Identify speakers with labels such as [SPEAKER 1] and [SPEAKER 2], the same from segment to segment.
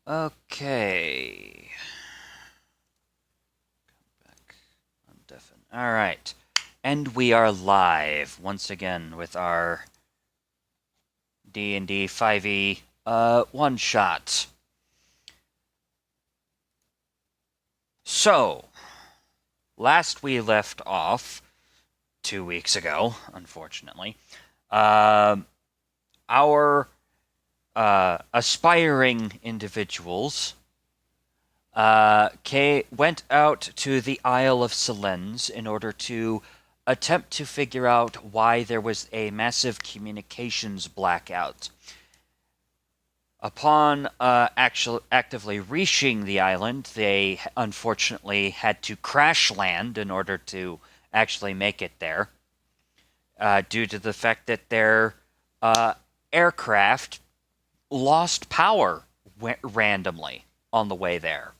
[SPEAKER 1] Okay. Come back. Undeafen. Alright. And we are live once again with our D&D 5e one-shot. So, last we left off, 2 weeks ago, unfortunately, our aspiring individuals went out to the Isle of Selens in order to attempt to figure out why there was a massive communications blackout. Upon actively reaching the island, they unfortunately had to crash land in order to actually make it there, due to the fact that their aircraft lost power randomly on the way there.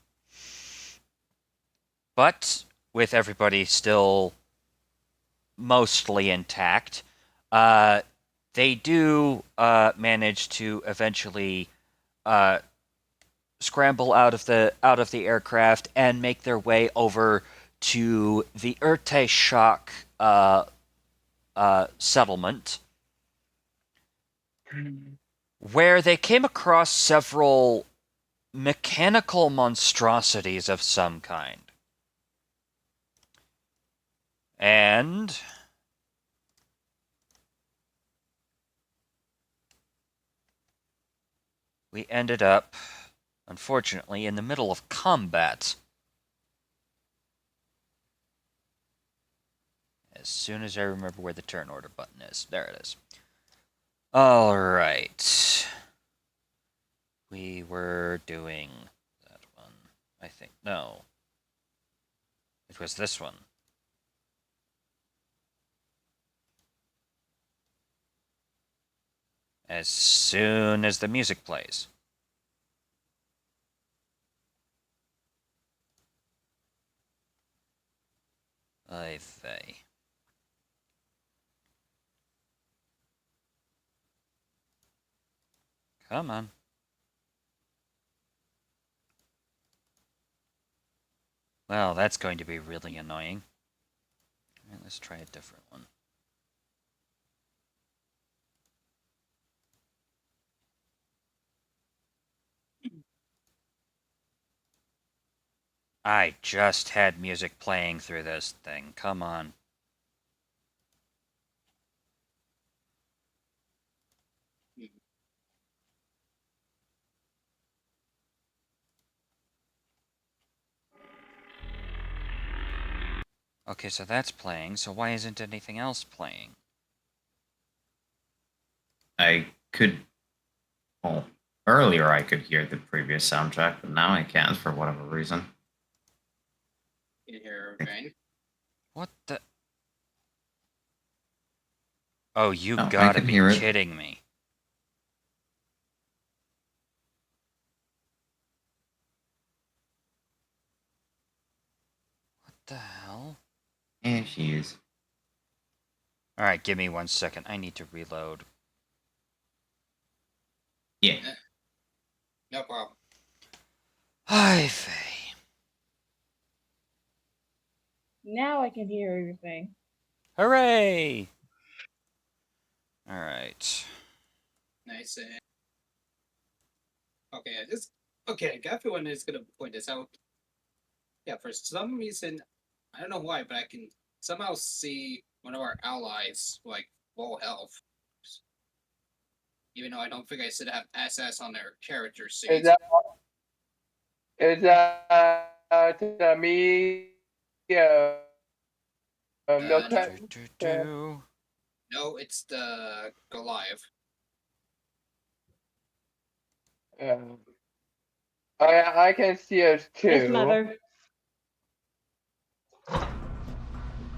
[SPEAKER 1] But with everybody still mostly intact, they do manage to eventually scramble out of the aircraft and make their way over to the Urte-Shock settlement, where they came across several mechanical monstrosities of some kind. And we ended up, unfortunately, in the middle of combat. As soon as I remember where the turn order button is. There it is. Alright. We were doing that one, I think. No. It was this one. As soon as the music plays. Hive. Come on. Well, that's going to be really annoying. All right, let's try a different one. I just had music playing through this thing. Come on. Okay, so that's playing, so why isn't anything else playing?
[SPEAKER 2] I could... Well, earlier I could hear the previous soundtrack, but now I can't for whatever reason.
[SPEAKER 3] You hear everything?
[SPEAKER 1] What the... Oh, you
[SPEAKER 2] No,
[SPEAKER 1] gotta be kidding me. What the hell?
[SPEAKER 2] Yeah, she is.
[SPEAKER 1] Alright, give me 1 second. I need to reload.
[SPEAKER 2] Yeah.
[SPEAKER 3] No problem.
[SPEAKER 1] Hive.
[SPEAKER 4] Now I can hear everything.
[SPEAKER 1] Hooray! Alright.
[SPEAKER 3] Nice. Okay, okay, I got one is gonna point this out. Yeah, for some reason, I don't know why, but I can somehow see one of our allies like low health. Even though I don't think I should have SS on their character sheet.
[SPEAKER 5] Is that me? Yeah.
[SPEAKER 3] No, it's the Goliath.
[SPEAKER 5] I can see it too.
[SPEAKER 4] Yes, mother.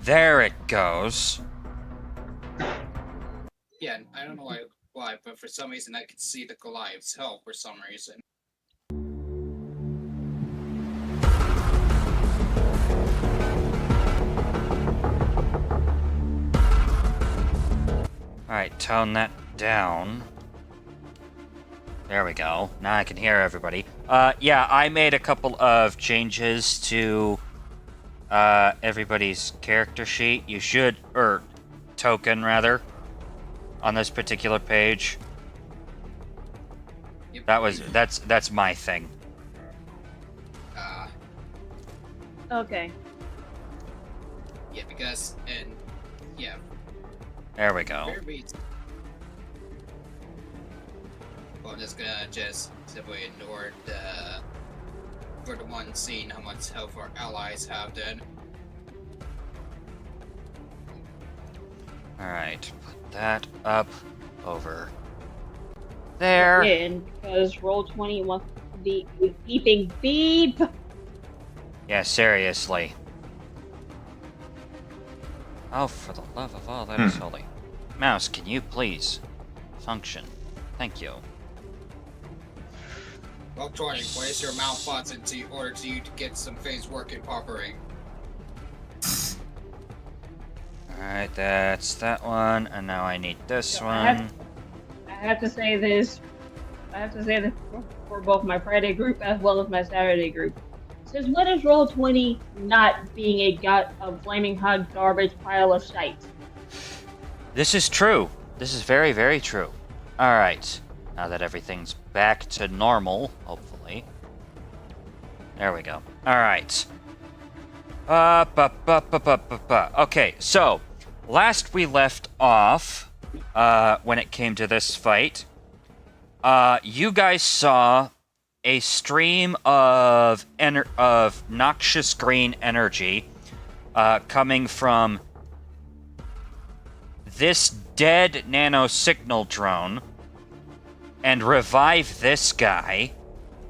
[SPEAKER 1] There it goes.
[SPEAKER 3] Yeah, I don't know why, but for some reason I could see the Goliath's health for some reason.
[SPEAKER 1] Alright, tone that down. There we go. Now I can hear everybody. Yeah, I made a couple of changes to everybody's character sheet. You should, or token rather, on this particular page.
[SPEAKER 3] Yep.
[SPEAKER 1] That's my thing.
[SPEAKER 4] Okay.
[SPEAKER 3] Yeah, because yeah.
[SPEAKER 1] There we go.
[SPEAKER 3] Well, I'm just gonna simply ignore for the one seeing how much health our allies have then.
[SPEAKER 1] Alright, put that up over there.
[SPEAKER 4] Yeah, and because Roll20 wants to be beeping beep.
[SPEAKER 1] Yeah, seriously. Oh, for the love of all that is holy. Mouse, can you please function? Thank you.
[SPEAKER 3] Well, Troy, place your mouth bots into order to you to get some things working properly.
[SPEAKER 1] Alright, that's that one, and now I need this
[SPEAKER 4] So
[SPEAKER 1] one.
[SPEAKER 4] I have to say this. I have to say this for both my Friday group as well as my Saturday group. Since when is Roll20 not being a flaming hot garbage pile of shite?
[SPEAKER 1] This is true. This is very, very true. Alright. Now that everything's back to normal, hopefully. There we go. Alright. Okay, so, last we left off, when it came to this fight, you guys saw a stream of noxious green energy coming from this dead nano signal drone and revive this guy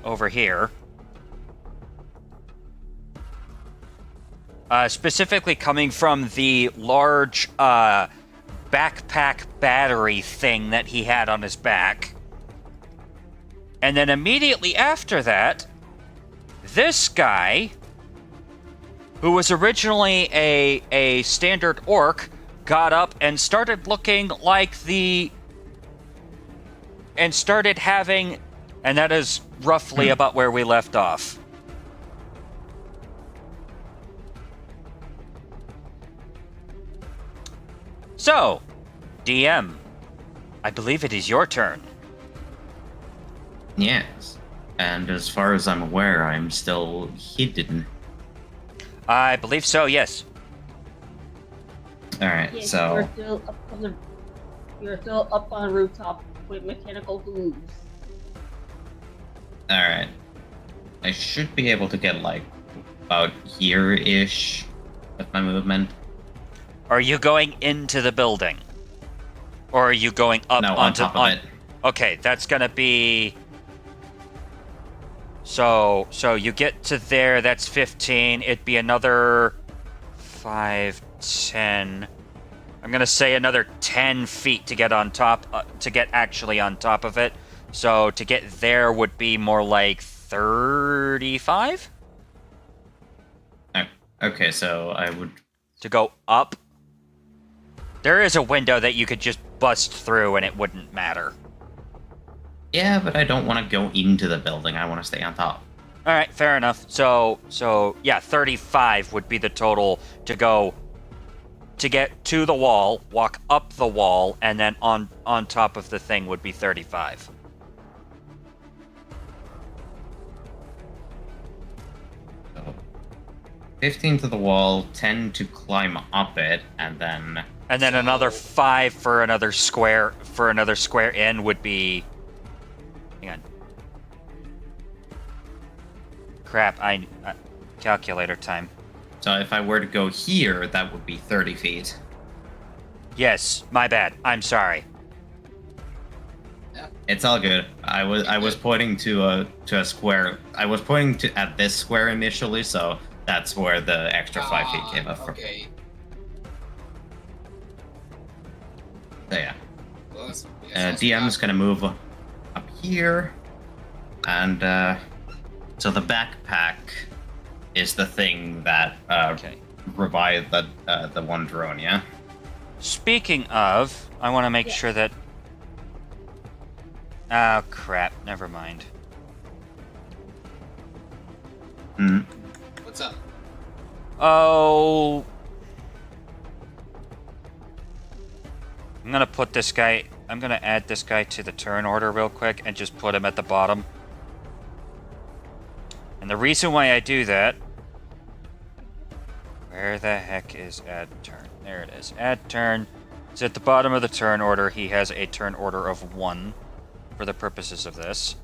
[SPEAKER 1] over here. Specifically coming from the large backpack battery thing that he had on his back. And then immediately after that, this guy, who was originally a standard orc, got up and started looking like and started having, and that is roughly about where we left off. So, DM, I believe it is your turn.
[SPEAKER 2] Yes. And as far as I'm aware, I'm still hidden.
[SPEAKER 1] I believe so, yes.
[SPEAKER 2] Alright,
[SPEAKER 4] Yes,
[SPEAKER 2] so...
[SPEAKER 4] you're still up on the rooftop with mechanical hooves.
[SPEAKER 2] Alright. I should be able to get, like, about here-ish with my movement.
[SPEAKER 1] Are you going into the building? Or are you going up
[SPEAKER 2] No,
[SPEAKER 1] onto...
[SPEAKER 2] on top of it.
[SPEAKER 1] Okay, that's gonna be... So you get to there, that's 15. It'd be another 5, 10... I'm gonna say another 10 feet to get on top, to get actually on top of it. So to get there would be more like 35?
[SPEAKER 2] Okay, so I would...
[SPEAKER 1] To go up. There is a window that you could just bust through and it wouldn't matter.
[SPEAKER 2] Yeah, but I don't want to go into the building. I want to stay on top.
[SPEAKER 1] All right, fair enough. So yeah, 35 would be the total to go to get to the wall, walk up the wall, and then on top of the thing would be 35.
[SPEAKER 2] So 15 to the wall, 10 to climb up it, and then
[SPEAKER 1] another 5 for another square in would be... Hang on. Crap, calculator time.
[SPEAKER 2] So if I were to go here, that would be 30 feet.
[SPEAKER 1] Yes, my bad. I'm sorry.
[SPEAKER 2] It's all good. I was pointing to a square. I was pointing at this square initially, so that's where the extra 5 feet came up from.
[SPEAKER 3] Okay.
[SPEAKER 2] So yeah.
[SPEAKER 3] Well,
[SPEAKER 2] DM's gonna move up here, and so the backpack is the thing that
[SPEAKER 1] Okay.
[SPEAKER 2] revived the one drone. Yeah.
[SPEAKER 1] Speaking of, I want to make
[SPEAKER 4] Yeah.
[SPEAKER 1] sure that Oh, crap. Never mind.
[SPEAKER 2] Hmm.
[SPEAKER 3] What's up?
[SPEAKER 1] Oh... I'm gonna add this guy to the turn order real quick and just put him at the bottom. And the reason why I do that... Where the heck is add turn? There it is. Add turn. It's at the bottom of the turn order. He has a turn order of 1 for the purposes of this.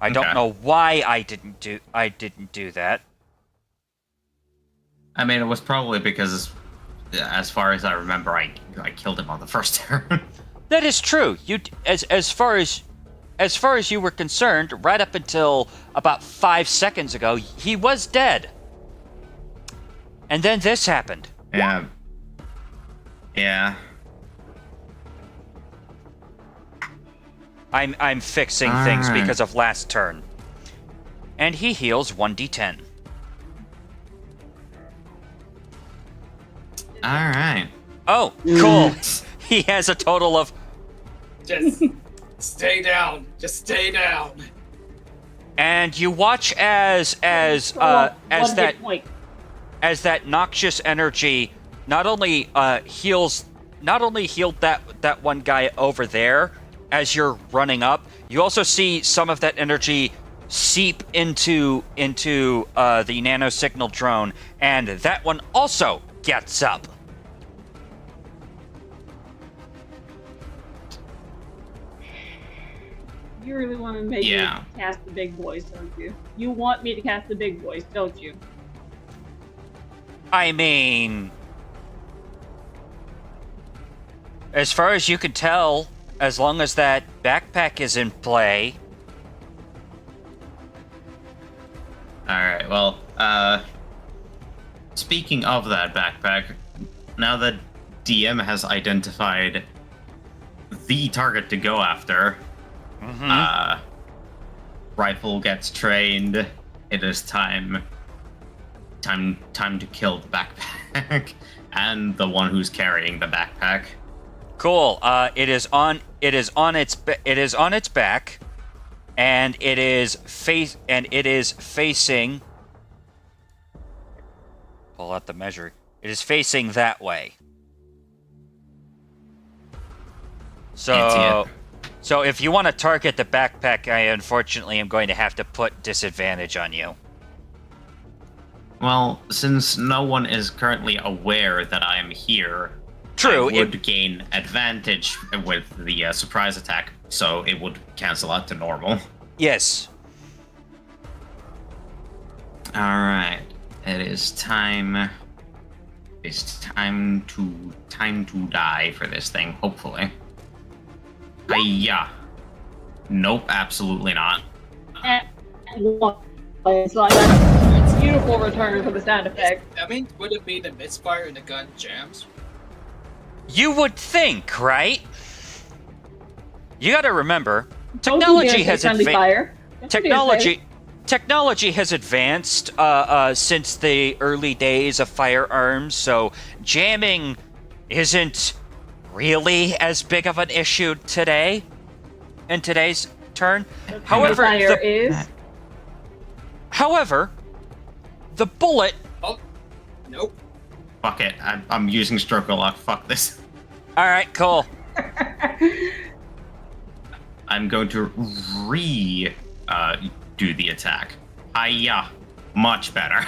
[SPEAKER 1] I don't know why I didn't do that.
[SPEAKER 2] I mean, it was probably because, as far as I remember, I killed him on the first turn.
[SPEAKER 1] That is true. You as far as you were concerned, right up until about 5 seconds ago, he was dead. And then this happened.
[SPEAKER 2] Yeah. Yeah.
[SPEAKER 1] I'm fixing things because of last turn. And he heals 1d10.
[SPEAKER 2] Alright.
[SPEAKER 1] Oh, cool. He has a total of...
[SPEAKER 3] Just stay down. Just stay down.
[SPEAKER 1] And you watch as that noxious energy not only healed that one guy over there as you're running up, you also see some of that energy seep into the nano signal drone, and that one also gets up.
[SPEAKER 4] You really want to make me cast the big boys, don't you? You want me to cast the big boys, don't you?
[SPEAKER 1] I mean, as far as you can tell, as long as that backpack is in play.
[SPEAKER 2] Alright, well, speaking of that backpack, now that DM has identified the target to go after, rifle gets trained. It is time to kill the backpack and the one who's carrying the backpack.
[SPEAKER 1] Cool. It is on its back, and it is facing. Pull out the measure. It is facing that way. So if you want to target the backpack, I unfortunately am going to have to put disadvantage on you.
[SPEAKER 2] Well, since no one is currently aware that I am here,
[SPEAKER 1] true,
[SPEAKER 2] I would gain advantage with the surprise attack, so it would cancel out to normal.
[SPEAKER 1] Yes.
[SPEAKER 2] All right, it is time. It's time to die for this thing. Hopefully. Hiya. Nope, absolutely not.
[SPEAKER 4] It's like a beautiful return for the sound effect.
[SPEAKER 3] I mean, would it be the misfire and the gun jams?
[SPEAKER 1] You would think, right? You got to remember, technology has advanced. Technology has advanced since the early days of firearms, so jamming isn't really as big of an issue today. In today's turn, however, the bullet.
[SPEAKER 3] Oh, nope.
[SPEAKER 2] Fuck it, I'm using stroke lock. Fuck this.
[SPEAKER 1] All right, cool.
[SPEAKER 2] I'm going to do the attack. Hiya, much better.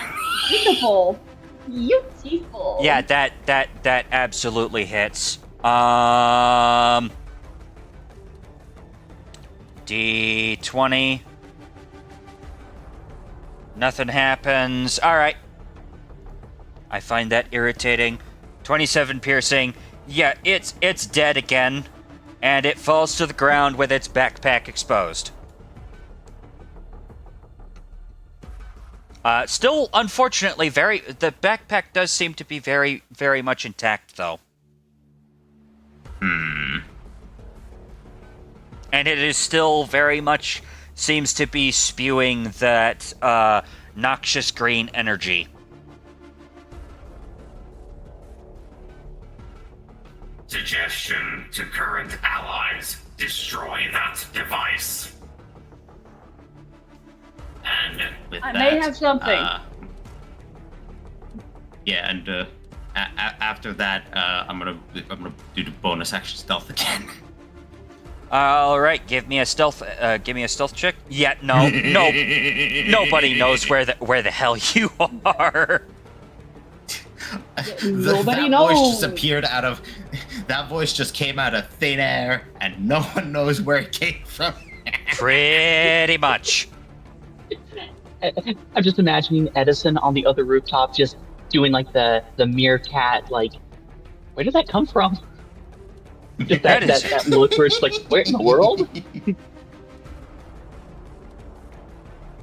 [SPEAKER 4] Beautiful. Beautiful.
[SPEAKER 1] Yeah, that absolutely hits. D20. Nothing happens. All right. I find that irritating. 27 piercing. Yeah, it's dead again, and it falls to the ground with its backpack exposed. Still, unfortunately, the backpack does seem to be very, very much intact, though. And it is still very much seems to be spewing that noxious green energy.
[SPEAKER 6] Suggestion to current allies: destroy that device.
[SPEAKER 2] And with
[SPEAKER 4] I
[SPEAKER 2] that,
[SPEAKER 4] may have something.
[SPEAKER 2] Yeah, and after that, I'm gonna do the bonus action stealth again.
[SPEAKER 1] All right, give me a stealth check. Yeah, no, nobody knows where the hell you are.
[SPEAKER 4] Nobody
[SPEAKER 2] that voice
[SPEAKER 4] knows.
[SPEAKER 2] just appeared out of. That voice just came out of thin air, and no one knows where it came from.
[SPEAKER 1] Pretty much.
[SPEAKER 7] I'm just imagining Edison on the other rooftop just doing like the meerkat, like, where did that come from? Just that look where it's like, where in the world?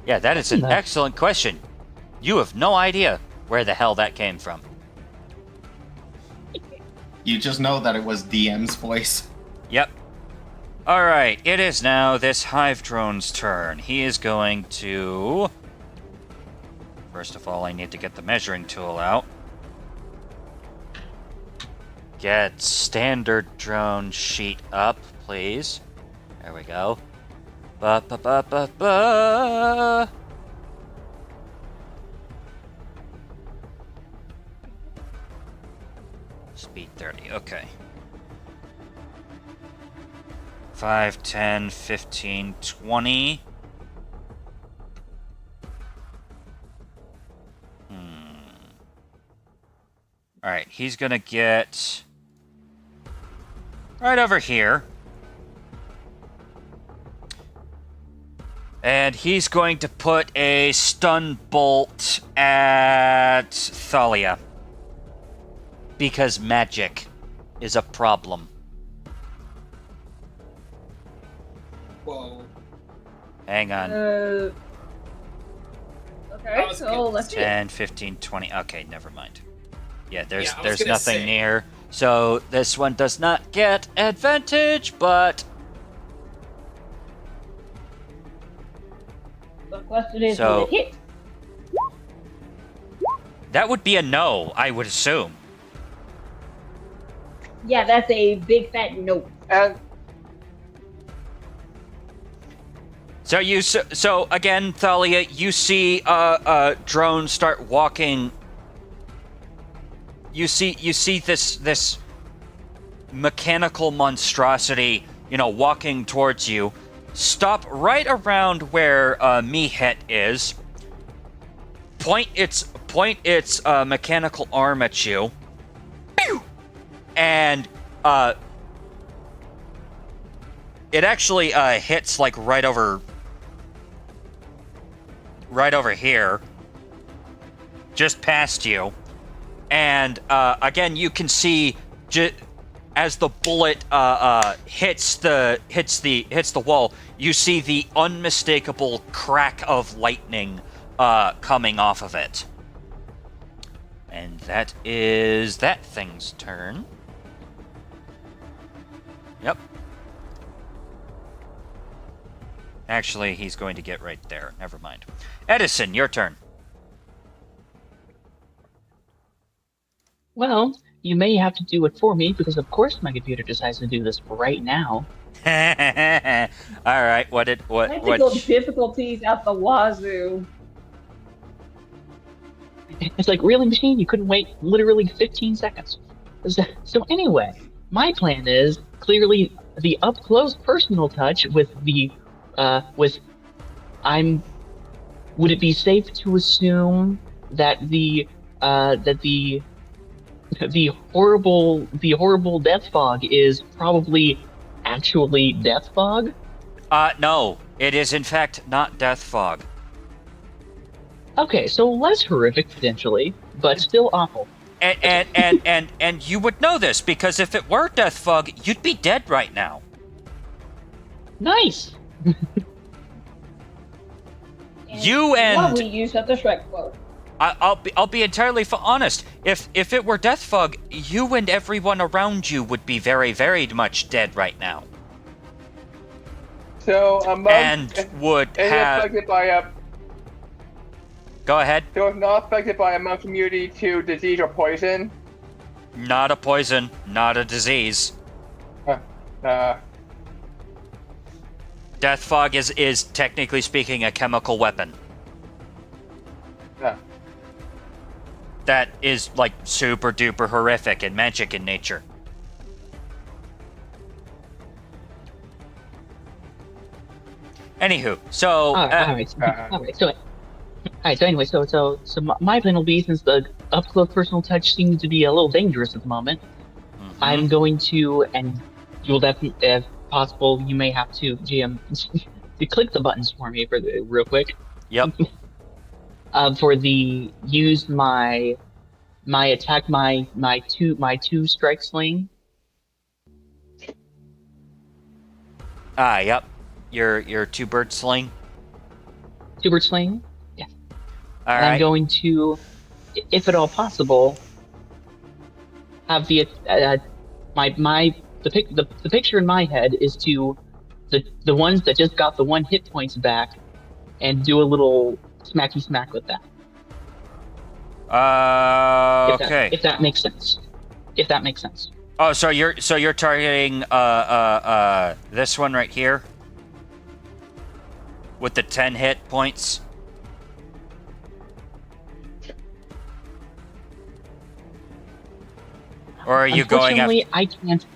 [SPEAKER 1] Yeah, that is an excellent question. You have no idea where the hell that came from.
[SPEAKER 2] You just know that it was DM's voice.
[SPEAKER 1] Yep. Alright, it is now this Hive drone's turn. He is going to... First of all, I need to get the measuring tool out. Get standard drone sheet up, please. There we go. Ba-ba-ba-ba-ba. Speed 30, okay. 5, 10, 15, 20. Alright, he's gonna get right over here. And he's going to put a stun bolt at Thalia. Because magic is a problem.
[SPEAKER 3] Whoa.
[SPEAKER 1] Hang on.
[SPEAKER 4] Okay,
[SPEAKER 3] was
[SPEAKER 4] so
[SPEAKER 3] good.
[SPEAKER 4] let's see.
[SPEAKER 1] 10, 15, 20. Okay, never mind. Yeah,
[SPEAKER 3] Yeah, I was
[SPEAKER 1] there's
[SPEAKER 3] gonna
[SPEAKER 1] nothing
[SPEAKER 3] say.
[SPEAKER 1] near. So this one does not get advantage, but
[SPEAKER 4] The question is,
[SPEAKER 1] So-
[SPEAKER 4] will it hit?
[SPEAKER 1] that would be a no, I would assume.
[SPEAKER 4] Yeah, that's a big fat no.
[SPEAKER 5] And
[SPEAKER 1] So again, Thalia, you see a drone start walking. You see this mechanical monstrosity, walking towards you. Stop right around where Mihet is. Point its mechanical arm at you. Pew! And it actually hits like right over here, just past you. And again, you can see as the bullet hits the wall, you see the unmistakable crack of lightning coming off of it. And that is that thing's turn. Yep. Actually, he's going to get right there. Never mind. Edison, your turn.
[SPEAKER 7] Well, you may have to do it for me because, of course, my computer decides to do this right now.
[SPEAKER 1] All right.
[SPEAKER 4] Technical difficulties out the wazoo.
[SPEAKER 7] It's like, really, machine? You couldn't wait literally 15 seconds. So anyway, my plan is clearly the up-close personal touch with the, would it be safe to assume that the horrible death fog is probably actually death fog?
[SPEAKER 1] No, it is in fact not death fog.
[SPEAKER 7] Okay, so less horrific potentially, but still awful.
[SPEAKER 1] And you would know this because if it were death fog, you'd be dead right now.
[SPEAKER 7] Nice.
[SPEAKER 1] You and
[SPEAKER 4] Lovely use of the Shrek quote.
[SPEAKER 1] I'll be entirely honest. If it were death fog, you and everyone around you would be very, very much dead right now.
[SPEAKER 5] so a monk
[SPEAKER 1] And would
[SPEAKER 5] is
[SPEAKER 1] have.
[SPEAKER 5] affected by a
[SPEAKER 1] Go ahead.
[SPEAKER 5] so it's not affected by a monk's immunity to disease or poison.
[SPEAKER 1] Not a poison, not a disease. Death fog is technically speaking a chemical weapon. That is like super duper horrific and magic in nature. Anywho, so
[SPEAKER 7] alright. So anyway, so my plan will be, since the up close personal touch seems to be a little dangerous at the moment, I'm going to, and you'll definitely, if possible, you may have to, GM, to click the buttons for me real quick.
[SPEAKER 1] Yep.
[SPEAKER 7] For the use my attack, my two strike sling.
[SPEAKER 1] Yep. Your two-bird sling.
[SPEAKER 7] Two-bird sling. Yeah.
[SPEAKER 1] All
[SPEAKER 7] and
[SPEAKER 1] right.
[SPEAKER 7] I'm going to, if at all possible, have the the picture in my head is to the ones that just got the 1 hit points back, and do a little smacky smack with that.
[SPEAKER 1] Okay.
[SPEAKER 7] If that makes sense. If that makes sense.
[SPEAKER 1] Oh, so you're targeting this one right here with the 10 hit points. Or are you going after?
[SPEAKER 7] I can't.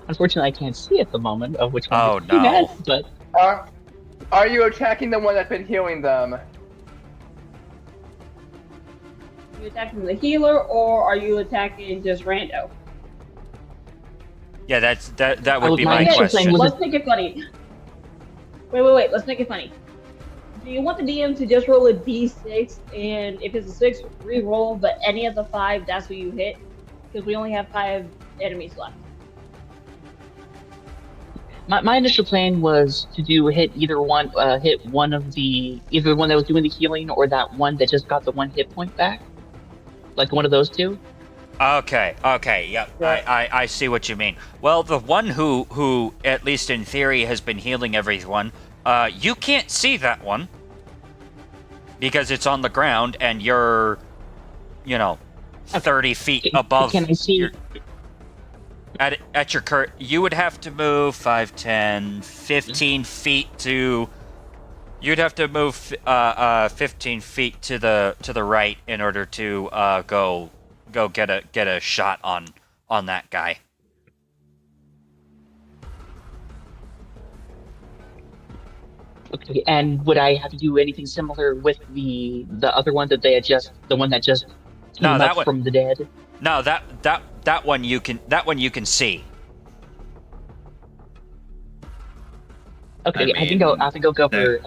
[SPEAKER 7] Unfortunately, I can't see at the moment of which one.
[SPEAKER 1] Oh,
[SPEAKER 7] it's
[SPEAKER 1] no.
[SPEAKER 7] at, but
[SPEAKER 5] Are you attacking the one that's been healing them?
[SPEAKER 4] you attacking the healer, or are you attacking just rando?
[SPEAKER 1] Yeah, that would be
[SPEAKER 7] my
[SPEAKER 1] my
[SPEAKER 7] initial
[SPEAKER 1] question.
[SPEAKER 7] plan was-
[SPEAKER 4] Let's make it funny. Wait. Let's make it funny. Do you want the DM to just roll a d6, and if it's a 6, re-roll, but any of the 5, that's who you hit? Because we only have 5 enemies left.
[SPEAKER 7] My initial plan was to hit either one, hit one of either one that was doing the healing, or that one that just got the 1 hit point back, like one of those two.
[SPEAKER 1] Okay, yep.
[SPEAKER 5] Yeah.
[SPEAKER 1] I see what you mean. Well, the one who at least in theory has been healing everyone, you can't see that one because it's on the ground and you're, 30 feet above.
[SPEAKER 7] Can I see?
[SPEAKER 1] At your current, you would have to move 5, 10, 15 feet to. You'd have to move 15 feet to the right in order to go get a shot on that guy.
[SPEAKER 7] Okay, and would I have to do anything similar with the other one that the one that just
[SPEAKER 1] No,
[SPEAKER 7] came
[SPEAKER 1] that
[SPEAKER 7] up
[SPEAKER 1] one-
[SPEAKER 7] from the dead?
[SPEAKER 1] No, that one you can see.
[SPEAKER 7] Okay,
[SPEAKER 2] I
[SPEAKER 7] I think I'll go
[SPEAKER 2] there-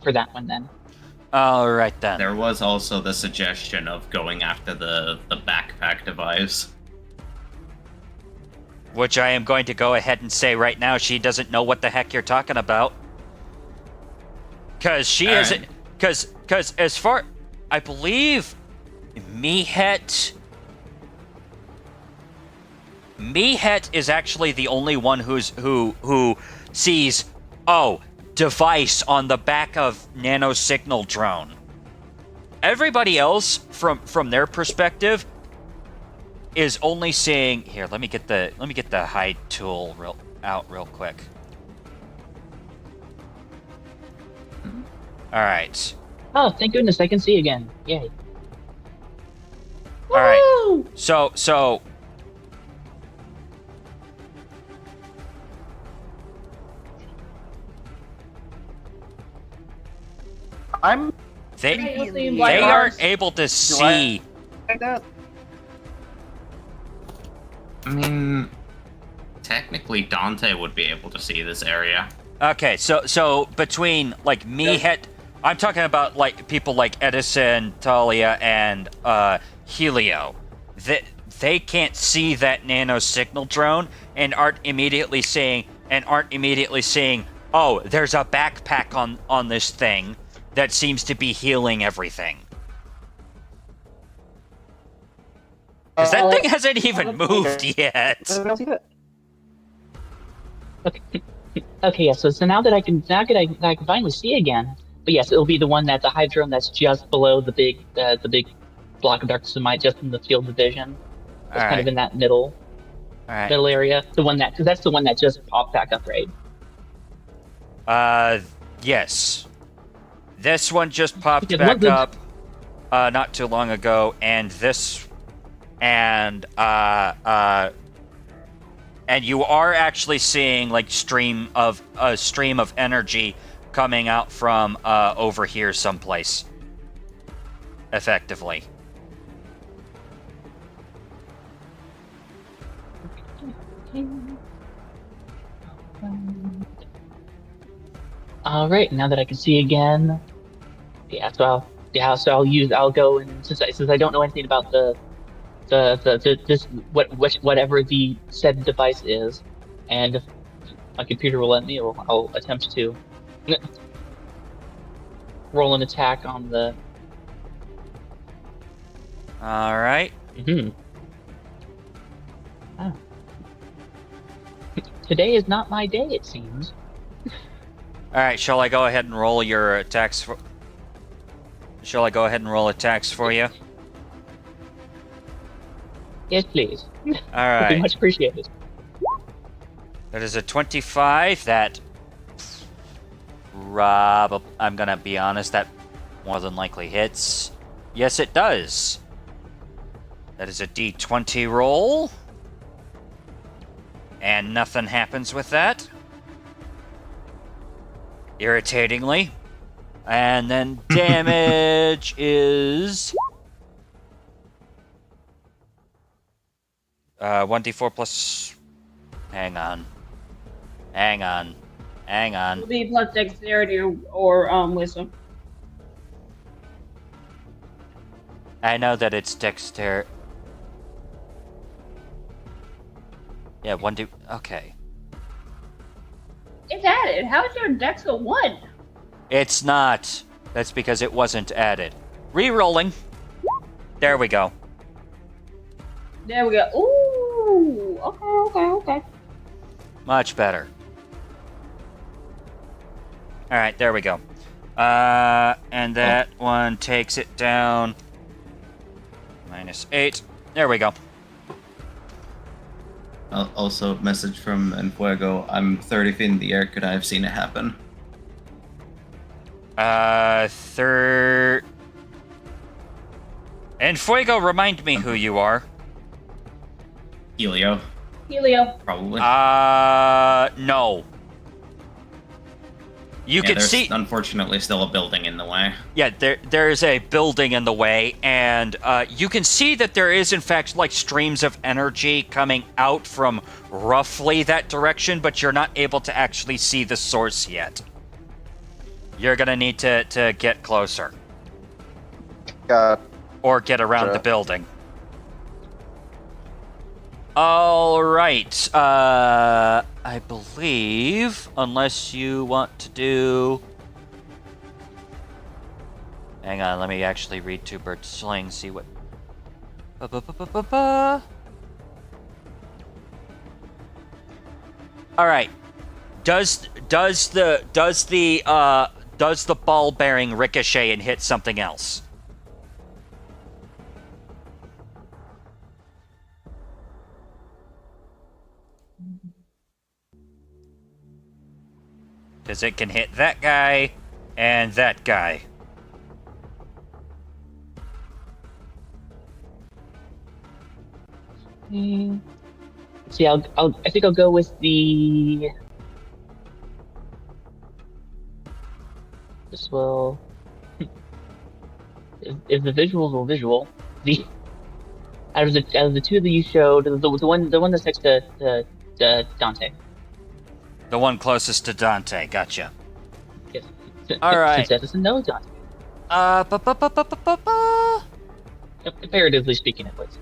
[SPEAKER 7] for that one then.
[SPEAKER 1] All right then.
[SPEAKER 2] There was also the suggestion of going after the backpack device.
[SPEAKER 1] Which I am going to go ahead and say right now, she doesn't know what the heck you're talking about. Because she isn't. Because as far, I believe, Mehet is actually the only one who sees device on the back of nano signal drone. Everybody else from their perspective is only seeing here. Let me get the hide tool real quick. All right.
[SPEAKER 7] Oh, thank goodness I can see again! Yay!
[SPEAKER 1] All right. So.
[SPEAKER 5] I'm
[SPEAKER 1] They
[SPEAKER 4] Let's see Black
[SPEAKER 1] they
[SPEAKER 4] Ops.
[SPEAKER 1] aren't able to see.
[SPEAKER 5] like that.
[SPEAKER 2] I mean, technically Dante would be able to see this area.
[SPEAKER 1] Okay, so between like Mehet, I'm talking about like people like Edison, Talia, and Helio. They can't see that nano signal drone and aren't immediately seeing, oh, there's a backpack on this thing that seems to be healing everything. Because that thing hasn't even moved yet.
[SPEAKER 7] Okay, yeah. So now that I can finally see again. But yes, it'll be the one that the Hive drone that's just below the big block of darkness, just in the field of vision. It's kind of in that middle
[SPEAKER 1] Alright.
[SPEAKER 7] middle area. The one that, because that's the one that just popped back up, right?
[SPEAKER 1] Yes. This one just popped
[SPEAKER 7] Because
[SPEAKER 1] back
[SPEAKER 7] one-
[SPEAKER 1] up not too long ago, and this and you are actually seeing like a stream of energy coming out from over here someplace. Effectively.
[SPEAKER 7] All right, now that I can see again, so I'll go and since I don't know anything about whatever the said device is, and if my computer will let me, I'll attempt to roll an attack on the.
[SPEAKER 1] All right.
[SPEAKER 7] Oh. Today is not my day, it seems.
[SPEAKER 1] All right. Shall I go ahead and roll your attacks for? Shall I go ahead and roll attacks for you?
[SPEAKER 7] Yes, please.
[SPEAKER 1] All
[SPEAKER 7] Would be
[SPEAKER 1] right.
[SPEAKER 7] much appreciated.
[SPEAKER 1] That is a 25. That I'm gonna be honest. That more than likely hits. Yes, it does. That is a D20 roll. And nothing happens with that. Irritatingly. And then damage is 1d4 plus. Hang on.
[SPEAKER 4] It'll be plus dexterity or wisdom.
[SPEAKER 1] I know that it's dexter. Yeah, 1d. Okay.
[SPEAKER 4] It's added. How's your dex a 1?
[SPEAKER 1] It's not. That's because it wasn't added. Re-rolling. There we go.
[SPEAKER 4] There we go. Ooh. Okay.
[SPEAKER 1] Much better. Alright, there we go. And that one takes it down. -8. There we go.
[SPEAKER 2] Also, message from Enfuego. I'm 30 feet in the air. Could I have seen it happen?
[SPEAKER 1] And Fuego, remind me who you are.
[SPEAKER 2] Helio, probably.
[SPEAKER 1] No. You can
[SPEAKER 2] there's
[SPEAKER 1] see.
[SPEAKER 2] Unfortunately, still a building in the way.
[SPEAKER 1] Yeah, there is a building in the way, and you can see that there is, in fact, like streams of energy coming out from roughly that direction, but you're not able to actually see the source yet. You're gonna need to get closer. Or get around the building. All right. I believe, unless you want to do... Hang on, let me actually read Two Birds Sling, see what... All right. Does the ball bearing ricochet and hit something else? Because it can hit that guy and that guy.
[SPEAKER 7] See, I think I'll go with the. This will. If the visuals will visual, out of the two that you showed, the one that's next to Dante.
[SPEAKER 1] The one closest to Dante, gotcha.
[SPEAKER 7] Yes.
[SPEAKER 1] All right.
[SPEAKER 7] Since that doesn't know Dante. Comparatively speaking, at least.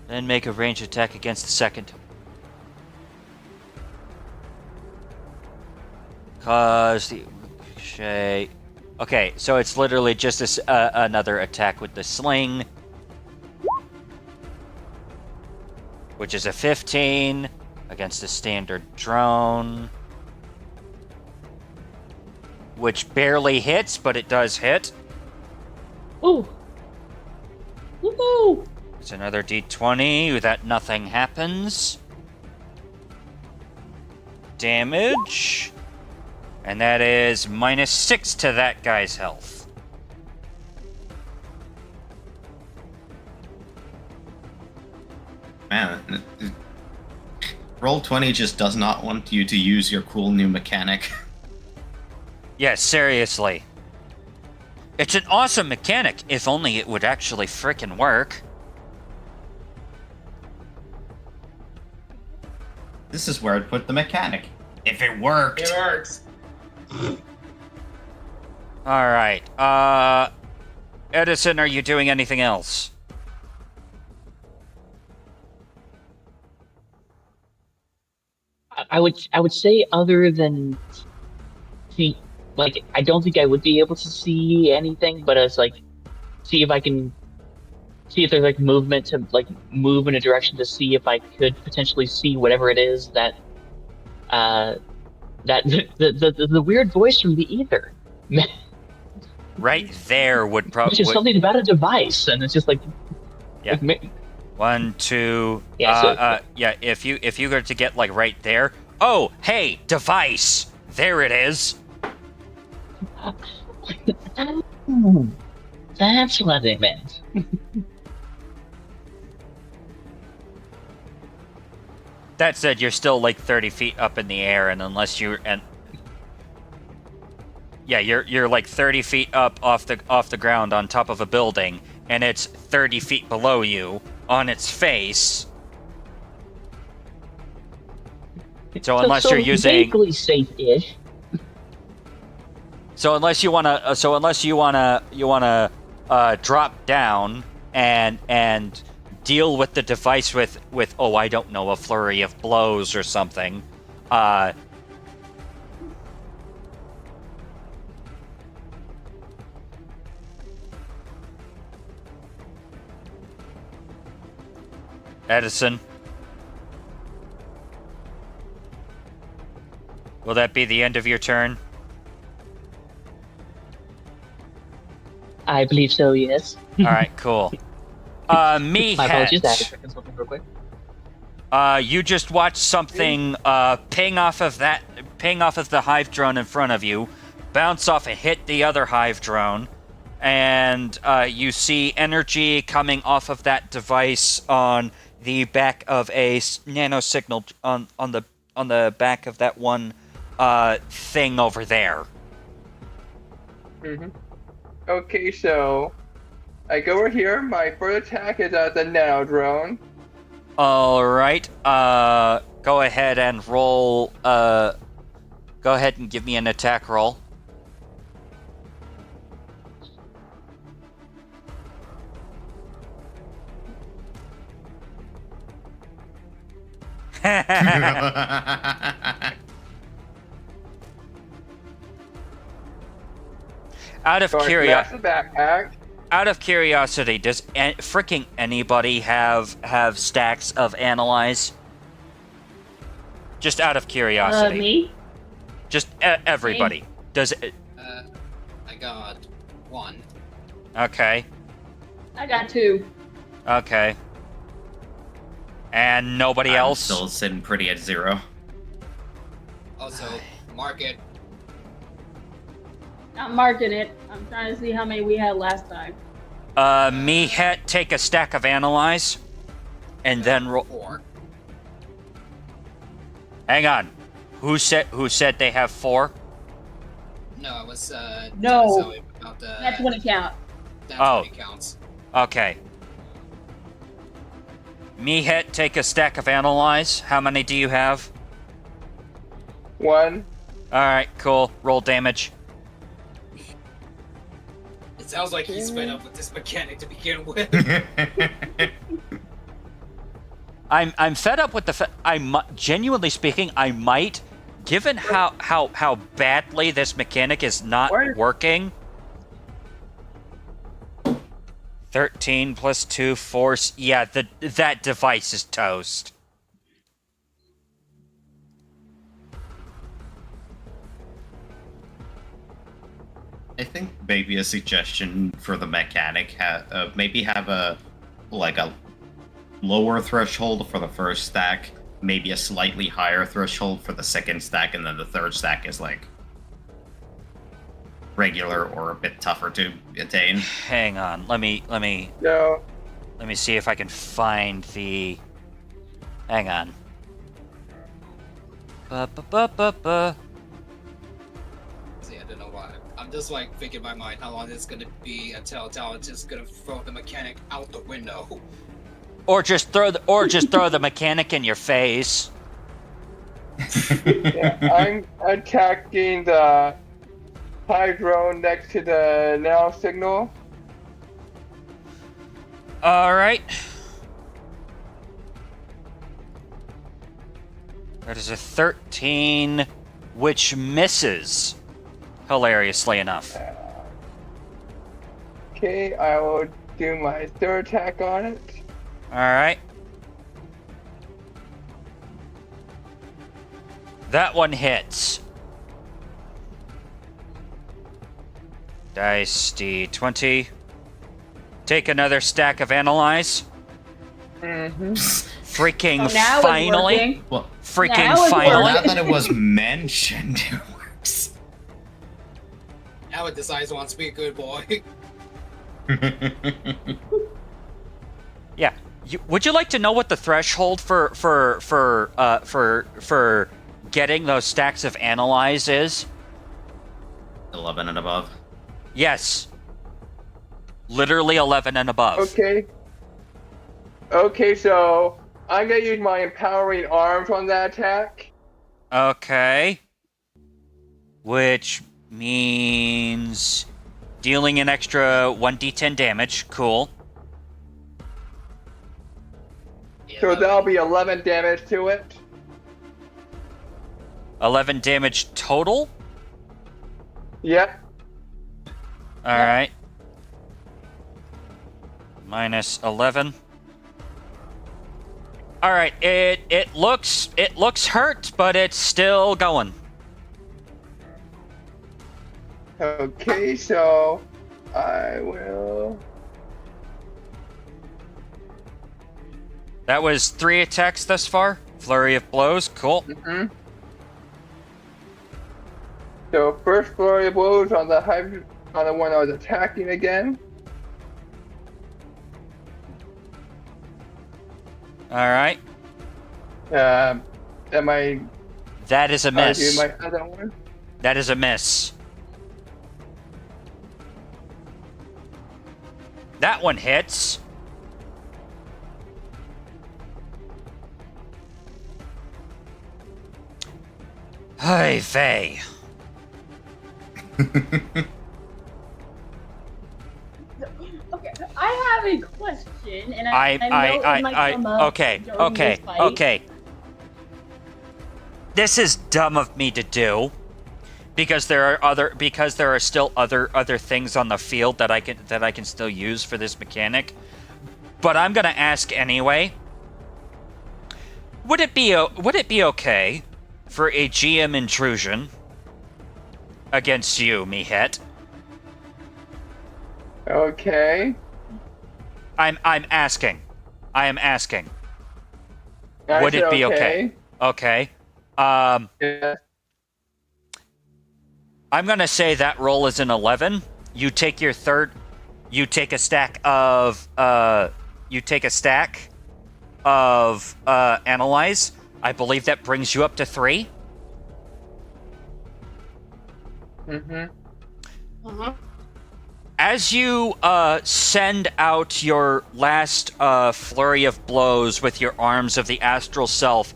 [SPEAKER 1] Then make a ranged attack against the second. Cause the ricochet. Okay, so it's literally just this another attack with the sling, which is a 15 against the standard drone, which barely hits, but it does hit.
[SPEAKER 7] Ooh. Woohoo!
[SPEAKER 1] It's another d20 that nothing happens. Damage. And that is -6 to that guy's health.
[SPEAKER 2] Man, Roll20 just does not want you to use your cool new mechanic.
[SPEAKER 1] Yeah, seriously. It's an awesome mechanic, if only it would actually frickin' work.
[SPEAKER 2] This is where I'd put the mechanic. If it worked.
[SPEAKER 3] It works.
[SPEAKER 1] Alright, Edison, are you doing anything else?
[SPEAKER 7] I would say other than see, like, I don't think I would be able to see anything, but it's like see if I can see if there's like movement to like move in a direction to see if I could potentially see whatever it is that that the weird voice from the ether.
[SPEAKER 1] Right there would probably...
[SPEAKER 7] Which is something about a device, and it's just like...
[SPEAKER 1] Yeah.
[SPEAKER 7] Like,
[SPEAKER 1] 1, 2...
[SPEAKER 7] Yeah,
[SPEAKER 1] yeah, if you were to get, like, right there... Oh, hey, device! There it is!
[SPEAKER 7] That's what they meant.
[SPEAKER 1] That said, you're still, like, 30 feet up in the air, and unless you... Yeah, you're like 30 feet up off the ground on top of a building, and it's 30 feet below you on its face. So unless you're using
[SPEAKER 7] vaguely safe-ish.
[SPEAKER 1] So unless you wanna drop down and deal with the device with oh, I don't know, a flurry of blows or something, Edison, will that be the end of your turn?
[SPEAKER 7] I believe so, yes.
[SPEAKER 1] All right, cool. Me,
[SPEAKER 7] My apologies, I had to
[SPEAKER 1] Het.
[SPEAKER 7] check on something real quick.
[SPEAKER 1] You just watched something ping off of the Hive drone in front of you, bounce off and hit the other Hive drone, and you see energy coming off of that device on the back of a nano signal on the back of that one thing over there.
[SPEAKER 5] Mm-hmm. Okay, so I go over here. My first attack is at the nano drone.
[SPEAKER 1] All right. Go ahead and roll. Go ahead and give me an attack roll. Out of
[SPEAKER 5] So I
[SPEAKER 1] curiosity.
[SPEAKER 5] smash the backpack.
[SPEAKER 1] Out of curiosity, does freaking anybody have stacks of analyze? Just out of curiosity.
[SPEAKER 4] Me?
[SPEAKER 1] Just everybody.
[SPEAKER 4] Me.
[SPEAKER 1] Does it?
[SPEAKER 3] I got 1.
[SPEAKER 1] Okay.
[SPEAKER 4] I got 2.
[SPEAKER 1] Okay. And nobody
[SPEAKER 2] I'm
[SPEAKER 1] else?
[SPEAKER 2] still sitting pretty at 0.
[SPEAKER 3] Also, mark it.
[SPEAKER 4] I'm marking it. I'm trying to see how many we had last time.
[SPEAKER 1] Me, Het, take a stack of analyze, and then roll.
[SPEAKER 3] 4.
[SPEAKER 1] Hang on. Who said they have 4?
[SPEAKER 3] No, it was
[SPEAKER 4] No.
[SPEAKER 3] Zoe about the.
[SPEAKER 4] That's when it counts.
[SPEAKER 3] That's
[SPEAKER 1] Oh.
[SPEAKER 3] when it counts.
[SPEAKER 1] Okay. Me, Het, take a stack of analyze. How many do you have?
[SPEAKER 5] 1.
[SPEAKER 1] All right, cool. Roll damage.
[SPEAKER 3] It sounds like he's fed up with this mechanic to begin with.
[SPEAKER 1] I'm fed up with the genuinely speaking, I might, given how badly this mechanic is not
[SPEAKER 5] What?
[SPEAKER 1] working. 13 plus 2 force. Yeah, that device is toast.
[SPEAKER 2] I think maybe a suggestion for the mechanic, maybe have a lower threshold for the first stack, maybe a slightly higher threshold for the second stack, and then the third stack is like regular or a bit tougher to attain.
[SPEAKER 1] Hang on. Let me
[SPEAKER 5] No.
[SPEAKER 1] see if I can find the. Hang on. Ba.
[SPEAKER 3] See, I don't know why. I'm just like thinking in my mind how long it's gonna be until it's just gonna throw the mechanic out the window.
[SPEAKER 1] Or just throw the mechanic in your face.
[SPEAKER 5] Yeah, I'm attacking the Hive drone next to the now signal.
[SPEAKER 1] All right. That is a 13, which misses. Hilariously enough.
[SPEAKER 5] Okay, I will do my third attack on it.
[SPEAKER 1] All right. That one hits. Dice D20. Take another stack of analyze.
[SPEAKER 5] Mm-hmm.
[SPEAKER 1] Freaking
[SPEAKER 4] So now it's
[SPEAKER 1] finally.
[SPEAKER 4] working.
[SPEAKER 2] Well,
[SPEAKER 1] Freaking
[SPEAKER 4] Now it's
[SPEAKER 1] finally.
[SPEAKER 2] now that it was mentioned, it works.
[SPEAKER 3] Now it decides it wants to be a good boy.
[SPEAKER 1] Yeah. Would you like to know what the threshold for getting those stacks of analyze is?
[SPEAKER 2] 11 and above.
[SPEAKER 1] Yes. Literally 11 and above.
[SPEAKER 5] Okay. Okay, so I'm gonna use my empowering arms on that attack.
[SPEAKER 1] Okay. Which means dealing an extra 1d10 damage. Cool.
[SPEAKER 5] So that'll be 11 damage to it.
[SPEAKER 1] 11 damage total?
[SPEAKER 5] Yep.
[SPEAKER 1] Alright. Minus 11. Alright, it looks hurt, but it's still going.
[SPEAKER 5] Okay, so I will.
[SPEAKER 1] That was 3 attacks thus far. Flurry of blows. Cool.
[SPEAKER 5] Mm-hmm. So first flurry of blows on the Hive, on the one I was attacking again.
[SPEAKER 1] Alright.
[SPEAKER 5] Am I?
[SPEAKER 1] That is a
[SPEAKER 5] Do
[SPEAKER 1] miss.
[SPEAKER 5] my other one.
[SPEAKER 1] That is a miss. That one hits. Hive.
[SPEAKER 4] Okay, I have a question, and I know it might come up during this fight.
[SPEAKER 1] Okay. This is dumb of me to do, because there are still other things on the field that I can still use for this mechanic. But I'm gonna ask anyway. Would it be okay for a GM intrusion against you, Mihet?
[SPEAKER 5] Okay.
[SPEAKER 1] I'm asking. I am asking.
[SPEAKER 5] I
[SPEAKER 1] Would
[SPEAKER 5] said
[SPEAKER 1] it be okay? Okay.
[SPEAKER 5] Yeah.
[SPEAKER 1] I'm gonna say that roll is an 11. You take your third. You take a stack of. Analyze. I believe that brings you up to 3.
[SPEAKER 5] Mm-hmm.
[SPEAKER 4] Uh-huh.
[SPEAKER 1] As you send out your last flurry of blows with your arms of the astral self,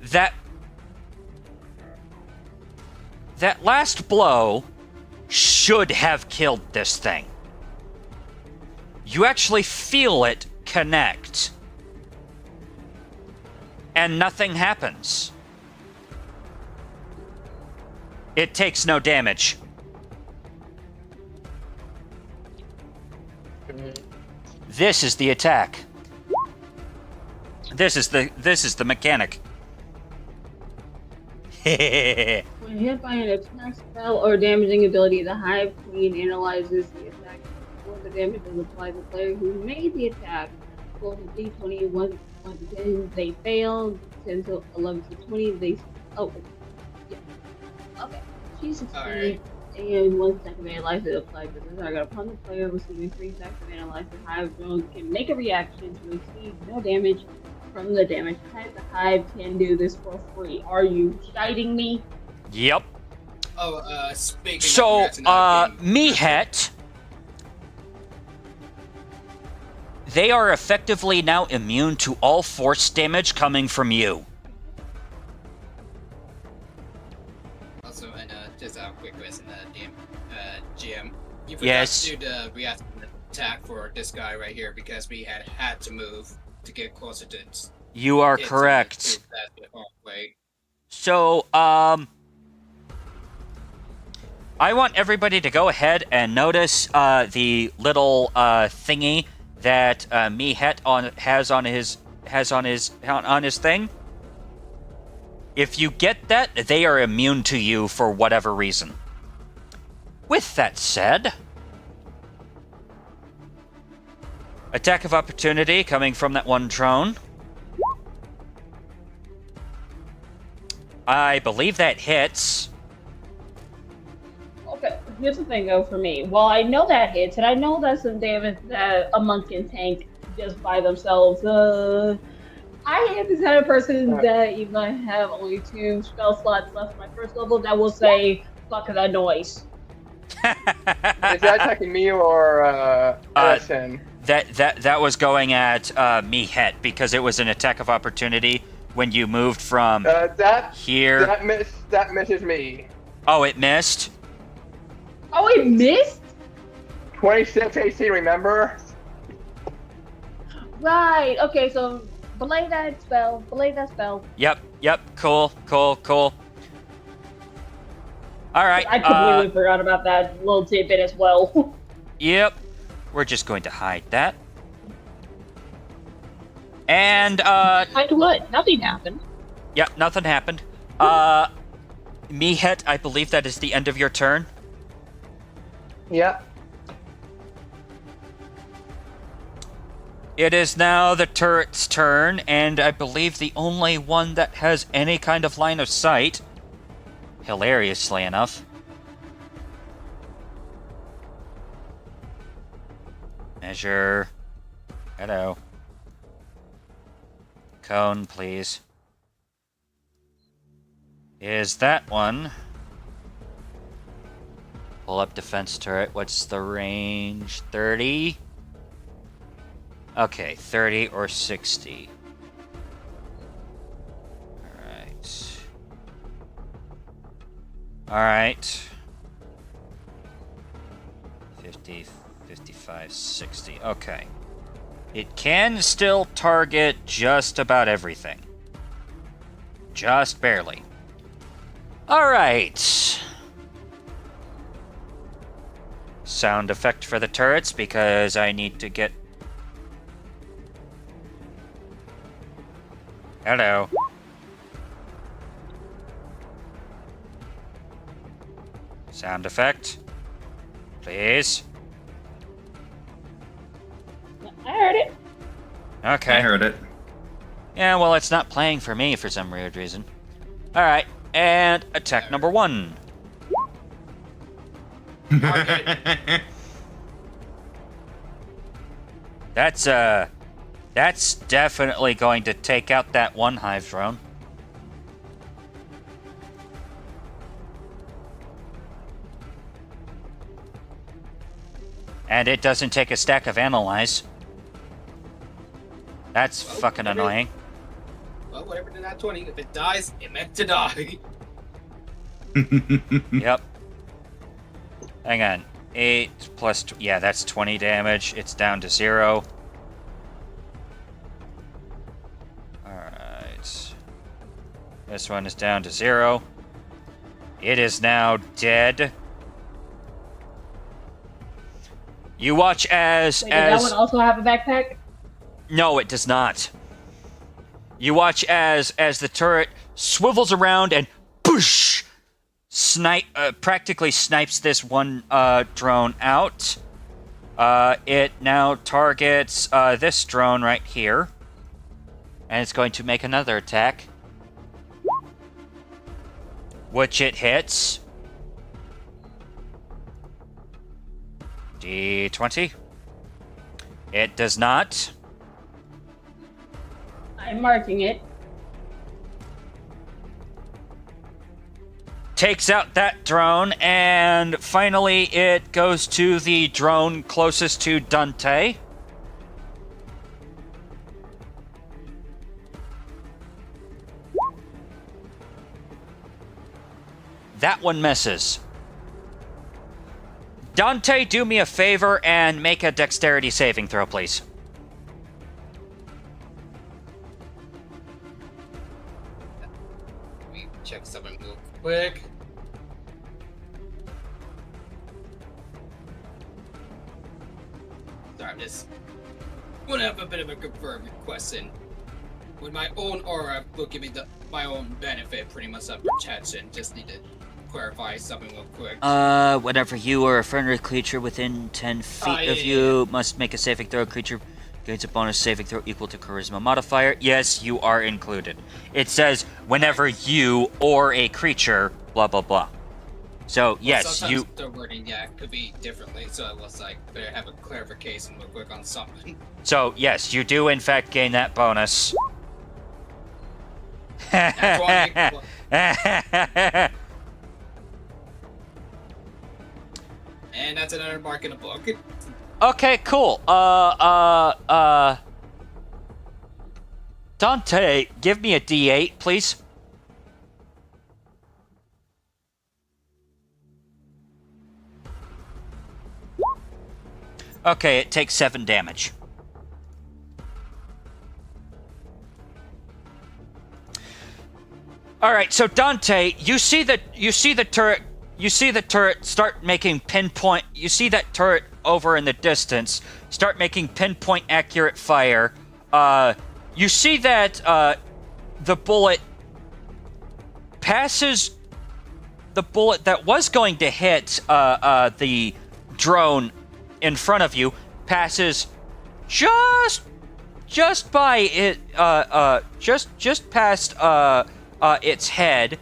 [SPEAKER 1] that last blow should have killed this thing. You actually feel it connect, and nothing happens. It takes no damage. This is the attack. This is the mechanic.
[SPEAKER 4] When hit by an attack spell or damaging ability, the Hive Queen analyzes the attack before the damage is applied to the player who made the attack. 12 to D20, 1 to 10, they failed. 10 to 11 to 20, they. Oh, yeah. Okay. She succeeded.
[SPEAKER 3] Alright.
[SPEAKER 4] And 1 second analyzer applied to the target. Upon the player receiving 3 seconds of analyzer, Hive drone can make a reaction to receive no damage from the damage type. The Hive can do this for free. Are you shiting me?
[SPEAKER 1] Yep.
[SPEAKER 3] Oh, speaking
[SPEAKER 1] So,
[SPEAKER 3] of another game,
[SPEAKER 1] Mehet, they are effectively now immune to all force damage coming from you.
[SPEAKER 3] Also, and just a quick question, GM. You forgot
[SPEAKER 1] Yes.
[SPEAKER 3] to do the reaction attack for this guy right here because we had to move to get closer to it.
[SPEAKER 1] You are correct. So, I want everybody to go ahead and notice the little thingy that Mehet has on his thing. If you get that, they are immune to you for whatever reason. With that said, attack of opportunity coming from that one drone. I believe that hits.
[SPEAKER 4] Okay, here's the thing though for me. While I know that hits, and I know that's some damage that a monk can tank just by themselves, I am the kind of person that even though I have only 2 spell slots left in my first level, that will say, fuck that noise.
[SPEAKER 5] Is that attacking me or Edison?
[SPEAKER 1] That was going at Mehet because it was an attack of opportunity when you moved from here.
[SPEAKER 5] That misses me.
[SPEAKER 1] Oh, it missed?
[SPEAKER 4] Oh, it missed?
[SPEAKER 5] 26 AC, remember?
[SPEAKER 4] Right, okay, so belay that spell.
[SPEAKER 1] Yep, cool. Alright,
[SPEAKER 4] I completely forgot about that little tidbit as well.
[SPEAKER 1] Yep, we're just going to hide that. And,
[SPEAKER 7] Hide what? Nothing happened.
[SPEAKER 1] Yep, nothing happened. Mehet, I believe that is the end of your turn.
[SPEAKER 5] Yeah.
[SPEAKER 1] It is now the turret's turn, and I believe the only one that has any kind of line of sight. Hilariously enough. Measure. Hello. Cone, please. Is that one. Pull up defense turret. What's the range? 30? Okay, 30 or 60. Alright. Alright. 50, 55, 60. Okay. It can still target just about everything. Just barely. Alright. Sound effect for the turrets because I need to get... Hello. Sound effect. Please.
[SPEAKER 4] I heard it.
[SPEAKER 1] Okay.
[SPEAKER 2] I heard it.
[SPEAKER 1] Yeah, well, it's not playing for me for some weird reason. Alright, and attack number 1. That's definitely going to take out that one Hive drone. And it doesn't take a stack of analyze. That's fucking annoying.
[SPEAKER 3] Well, whatever the nat 20, if it dies, it meant to die.
[SPEAKER 1] Yep. Hang on. 8 plus... yeah, that's 20 damage. It's down to 0. Alright. This one is down to 0. It is now dead. You watch as...
[SPEAKER 4] Wait, does that one also have a backpack?
[SPEAKER 1] No, it does not. You watch as the turret swivels around and... boosh! Practically snipes this one drone out. It now targets this drone right here. And it's going to make another attack. Which it hits. D20. It does not.
[SPEAKER 4] I'm marking it.
[SPEAKER 1] Takes out that drone, and finally it goes to the drone closest to Dante. That one misses. Dante, do me a favor and make a dexterity saving throw, please.
[SPEAKER 3] Let me check something real quick. Sorry, I'm just want to have a bit of a confirmed question. With my own aura will give me my own benefit, pretty much of protection. Just need to clarify something real quick.
[SPEAKER 1] Whenever you or a friendly creature within 10 feet of you must make a saving throw, creature gains a bonus saving throw equal to charisma modifier. Yes, you are included. It says whenever you or a creature, blah, blah, blah. So, yes,
[SPEAKER 3] sometimes
[SPEAKER 1] you...
[SPEAKER 3] the wording, could be differently, so it was like, better have a clarification real quick on something.
[SPEAKER 1] So, yes, you do in fact gain that bonus.
[SPEAKER 3] That's why and that's another mark in the book.
[SPEAKER 1] Okay, cool. Dante, give me a D8, please. Okay, it takes 7 damage. All right, so Dante, you see the turret start making pinpoint. You see that turret over in the distance start making pinpoint accurate fire. You see that the bullet passes the bullet that was going to hit the drone in front of you, passes just by it, just past its head,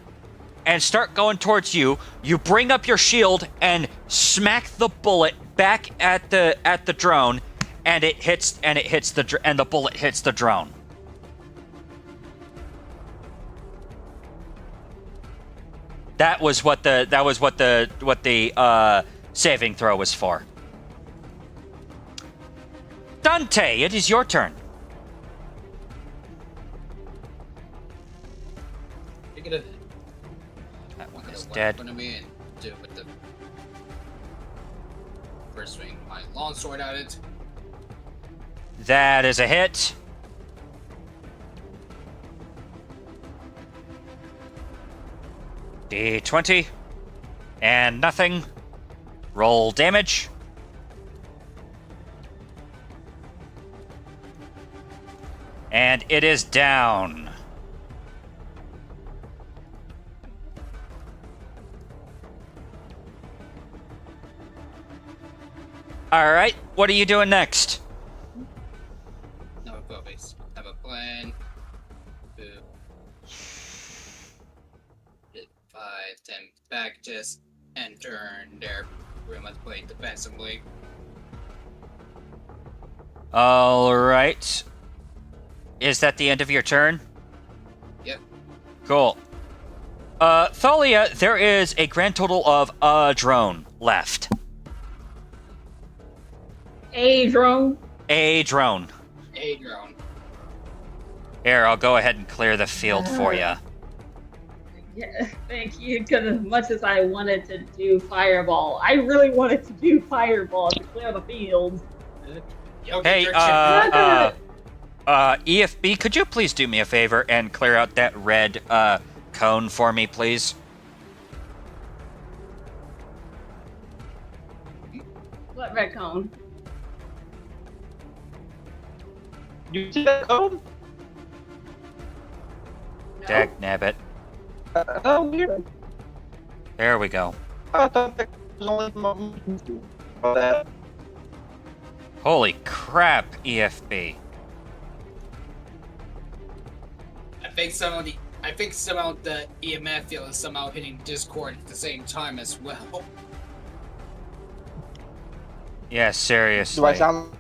[SPEAKER 1] and start going towards you. You bring up your shield and smack the bullet back at the drone, and the bullet hits the drone. That was what the saving throw was for. Dante, it is your turn.
[SPEAKER 3] You're gonna
[SPEAKER 1] That one is dead.
[SPEAKER 3] What I'm gonna do with the first swing my longsword at it.
[SPEAKER 1] That is a hit. D20. And nothing. Roll damage. And it is down. Alright, what are you doing next?
[SPEAKER 3] No focus. Have a plan. 2, 5, 10 back, just and turn there. Pretty much play defensively.
[SPEAKER 1] Alright. Is that the end of your turn?
[SPEAKER 3] Yep.
[SPEAKER 1] Cool. Thalia, there is a grand total of a drone left.
[SPEAKER 4] A drone.
[SPEAKER 1] A drone.
[SPEAKER 3] A drone.
[SPEAKER 1] Here, I'll go ahead and clear the field for you.
[SPEAKER 4] Yeah, thank you. Because as much as I wanted to do fireball, I really wanted to do fireball to clear the field.
[SPEAKER 1] Hey, EFB, could you please do me a favor and clear out that red cone for me, please?
[SPEAKER 4] What red cone?
[SPEAKER 5] You see that code?
[SPEAKER 4] No?
[SPEAKER 1] Dagnabbit.
[SPEAKER 5] Oh, weird.
[SPEAKER 1] There we go.
[SPEAKER 5] I thought that was only for that.
[SPEAKER 1] Holy crap, EFB.
[SPEAKER 3] I think some of the EMF field is somehow hitting Discord at the same time as well.
[SPEAKER 1] Yeah, seriously.
[SPEAKER 8] Do I sound?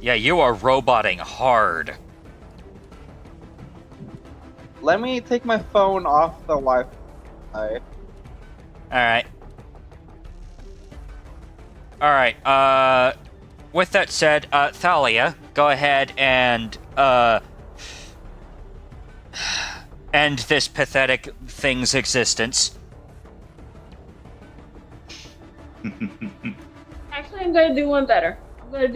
[SPEAKER 1] Yeah, you are roboting hard.
[SPEAKER 8] Let me take my phone off the Wi-Fi.
[SPEAKER 1] Alright. Alright, with that said, Thalia, go ahead and, end this pathetic thing's existence.
[SPEAKER 4] Actually, I'm gonna do one better.
[SPEAKER 3] Want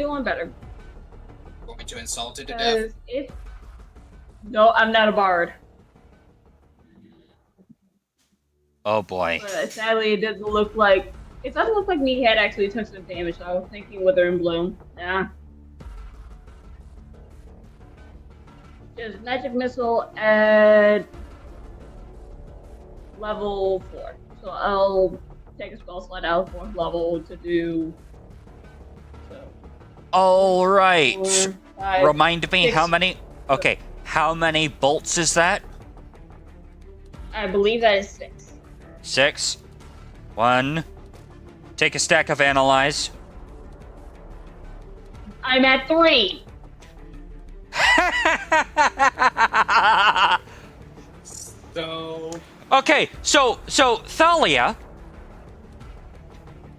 [SPEAKER 3] me to insult it to death?
[SPEAKER 4] No, I'm not a bard.
[SPEAKER 1] Oh boy.
[SPEAKER 4] But sadly, it doesn't look like Meathead actually took some damage. So I was thinking Wither and Bloom. Nah. Just magic missile at level 4. So I'll take a spell slot out of 4th level to do. So
[SPEAKER 1] Alright.
[SPEAKER 4] 4, 5,
[SPEAKER 1] Remind me
[SPEAKER 4] 6.
[SPEAKER 1] how many. Okay, how many bolts is that?
[SPEAKER 4] I believe that is 6.
[SPEAKER 1] 6. 1. Take a stack of analyze.
[SPEAKER 4] I'm at 3.
[SPEAKER 3] So
[SPEAKER 1] Okay, so Thalia,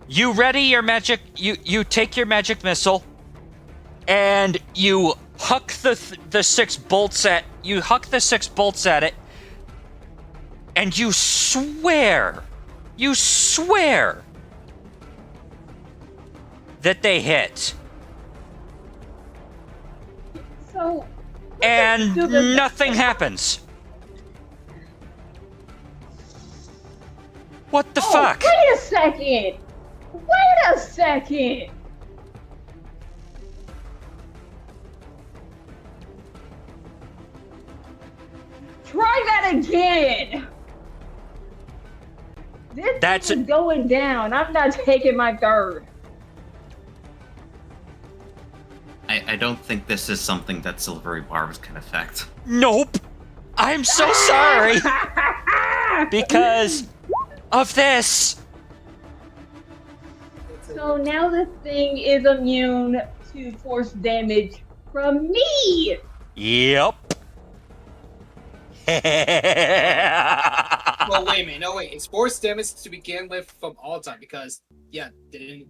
[SPEAKER 1] you ready your magic? You take your magic missile, and you huck the 6 bolts at it, and you swear that they hit,
[SPEAKER 4] So.
[SPEAKER 1] and
[SPEAKER 4] do the-
[SPEAKER 1] nothing happens. What the fuck?
[SPEAKER 4] Wait a second! Try that again! This is going down. I'm not taking my third.
[SPEAKER 2] I don't think this is something that silvery barbs can affect.
[SPEAKER 1] Nope. I'm so sorry. Because of this.
[SPEAKER 4] So now this thing is immune to force damage from me!
[SPEAKER 1] Yep.
[SPEAKER 3] well, wait a minute. No, wait. It's force damage to begin with from all time because didn't.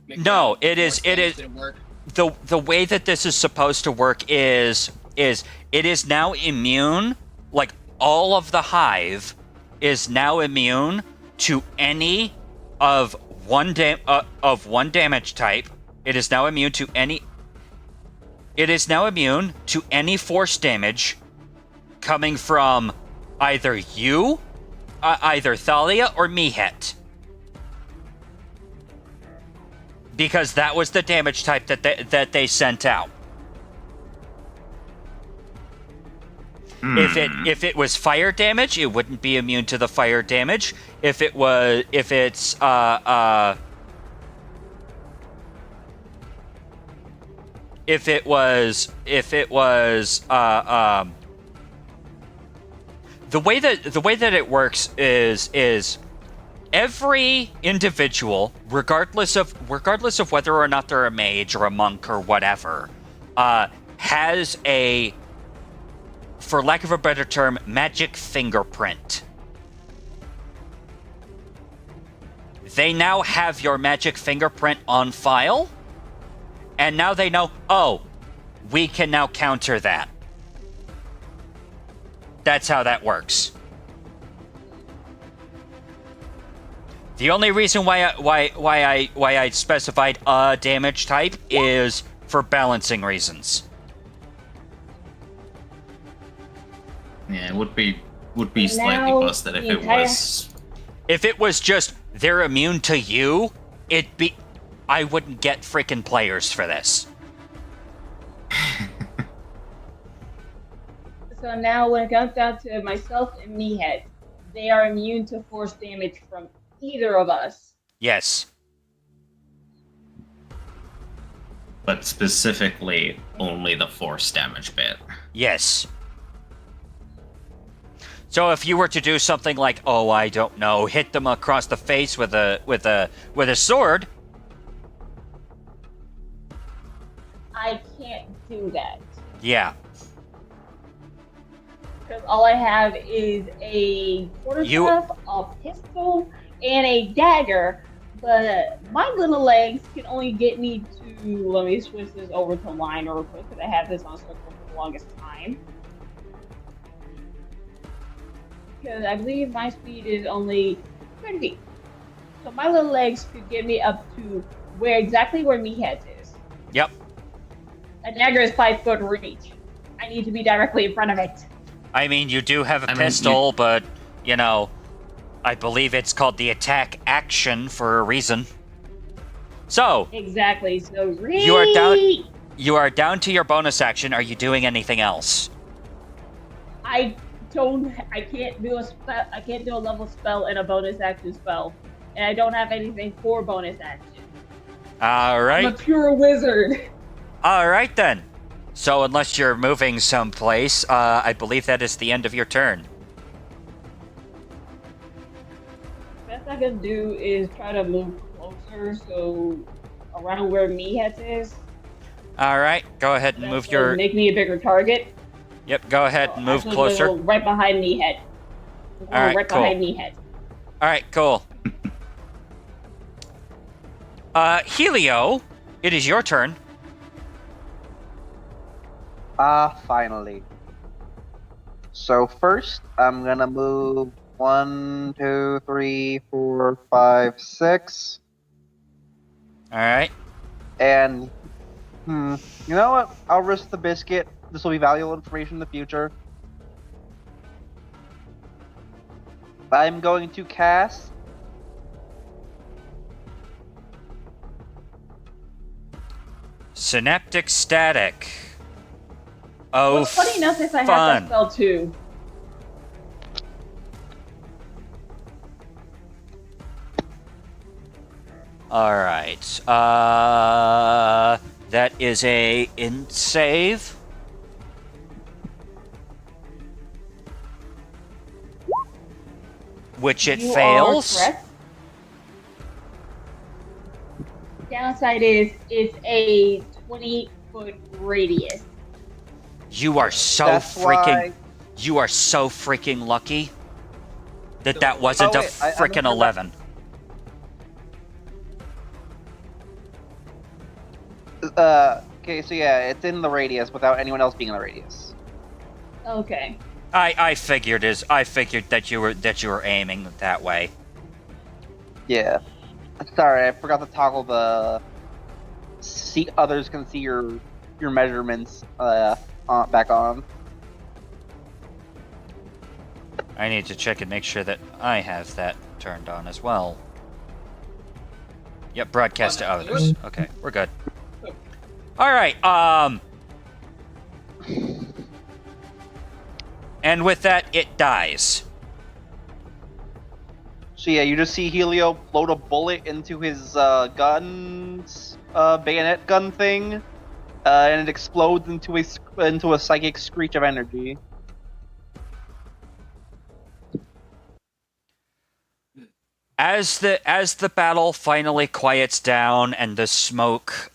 [SPEAKER 1] No, it is.
[SPEAKER 3] Didn't work.
[SPEAKER 1] The way that this is supposed to work is it is now immune. Like all of the Hive is now immune to any of one damage type. It is now immune to any. It is now immune to any force damage coming from either you, either Thalia or Meathead. Because that was the damage type that they sent out. If it was fire damage, it wouldn't be immune to the fire damage. If it was the way that it works is every individual, regardless of whether or not they're a mage or a monk or whatever, has a, for lack of a better term, magic fingerprint. They now have your magic fingerprint on file, and now they know, oh, we can now counter that. That's how that works. The only reason why I specified a damage type is for balancing reasons.
[SPEAKER 2] Yeah, it would be slightly
[SPEAKER 4] Now
[SPEAKER 2] busted if
[SPEAKER 4] the
[SPEAKER 2] it
[SPEAKER 4] entire-
[SPEAKER 2] was.
[SPEAKER 1] If it was just they're immune to you, I wouldn't get freaking players for this.
[SPEAKER 4] So now when it comes down to myself and Meathead, they are immune to force damage from either of us.
[SPEAKER 1] Yes.
[SPEAKER 2] but specifically only the force damage bit.
[SPEAKER 1] Yes. So if you were to do something like, oh, I don't know, hit them across the face with a sword,
[SPEAKER 4] I can't do that.
[SPEAKER 1] yeah.
[SPEAKER 4] Because all I have is a quarterstaff, a pistol, and a dagger. But my little legs can only get me to. Let me switch this over to line real quick because I had this on circle for the longest time. Because I believe my speed is only 30 feet. So my little legs could get me up to exactly where Meatheads is.
[SPEAKER 1] Yep.
[SPEAKER 4] A dagger is 5 foot reach. I need to be directly in front of it.
[SPEAKER 1] I mean, you do have a pistol, but, you know, I believe it's called the attack action for a reason. So,
[SPEAKER 4] Exactly. So
[SPEAKER 1] you are down to your bonus action. Are you doing anything else?
[SPEAKER 4] I can't do a spell. I can't do a level spell and a bonus action spell, and I don't have anything for bonus action.
[SPEAKER 1] All right.
[SPEAKER 4] I'm a pure wizard.
[SPEAKER 1] All right, then. So unless you're moving someplace, I believe that is the end of your turn.
[SPEAKER 4] Best I can do is try to move closer, so around where Meatheads is.
[SPEAKER 1] All right, go ahead and move your...
[SPEAKER 4] Make me a bigger target.
[SPEAKER 1] Yep, go ahead and move
[SPEAKER 4] Actually,
[SPEAKER 1] closer.
[SPEAKER 4] go right behind Meathead.
[SPEAKER 1] All right,
[SPEAKER 4] right
[SPEAKER 1] cool.
[SPEAKER 4] behind Meathead.
[SPEAKER 1] All right, cool. Helio, it is your turn.
[SPEAKER 8] Finally. So first, I'm gonna move 1, 2, 3, 4, 5, 6.
[SPEAKER 1] All right.
[SPEAKER 8] And, you know what? I'll risk the biscuit. This will be valuable information in the future. I'm going to cast
[SPEAKER 1] Synaptic Static. Oh,
[SPEAKER 4] well, funny enough, if I have
[SPEAKER 1] fun.
[SPEAKER 4] that spell too.
[SPEAKER 1] All right. That is a int save. Which it
[SPEAKER 4] You
[SPEAKER 1] fails.
[SPEAKER 4] are correct. Downside is it's a 20-foot radius.
[SPEAKER 1] You are so
[SPEAKER 8] That's
[SPEAKER 1] freaking.
[SPEAKER 8] why-
[SPEAKER 1] You are so freaking lucky that wasn't
[SPEAKER 8] Oh,
[SPEAKER 1] a
[SPEAKER 8] wait, I
[SPEAKER 1] freaking
[SPEAKER 8] remember
[SPEAKER 1] 11.
[SPEAKER 8] Okay, so yeah, it's in the radius without anyone else being in the radius.
[SPEAKER 4] Okay.
[SPEAKER 1] I figured that you were aiming that way.
[SPEAKER 8] Yeah. Sorry, I forgot to toggle the see others can see your measurements back on.
[SPEAKER 1] I need to check and make sure that I have that turned on as well. Yep, broadcast to others. Okay, we're good. All right. And with that, it dies.
[SPEAKER 8] So yeah, you just see Helio load a bullet into his gun's bayonet gun thing, and it explodes into a psychic screech of energy.
[SPEAKER 1] As the battle finally quiets down and the smoke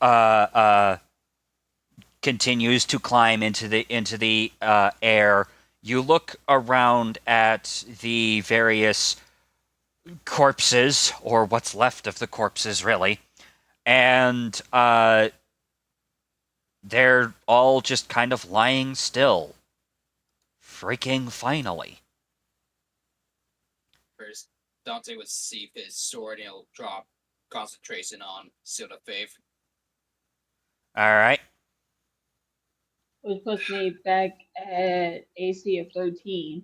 [SPEAKER 1] continues to climb into the air, you look around at the various corpses, or what's left of the corpses, really, and they're all just kind of lying still. Freaking finally.
[SPEAKER 3] First, Dante would see his sword and he'll drop concentration on Seal of Faith.
[SPEAKER 1] All right.
[SPEAKER 4] Which puts me back at AC of 13.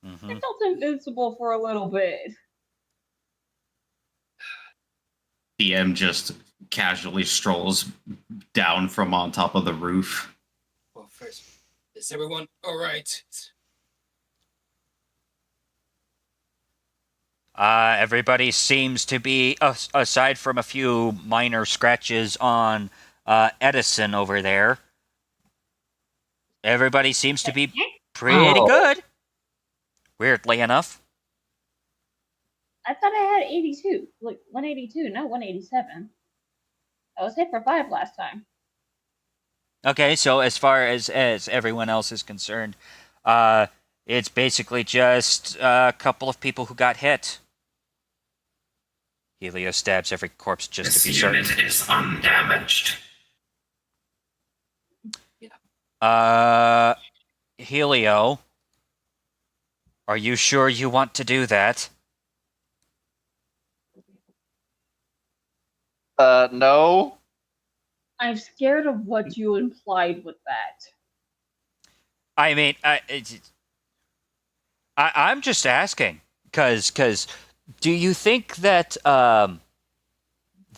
[SPEAKER 1] Mm-hmm.
[SPEAKER 4] I felt invincible for a little bit.
[SPEAKER 2] DM just casually strolls down from on top of the roof.
[SPEAKER 3] Well, first, is everyone alright?
[SPEAKER 1] Everybody seems to be, aside from a few minor scratches on Edison over there. Everybody seems to be pretty
[SPEAKER 7] Oh.
[SPEAKER 1] good. Weirdly enough.
[SPEAKER 4] I thought I had 82. Like 182, not 187. I was hit for 5 last time.
[SPEAKER 1] Okay, so as far as everyone else is concerned, it's basically just a couple of people who got hit. Helio stabs every corpse just
[SPEAKER 6] This
[SPEAKER 1] to be certain.
[SPEAKER 6] unit is undamaged.
[SPEAKER 1] Helio, are you sure you want to do that?
[SPEAKER 8] No.
[SPEAKER 4] I'm scared of what you implied with that.
[SPEAKER 1] I mean, I'm just asking, because do you think that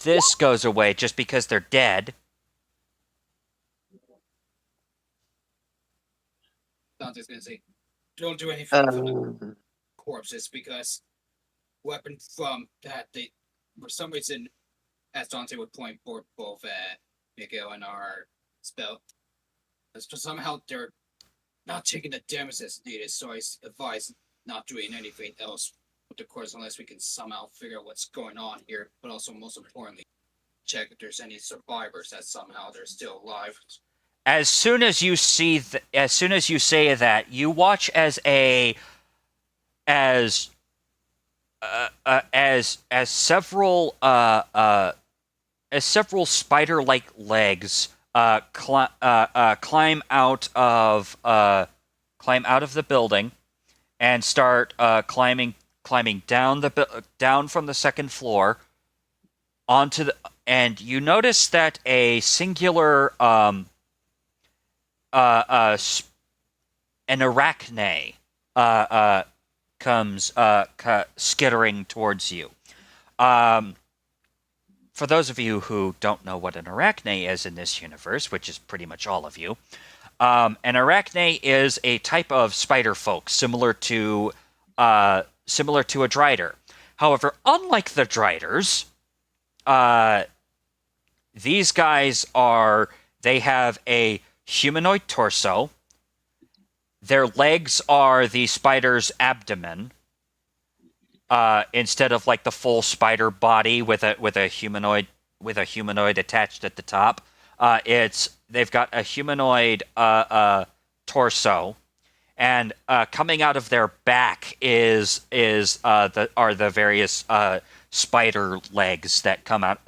[SPEAKER 1] this goes away just because they're dead?
[SPEAKER 3] Dante's gonna say, don't do anything for the
[SPEAKER 8] Um,
[SPEAKER 3] corpses because weapon from that they, for some reason, as Dante would point for both Miguel and our spell, as to somehow they're not taking the damage that's needed. So I advise not doing anything else with the corpse unless we can somehow figure out what's going on here. But also, most importantly, check if there's any survivors that somehow they're still alive.
[SPEAKER 1] As soon as you say that, you watch as several spider-like legs climb out of the building and start climbing down from the second floor onto the, and you notice that a singular an arachne comes skittering towards you. For those of you who don't know what an arachne is in this universe, which is pretty much all of you, an arachne is a type of spider folk similar to a drider. However, unlike the driders, these guys they have a humanoid torso. Their legs are the spider's abdomen, instead of like the full spider body with a humanoid attached at the top. They've got a humanoid torso, and coming out of their back are the various spider legs that come out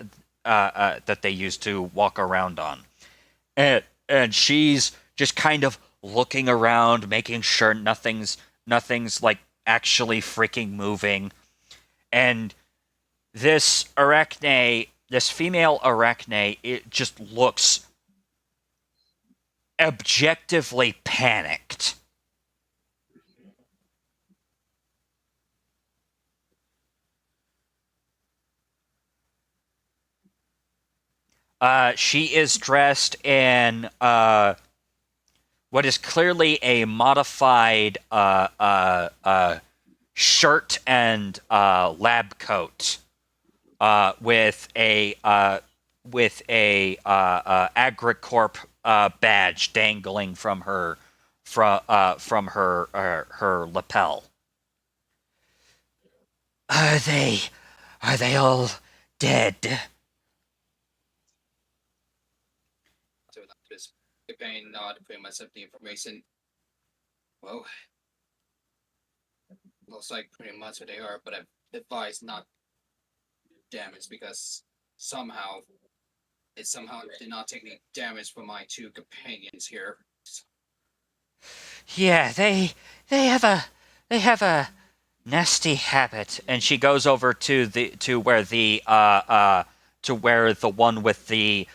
[SPEAKER 1] that they use to walk around on. And she's just kind of looking around, making sure nothing's like actually freaking moving. And this female arachne, it just looks objectively panicked. She is dressed in what is clearly a modified shirt and lab coat with a Agricorp badge dangling from her lapel. Are they all dead?
[SPEAKER 3] So I'm just preparing to put myself the information. Well, looks like pretty much what they are, but I've advised not damage because somehow did not take any damage from my two companions here.
[SPEAKER 1] Yeah, they have a nasty habit. And she goes over to where the one with the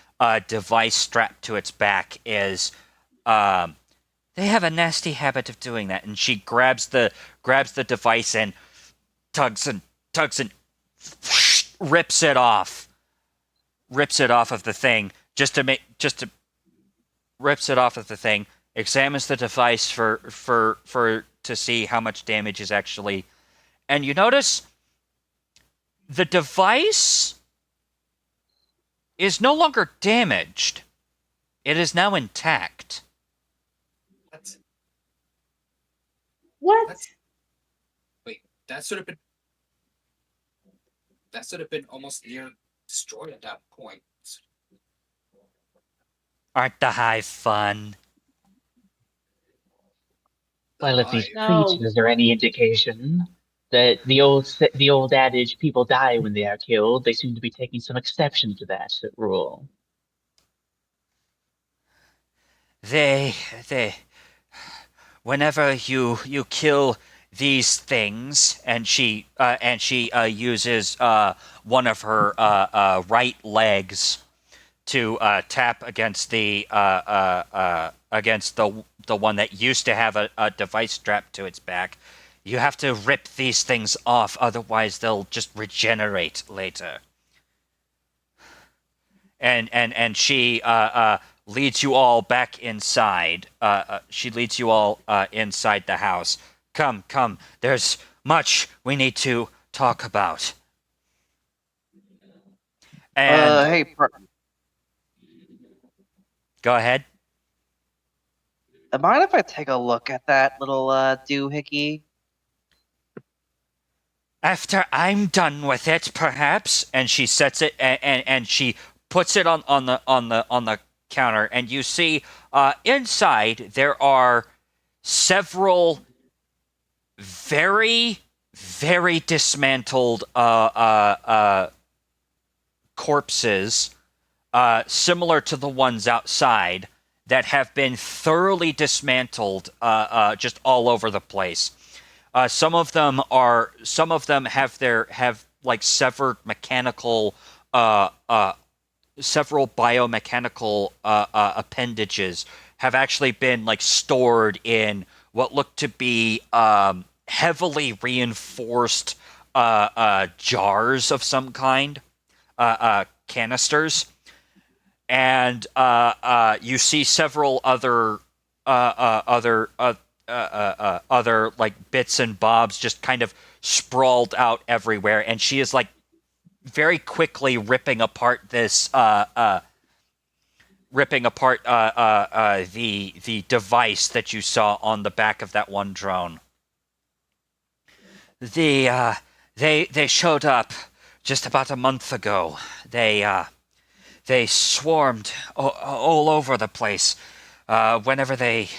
[SPEAKER 1] device strapped to its back is. They have a nasty habit of doing that, and she grabs the device and tugs and rips it off of the thing, rips it off of the thing, examines the device to see how much damage is actually, and you notice the device is no longer damaged. It is now intact.
[SPEAKER 4] What?
[SPEAKER 3] Wait, that should have been almost near destroyed at that point.
[SPEAKER 1] Aren't the Hive fun?
[SPEAKER 7] Well, if these
[SPEAKER 4] No.
[SPEAKER 7] creatures are any indication that the old adage "people die when they are killed," they seem to be taking some exception to that rule.
[SPEAKER 1] They, whenever you kill these things, and she uses one of her right legs to tap against the one that used to have a device strapped to its back. You have to rip these things off, otherwise they'll just regenerate later. And she leads you all back inside. She leads you all inside the house. Come. There's much we need to talk about. And
[SPEAKER 8] Hey,
[SPEAKER 1] go ahead.
[SPEAKER 8] mind if I take a look at that little doohickey?
[SPEAKER 1] After I'm done with it, perhaps. And she sets it and she puts it on the counter, and you see inside there are several very, very dismantled corpses, similar to the ones outside, that have been thoroughly dismantled just all over the place. Some of them have like severed mechanical several biomechanical appendages have actually been like stored in what look to be heavily reinforced jars of some kind, canisters, and you see several other like bits and bobs just kind of sprawled out everywhere, and she is like very quickly ripping apart this the device that you saw on the back of that one drone. They showed up just about a month ago. They swarmed all over the place whenever they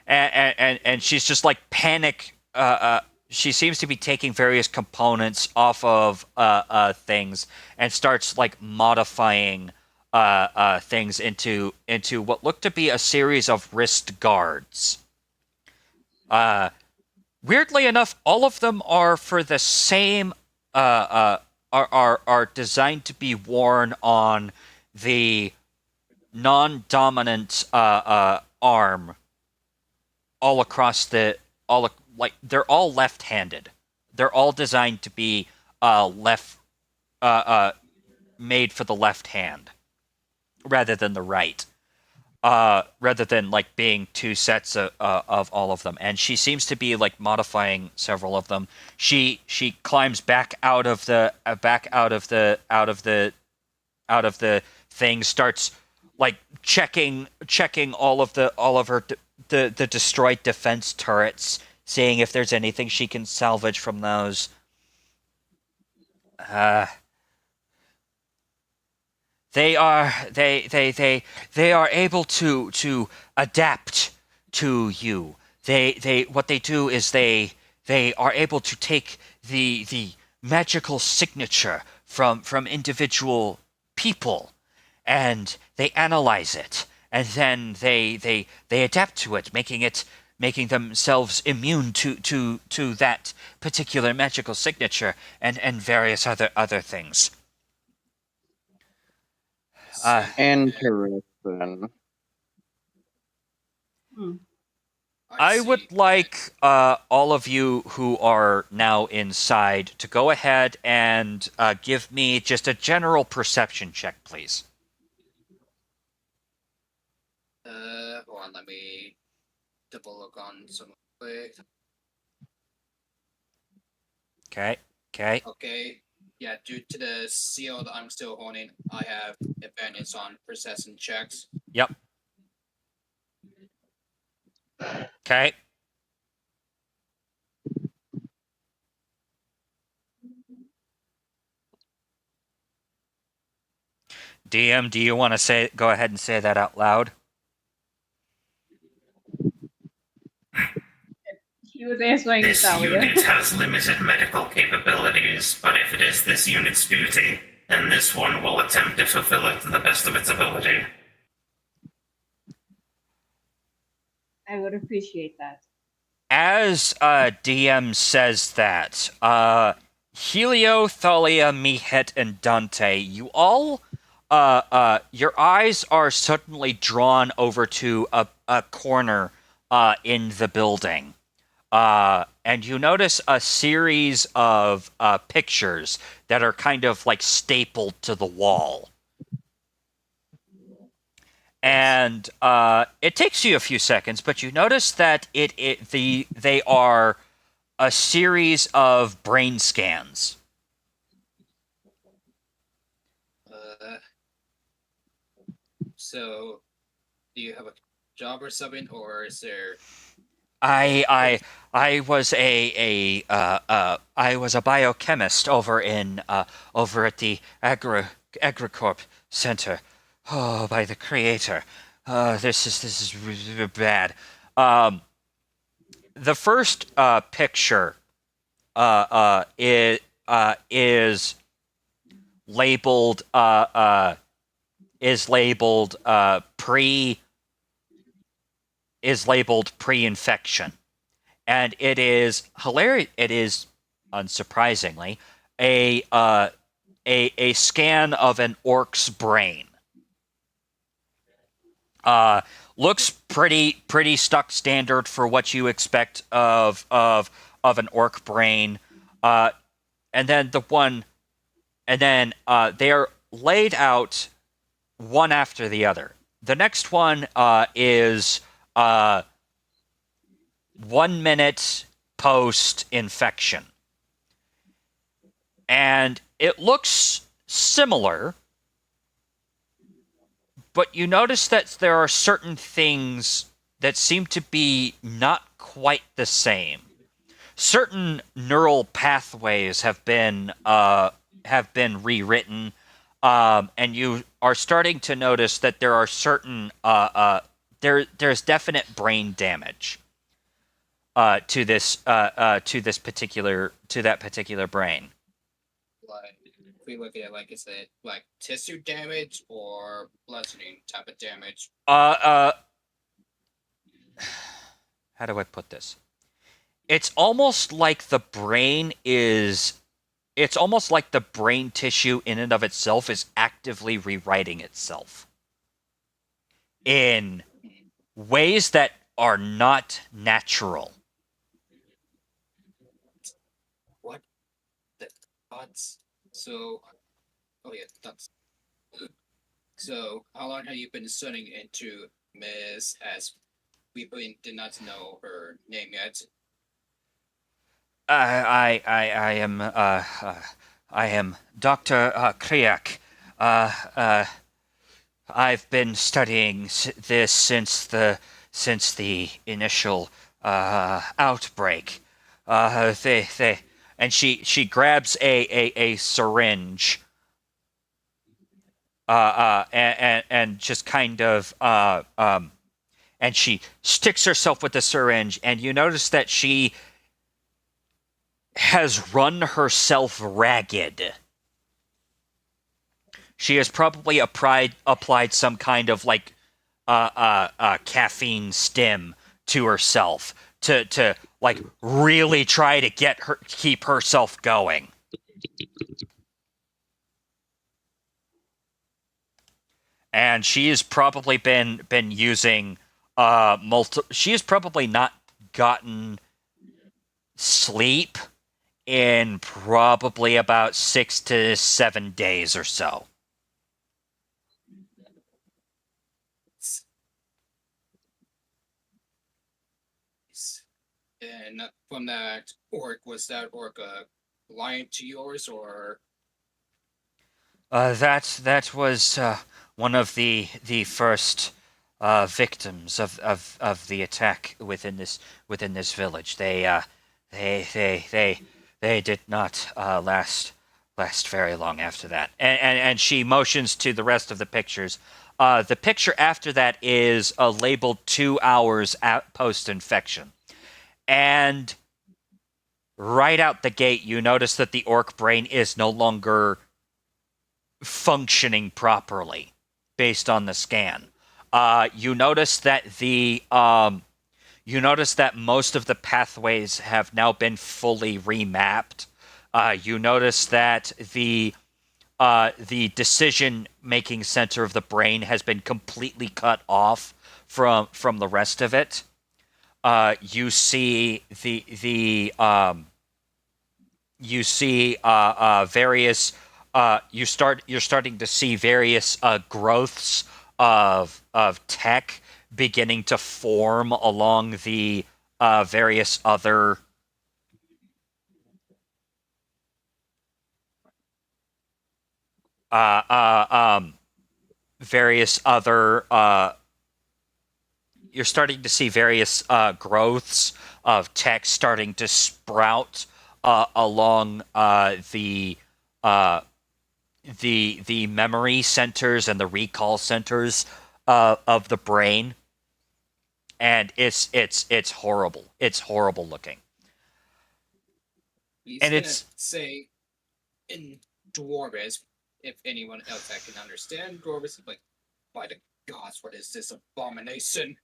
[SPEAKER 1] and she's just like panic. She seems to be taking various components off of things and starts like modifying things into what look to be a series of wrist guards. Weirdly enough, all of them are for the same are designed to be worn on the non-dominant arm all across the like they're all left-handed. They're all designed to be made for the left hand rather than the right. Rather than like being two sets of all of them. And she seems to be like modifying several of them. She climbs back out of the thing, starts like checking all of her the destroyed defense turrets, seeing if there's anything she can salvage from those. They are able to adapt to you. They what they do is they are able to take the magical signature from individual people, and they analyze it, and then they adapt to it, making themselves immune to that particular magical signature and various other things.
[SPEAKER 8] Interesting.
[SPEAKER 1] I would like all of you who are now inside to go ahead and give me just a general perception check, please.
[SPEAKER 3] Hold on, let me double look on some quick.
[SPEAKER 1] Okay.
[SPEAKER 3] Okay. Yeah, due to the seal that I'm still holding, I have advantage on perception checks.
[SPEAKER 1] Yep. Okay. DM, do you want to go ahead and say that out loud?
[SPEAKER 4] He was answering
[SPEAKER 6] This
[SPEAKER 4] Thalia.
[SPEAKER 6] unit has limited medical capabilities, but if it is this unit's duty, then this one will attempt to fulfill it to the best of its ability.
[SPEAKER 4] I would appreciate that.
[SPEAKER 1] As DM says that, Helio, Thalia, Mihet, and Dante, you all, your eyes are suddenly drawn over to a corner in the building. And you notice a series of pictures that are kind of like stapled to the wall. And it takes you a few seconds, but you notice that they are a series of brain scans.
[SPEAKER 3] So, do you have a job or something, or is there?
[SPEAKER 1] I was I was a biochemist over at the Agricorp Center. Oh, by the creator. This is bad. The first picture is labeled pre-infection, and it is hilarious. It is, unsurprisingly, a scan of an orc's brain. Looks pretty stock standard for what you expect of an orc brain. And then they are laid out one after the other. The next one is 1 minute post-infection. And it looks similar, but you notice that there are certain things that seem to be not quite the same. Certain neural pathways have been rewritten, and you are starting to notice that there are certain there's definite brain damage to that particular brain.
[SPEAKER 3] Like, if we look at is it like tissue damage or bludgeoning type of damage?
[SPEAKER 1] How do I put this? It's almost like the brain tissue in and of itself is actively rewriting itself in ways that are not natural.
[SPEAKER 3] What the odds? So, oh yeah, that's. So, how long have you been studying into Miss, as we did not know her name yet?
[SPEAKER 1] I am Dr. Kriak. I've been studying this since the initial outbreak. And she grabs a syringe. And just kind of and she sticks herself with the syringe, and you notice that she has run herself ragged. She has probably applied some kind of caffeine stim to herself to really try to keep herself going. And she has probably been using she has probably not gotten sleep in probably about 6 to 7 days or so.
[SPEAKER 3] And from that orc, was that orc lying to yours, or
[SPEAKER 1] That was one of the first victims of the attack within this village. They did not last very long after that. And she motions to the rest of the pictures. The picture after that is labeled 2 hours post-infection. And right out the gate, you notice that the orc brain is no longer functioning properly based on the scan. You notice that most of the pathways have now been fully remapped. You notice that the decision-making center of the brain has been completely cut off from the rest of it. You see various. You're starting to see various growths of tech beginning to form along the various other you're starting to see various growths of tech starting to sprout along the memory centers and the recall centers of the brain, and it's horrible. It's horrible looking.
[SPEAKER 3] And it's say in Dwarves, if anyone else that can understand Dwarves, like, by the gods, what is this abomination?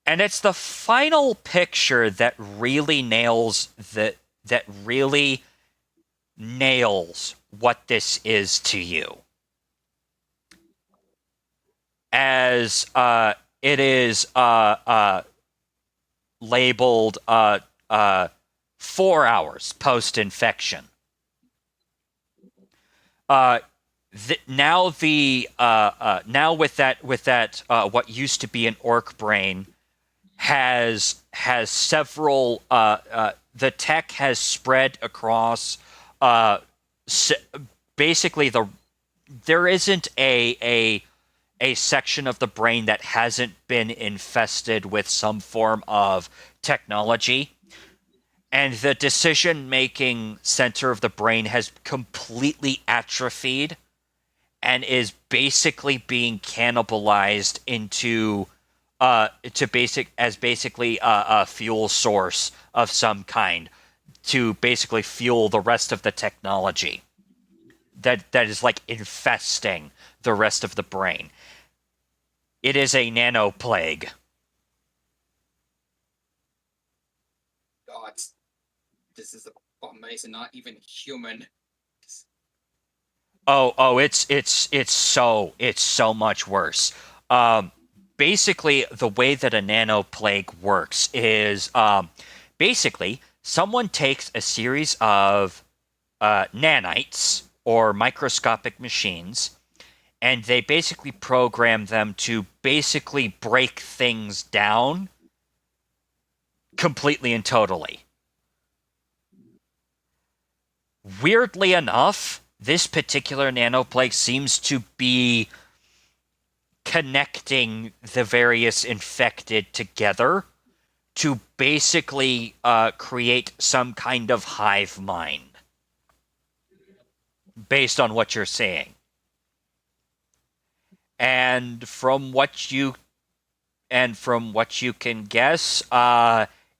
[SPEAKER 1] And it's the final picture that really nails what this is to you. As it is labeled 4 hours post-infection. Now with that what used to be an orc brain has several the tech has spread across basically there isn't a section of the brain that hasn't been infested with some form of technology, and the decision-making center of the brain has completely atrophied and is basically being cannibalized into basically a fuel source of some kind to basically fuel the rest of the technology that is like infesting the rest of the brain. It is a nano plague.
[SPEAKER 3] God, this is abomination, not even human.
[SPEAKER 1] It's so much worse. Basically, the way that a nano plague works is basically someone takes a series of nanites or microscopic machines, and they basically program them to basically break things down completely and totally. Weirdly enough, this particular nanoplague seems to be connecting the various infected together to basically create some kind of hive mind, based on what you're saying. And from what you can guess,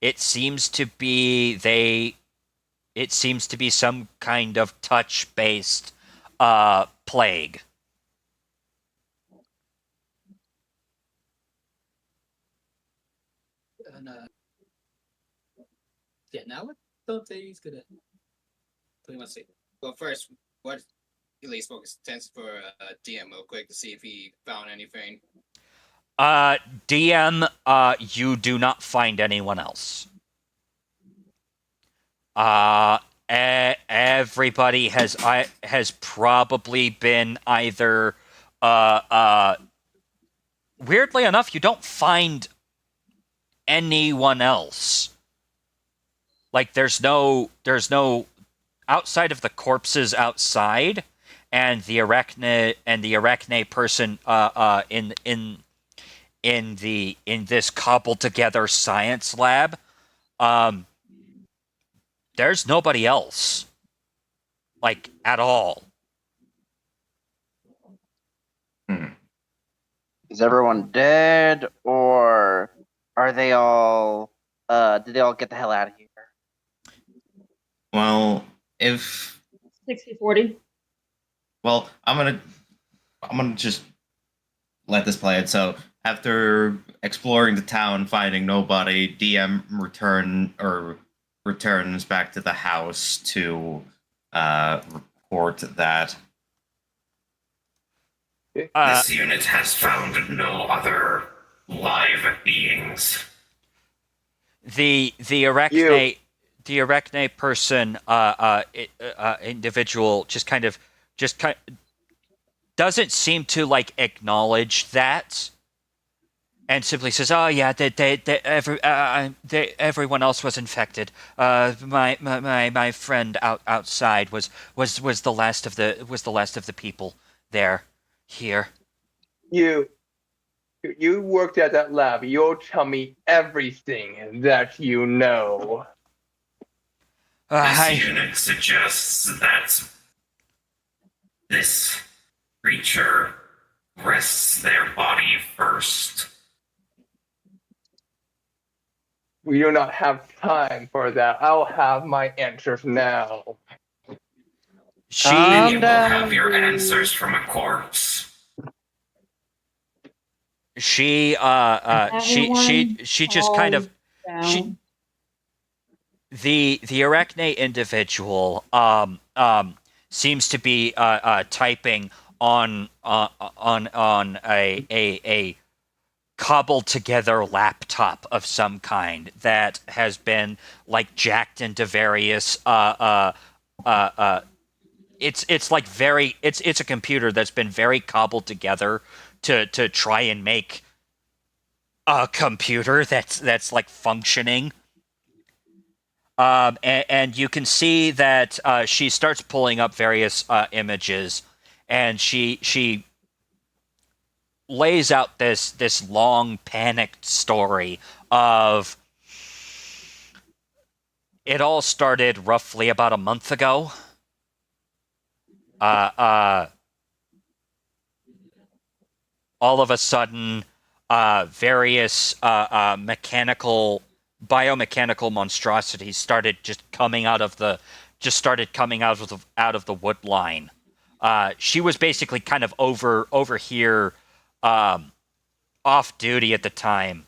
[SPEAKER 1] it seems to be some kind of touch-based plague.
[SPEAKER 3] And, yeah, now what don't say he's gonna pretty much say. Well, first, what Elise focus tends for DM real quick to see if he found anything.
[SPEAKER 1] DM, you do not find anyone else. Everybody has probably been either weirdly enough, you don't find anyone else. Like there's no outside of the corpses outside, and the arachne person in this cobbled together science lab, there's nobody else, like, at all.
[SPEAKER 8] Is everyone dead, or are they all? Did they all get the hell out of here?
[SPEAKER 2] Well, if
[SPEAKER 4] 60-40.
[SPEAKER 2] well, I'm gonna just let this play it. So after exploring the town, finding nobody, DM returns back to the house to report that
[SPEAKER 6] This unit has found no other live beings.
[SPEAKER 1] The arachne person individual just doesn't seem to like acknowledge that, and simply says, "Oh yeah, everyone else was infected. My friend outside was the last of the people there. Here."
[SPEAKER 5] You worked at that lab. You'll tell me everything that you know.
[SPEAKER 6] This unit suggests that this creature rests their body first.
[SPEAKER 5] We do not have time for that. I'll have my answers now.
[SPEAKER 1] She
[SPEAKER 6] You will have your answers from a corpse.
[SPEAKER 1] she just kind of
[SPEAKER 4] Down.
[SPEAKER 1] the arachne individual seems to be typing on a cobbled together laptop of some kind that has been like jacked into various it's like very it's a computer that's been very cobbled together to try and make a computer that's like functioning. And you can see that she starts pulling up various images, and she lays out this long panicked story of it all started roughly about a month ago. All of a sudden, various biomechanical monstrosities started coming out of the wood line. She was basically kind of over here, off duty at the time,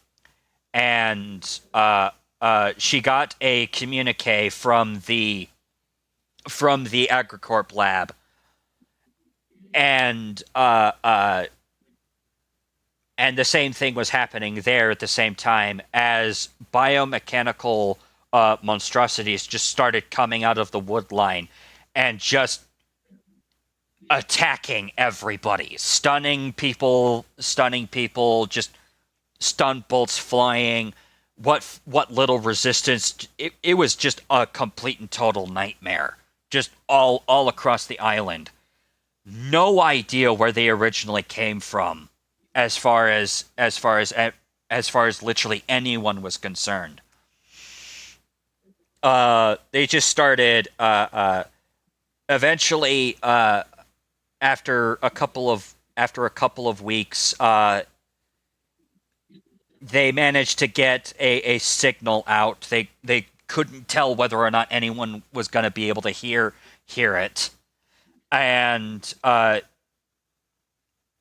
[SPEAKER 1] and she got a communique from the Agricorp lab, and the same thing was happening there at the same time as biomechanical monstrosities just started coming out of the wood line and just attacking everybody, stunning people, just stun bolts flying. What little resistance, it was just a complete and total nightmare, just all across the island. No idea where they originally came from, as far as literally anyone was concerned. They just started eventually after a couple of weeks, they managed to get a signal out. They couldn't tell whether or not anyone was going to be able to hear it, and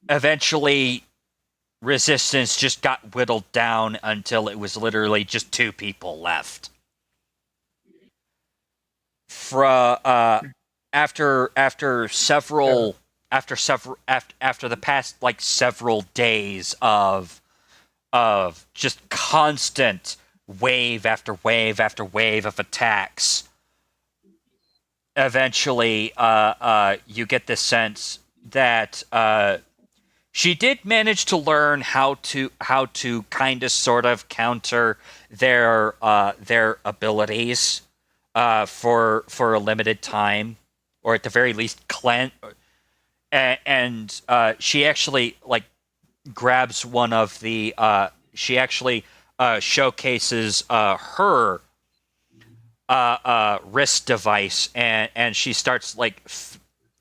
[SPEAKER 1] eventually resistance just got whittled down until it was literally just 2 people left. After the past like several days of just constant wave after wave after wave of attacks, eventually you get the sense that she did manage to learn how to kind of sort of counter their abilities. for a limited time, or at the very least cleanse. And she actually like grabs one of the. She actually showcases her wrist device, and she starts like,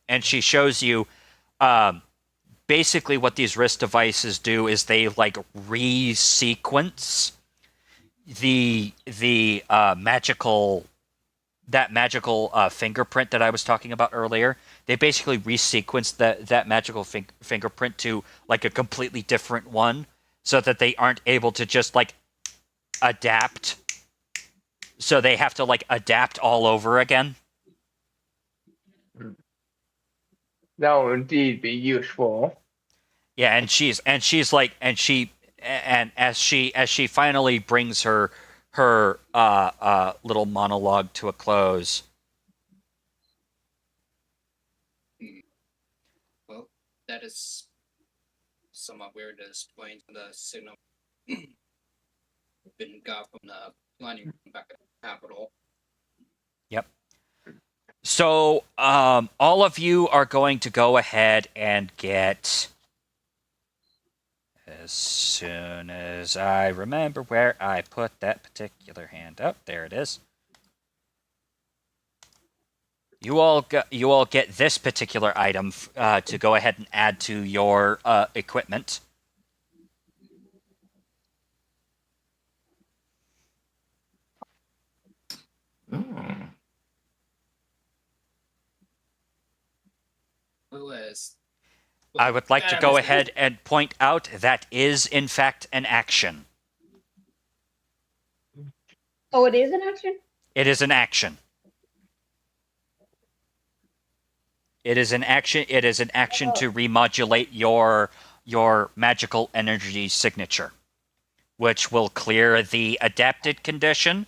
[SPEAKER 1] and she shows you. Basically, what these wrist devices do is they like resequence the magical fingerprint that I was talking about earlier. They basically resequence that magical fingerprint to like a completely different one, so that they aren't able to just like adapt. So they have to like adapt all over again.
[SPEAKER 5] That will indeed be useful.
[SPEAKER 1] Yeah, and as she finally brings her little monologue to a close.
[SPEAKER 3] Well, that is somewhat weird to explain the signal been got from the planning room back at the capital.
[SPEAKER 1] Yep. So, all of you are going to go ahead and get, as soon as I remember where I put that particular hand up, there it is. You all get this particular item to go ahead and add to your equipment.
[SPEAKER 2] Ooh.
[SPEAKER 1] I would like to go ahead and point out that is, in fact, an action.
[SPEAKER 4] Oh, it is an action?
[SPEAKER 1] It is an action. It is an action. It is an action to remodulate your magical energy signature, which will clear the adapted condition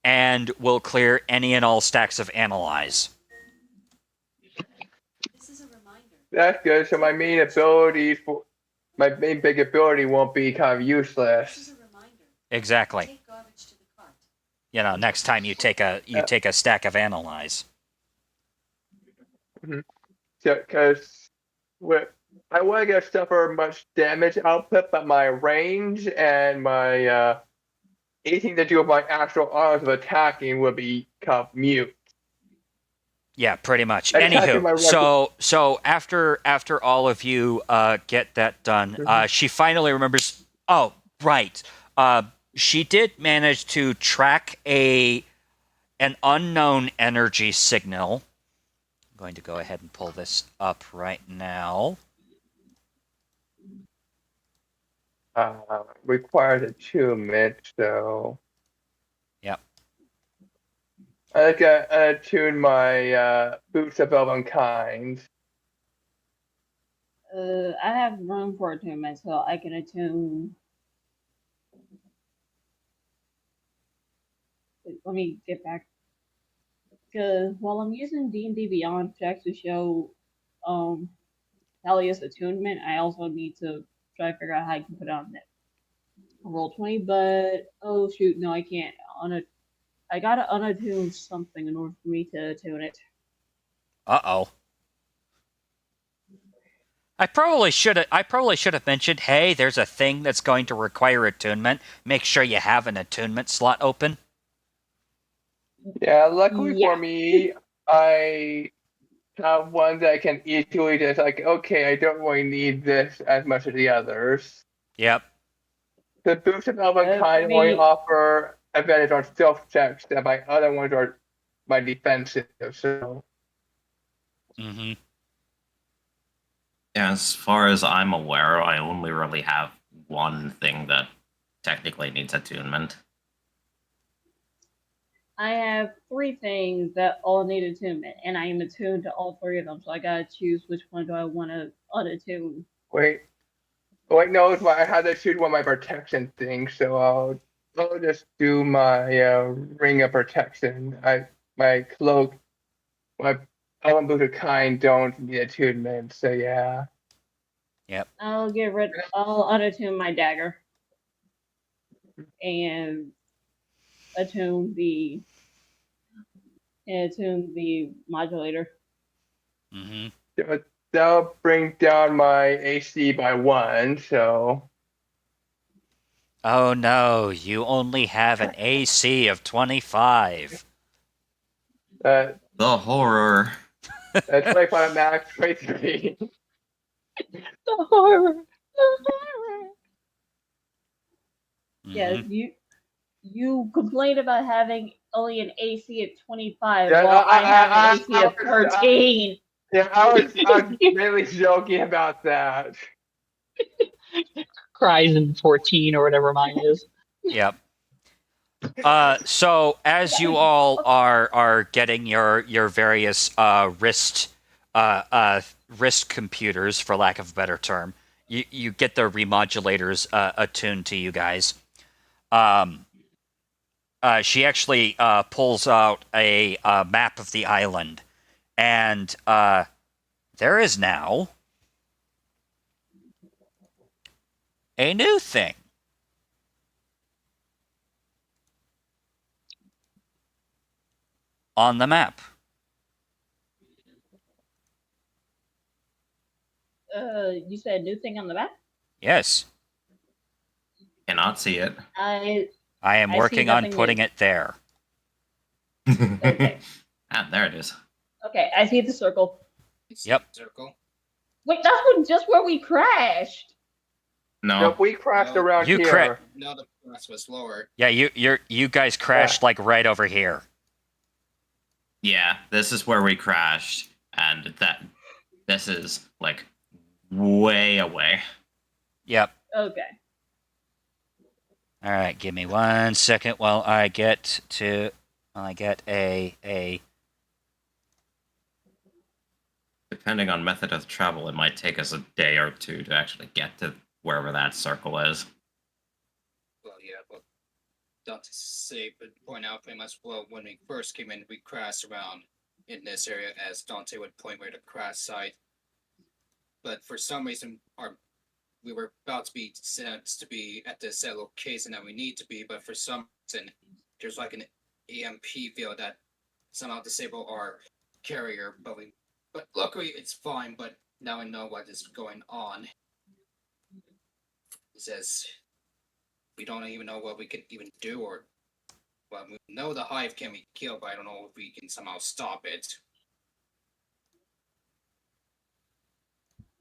[SPEAKER 1] and will clear any and all stacks of analyze.
[SPEAKER 5] That's good. So my main big ability won't be kind of useless.
[SPEAKER 1] Exactly. You know, next time you take a stack of analyze.
[SPEAKER 5] Mm-hmm. So, because I want to suffer much damage output, but my range and my anything to do with my actual arms of attacking would be kind of mute.
[SPEAKER 1] Yeah, pretty much.
[SPEAKER 5] Attacking
[SPEAKER 1] Anywho, so after all of you get that done, she finally remembers. Oh, right. She did manage to track an unknown energy signal. I'm going to go ahead and pull this up right now.
[SPEAKER 5] Requires attunement, so.
[SPEAKER 1] Yep.
[SPEAKER 5] I gotta attune my boots of Elvenkind.
[SPEAKER 4] I have room for attunement, so I can attune. Let me get back. Because while I'm using D&D Beyond to actually show Talia's attunement, I also need to try to figure out how I can put it on that roll 20. But oh shoot, no, I can't. I gotta unattune something in order for me to attune it.
[SPEAKER 1] Uh-oh. I probably should have mentioned, hey, there's a thing that's going to require attunement. Make sure you have an attunement slot open.
[SPEAKER 5] Yeah, luckily for me, I have one that I can easily just like, okay, I don't really need this as much as the others.
[SPEAKER 1] Yep.
[SPEAKER 5] The boots of Elvenkind only offer advantage on stealth checks, and my other ones are my defensive, so.
[SPEAKER 1] Mm-hmm.
[SPEAKER 2] Yeah, as far as I'm aware, I only really have one thing that technically needs attunement.
[SPEAKER 4] I have 3 things that all need attunement, and I am attuned to all 3 of them, so I gotta choose which one do I want to unattune.
[SPEAKER 5] Wait, no, I had to choose one of my protection things, so I'll just do my ring of protection. My cloak, my Elven Boots of Kind don't need attunement, so yeah.
[SPEAKER 1] Yep.
[SPEAKER 4] I'll unattune my dagger. And attune and tune the modulator.
[SPEAKER 1] Mm-hmm.
[SPEAKER 5] That'll bring down my AC by 1, so...
[SPEAKER 1] Oh no, you only have an AC of 25.
[SPEAKER 2] The horror.
[SPEAKER 5] That's 25 max, 23.
[SPEAKER 7] The horror. The horror.
[SPEAKER 4] Yeah,
[SPEAKER 1] Mhm.
[SPEAKER 4] you complained about having only an AC of 25,
[SPEAKER 5] Yeah,
[SPEAKER 4] while I have an AC of
[SPEAKER 5] I-
[SPEAKER 4] 13.
[SPEAKER 5] Yeah, I was really joking about that.
[SPEAKER 7] Cries in 14 or whatever mine is.
[SPEAKER 1] Yep. So as you all are getting your various wrist computers, for lack of a better term, you get the remodulators attuned to you guys. She actually pulls out a map of the island, and there is now a new thing. On the map.
[SPEAKER 4] You said new thing on the map?
[SPEAKER 1] Yes.
[SPEAKER 2] Cannot see it.
[SPEAKER 1] I am
[SPEAKER 4] I see
[SPEAKER 1] working on
[SPEAKER 4] nothing
[SPEAKER 1] putting
[SPEAKER 4] new.
[SPEAKER 1] it there.
[SPEAKER 4] Okay.
[SPEAKER 2] Ah, there it is.
[SPEAKER 4] Okay, I see the circle.
[SPEAKER 1] Yep.
[SPEAKER 3] Circle.
[SPEAKER 4] Wait, that's just where we crashed.
[SPEAKER 2] No.
[SPEAKER 5] Nope, we crashed
[SPEAKER 3] No.
[SPEAKER 5] around
[SPEAKER 1] You
[SPEAKER 5] here.
[SPEAKER 3] No, the grass was lower.
[SPEAKER 1] Yeah, you guys crashed like right over here.
[SPEAKER 2] Yeah, this is where we crashed, and this is like way away.
[SPEAKER 1] Yep.
[SPEAKER 4] Okay.
[SPEAKER 1] All right, give me 1 second while I get a
[SPEAKER 2] Depending on method of travel, it might take us a day or two to actually get to wherever that circle is.
[SPEAKER 3] Well, yeah, but not to say, but point out pretty much, well, when we first came in, we crashed around in this area, as Dante would point where the crash site. But for some reason, we were about to be sent to be at the set location that we need to be, but for some reason, there's like an EMP field that somehow disabled our carrier, but luckily it's fine, but now I know what is going on. It says we don't even know what we can even do, or well, we know the Hive can be killed, but I don't know if we can somehow stop it.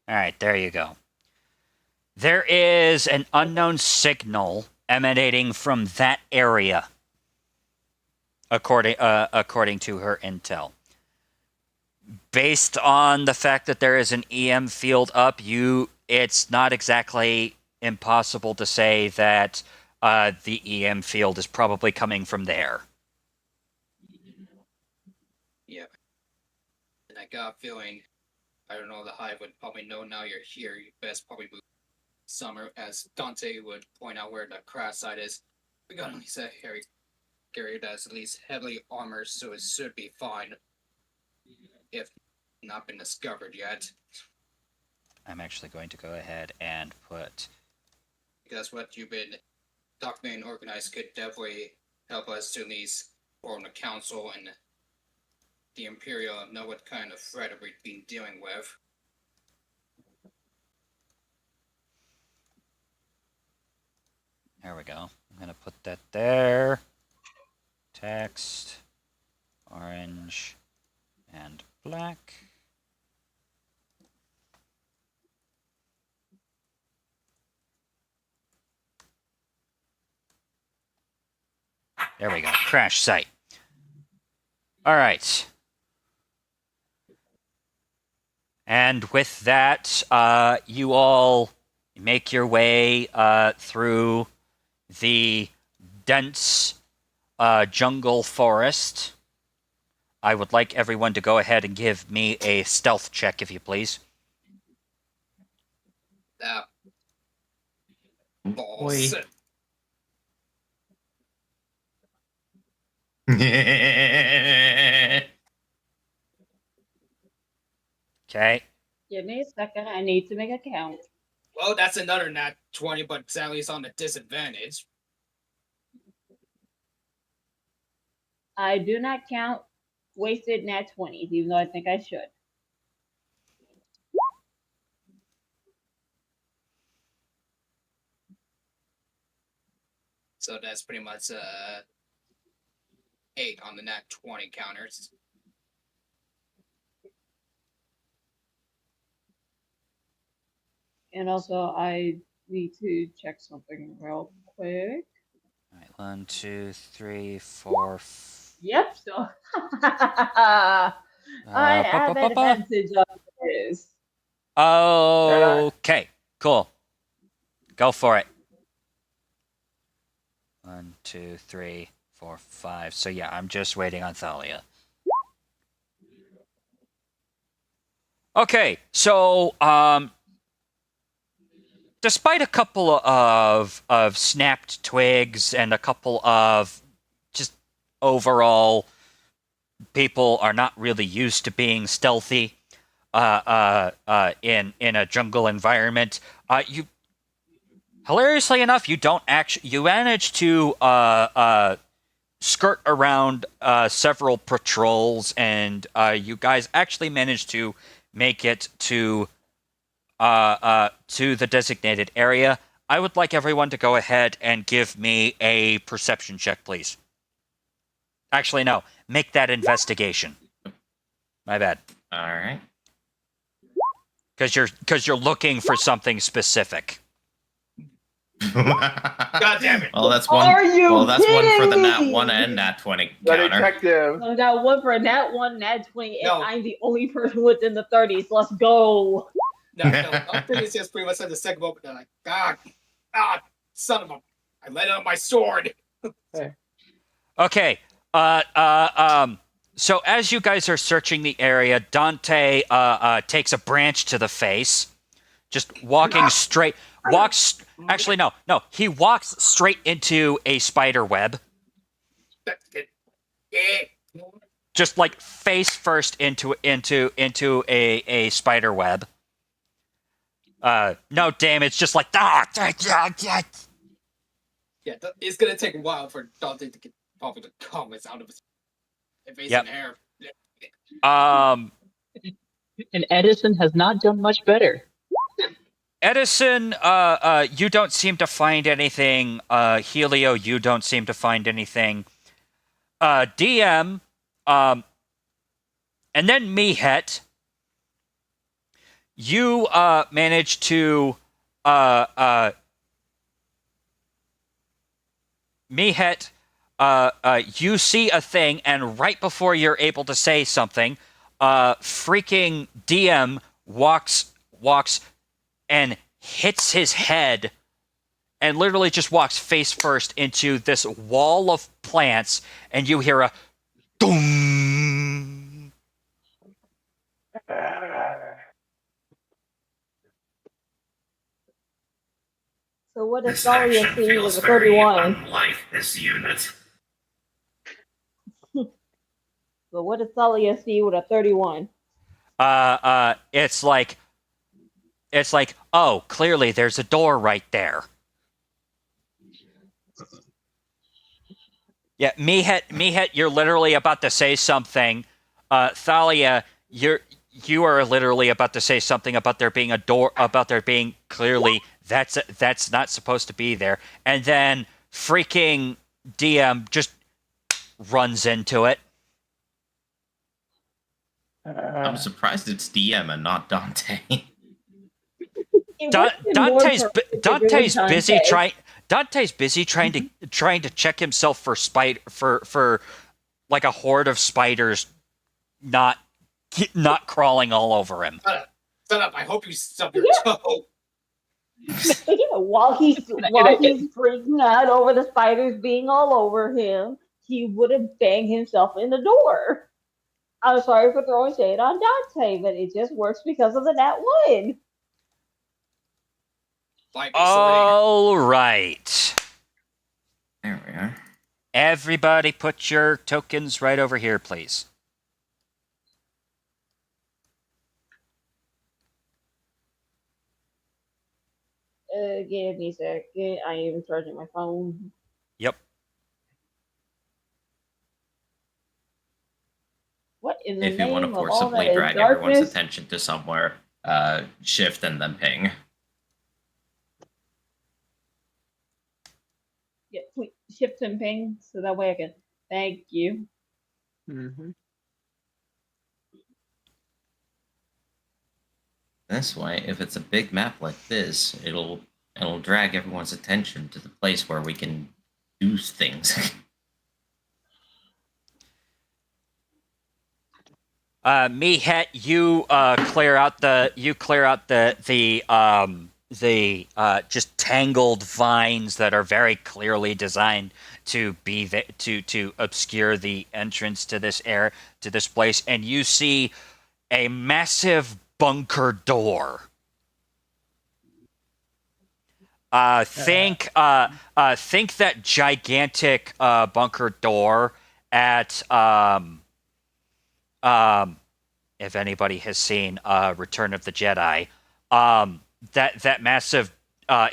[SPEAKER 1] All right, there you go. There is an unknown signal emanating from that area, according to her intel. Based on the fact that there is an EM field up, it's not exactly impossible to say that the EM field is probably coming from there.
[SPEAKER 3] Yeah. And I got a feeling, I don't know, the Hive would probably know now you're here. You best probably move somewhere, as Dante would point out where the crash site is. We got at least a carrier that's at least heavily armored, so it should be fine. If not been discovered yet.
[SPEAKER 1] I'm actually going to go ahead and put...
[SPEAKER 3] Because what you've been documenting and organized could definitely help us to at least form the council and the Imperial know what kind of threat we've been dealing with.
[SPEAKER 1] There we go. I'm going to put that there. Text. Orange. And black. There we go. Crash site. All right. And with that, you all make your way through the dense jungle forest. I would like everyone to go ahead and give me a stealth check, if you please.
[SPEAKER 3] Balls.
[SPEAKER 1] Okay.
[SPEAKER 4] Give me a second. I need to make a count.
[SPEAKER 3] Well, that's another nat 20, but sadly it's on a disadvantage.
[SPEAKER 4] I do not count wasted nat 20s, even though I think I should.
[SPEAKER 3] So that's pretty much 8 on the nat 20 counters.
[SPEAKER 4] And also, I need to check something real quick.
[SPEAKER 1] All right, 1, 2, 3, 4.
[SPEAKER 4] Yep, so I have advantage on this.
[SPEAKER 1] Okay, cool. Go for it. 1, 2, 3, 4, 5. So yeah, I'm just waiting on Thalia. Okay, so despite a couple of snapped twigs and a couple of just overall people are not really used to being stealthy in a jungle environment, you hilariously enough you manage to skirt around several patrols, and you guys actually manage to make it to the designated area. I would like everyone to go ahead and give me a perception check, please. Actually, no. Make that investigation. My bad.
[SPEAKER 2] All right.
[SPEAKER 1] Because you're looking for something specific.
[SPEAKER 3] God damn it!
[SPEAKER 2] Well, that's one.
[SPEAKER 4] Are you
[SPEAKER 2] Well, that's one for the
[SPEAKER 4] kidding
[SPEAKER 2] nat 1
[SPEAKER 4] me?
[SPEAKER 2] and nat 20
[SPEAKER 5] The
[SPEAKER 2] counter.
[SPEAKER 5] detective.
[SPEAKER 4] I got one for a nat 1, nat 20, and
[SPEAKER 3] No.
[SPEAKER 4] I'm the only person within the 30s. Let's go.
[SPEAKER 3] No, I'm pretty just pretty much at the second moment. They're like, son of a! I let out my sword.
[SPEAKER 1] Okay. So as you guys are searching the area, Dante takes a branch to the face, just walking straight. Actually, no. He walks straight into a spider web. Just like face first into a spider web. No damage, just like
[SPEAKER 3] Yeah, it's gonna take a while for Dante to get probably the comments out of his face
[SPEAKER 1] Yep.
[SPEAKER 3] and hair.
[SPEAKER 7] And Edison has not done much better.
[SPEAKER 1] Edison, you don't seem to find anything. Helio, you don't seem to find anything. DM, and then Mehet, you manage to Mehet, you see a thing, and right before you're able to say something, freaking DM walks and hits his head and literally just walks face first into this wall of plants, and you hear a doom.
[SPEAKER 4] So what does
[SPEAKER 6] This
[SPEAKER 4] Thalia
[SPEAKER 6] action
[SPEAKER 4] see
[SPEAKER 6] feels
[SPEAKER 4] with a
[SPEAKER 6] very
[SPEAKER 4] 31?
[SPEAKER 6] unlike this unit.
[SPEAKER 4] So what does Thalia see with a 31?
[SPEAKER 1] It's like, oh, clearly there's a door right there. Yeah, Mehet, you're literally about to say something. Thalia, you are literally about to say something about there being a door, about there being clearly that's not supposed to be there, and then freaking DM just runs into it.
[SPEAKER 2] I'm surprised it's DM and not Dante.
[SPEAKER 1] Dante's busy trying. Dante's busy trying to check himself for like a horde of spiders not crawling all over him.
[SPEAKER 3] Shut up! I hope you stub your toe.
[SPEAKER 4] While he's freaking out over the spiders being all over him, he would have banged himself in the door. I'm sorry for throwing shade on Dante, but it just works because of the nat 1.
[SPEAKER 1] All right.
[SPEAKER 2] There we are.
[SPEAKER 1] Everybody put your tokens right over here, please.
[SPEAKER 4] Give me a second. I am charging my phone.
[SPEAKER 1] Yep.
[SPEAKER 4] in the
[SPEAKER 2] If you want to
[SPEAKER 4] name of all that
[SPEAKER 2] forcibly
[SPEAKER 4] is
[SPEAKER 2] drag everyone's
[SPEAKER 4] darkness?
[SPEAKER 2] attention to somewhere, shift and then ping.
[SPEAKER 4] Yeah, please shift and ping so that way I can. Thank you.
[SPEAKER 5] Mm-hmm.
[SPEAKER 2] This way, if it's a big map like this, it'll drag everyone's attention to the place where we can do things.
[SPEAKER 1] Meathead, you clear out the just tangled vines that are very clearly designed to be to obscure the entrance to this place, and you see a massive bunker door. Think that gigantic bunker door at if anybody has seen Return of the Jedi, that massive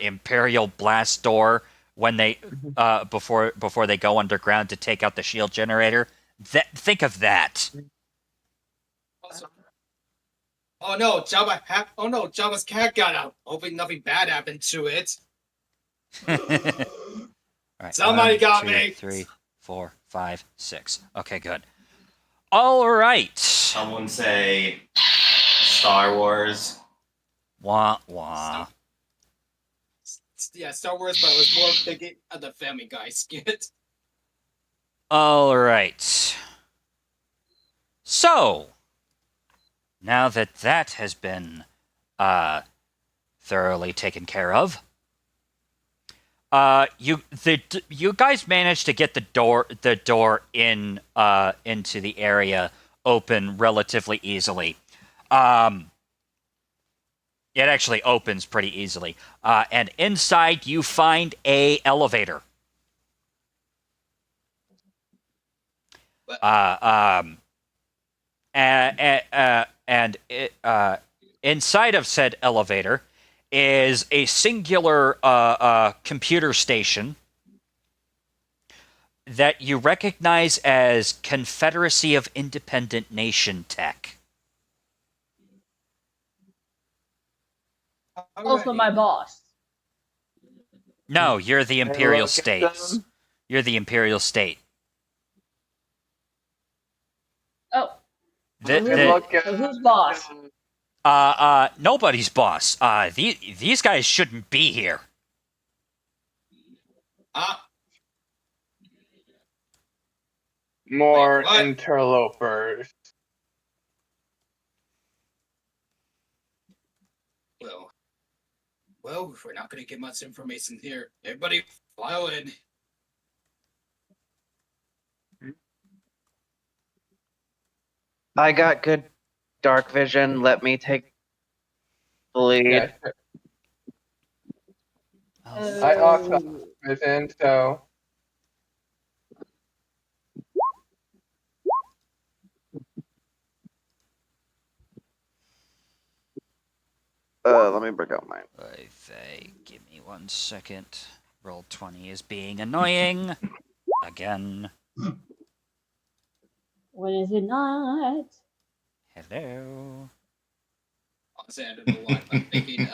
[SPEAKER 1] Imperial blast door when they before they go underground to take out the shield generator. Think of that.
[SPEAKER 3] Oh no, Jabba's cat got out. Hoping nothing bad happened to it.
[SPEAKER 1] All right,
[SPEAKER 3] Somebody
[SPEAKER 1] 1,
[SPEAKER 3] got
[SPEAKER 1] 2,
[SPEAKER 3] me.
[SPEAKER 1] 3, 4, 5, 6. Okay, good. All right.
[SPEAKER 2] Someone say Star Wars.
[SPEAKER 1] Wah wah.
[SPEAKER 3] Yeah, Star Wars, but it was more thinking of the Family Guy skit.
[SPEAKER 1] All right. So, now that that has been thoroughly taken care of, you guys managed to get the door in into the area open relatively easily. It actually opens pretty easily, and inside you find a elevator. And inside of said elevator is a singular computer station that you recognize as Confederacy of Independent Nation Tech.
[SPEAKER 4] Also, my boss.
[SPEAKER 1] No, you're the Imperial
[SPEAKER 5] look at
[SPEAKER 1] States.
[SPEAKER 5] them.
[SPEAKER 1] You're the Imperial State.
[SPEAKER 4] Oh,
[SPEAKER 1] The-
[SPEAKER 4] so
[SPEAKER 1] the-
[SPEAKER 5] Look at
[SPEAKER 4] who's boss?
[SPEAKER 1] Nobody's boss. These guys shouldn't be here.
[SPEAKER 5] More
[SPEAKER 3] Wait, what?
[SPEAKER 5] interlopers.
[SPEAKER 3] Well, we're not going to get much information here. Everybody, file in.
[SPEAKER 8] I got good dark vision. Let me take the lead.
[SPEAKER 5] Yeah, I also have vision, so
[SPEAKER 8] Let me bring out mine.
[SPEAKER 1] Give me 1 second. Roll 20 is being annoying. Again.
[SPEAKER 4] When is it not?
[SPEAKER 1] Hello.
[SPEAKER 3] Honestly, I don't know why. I'm thinking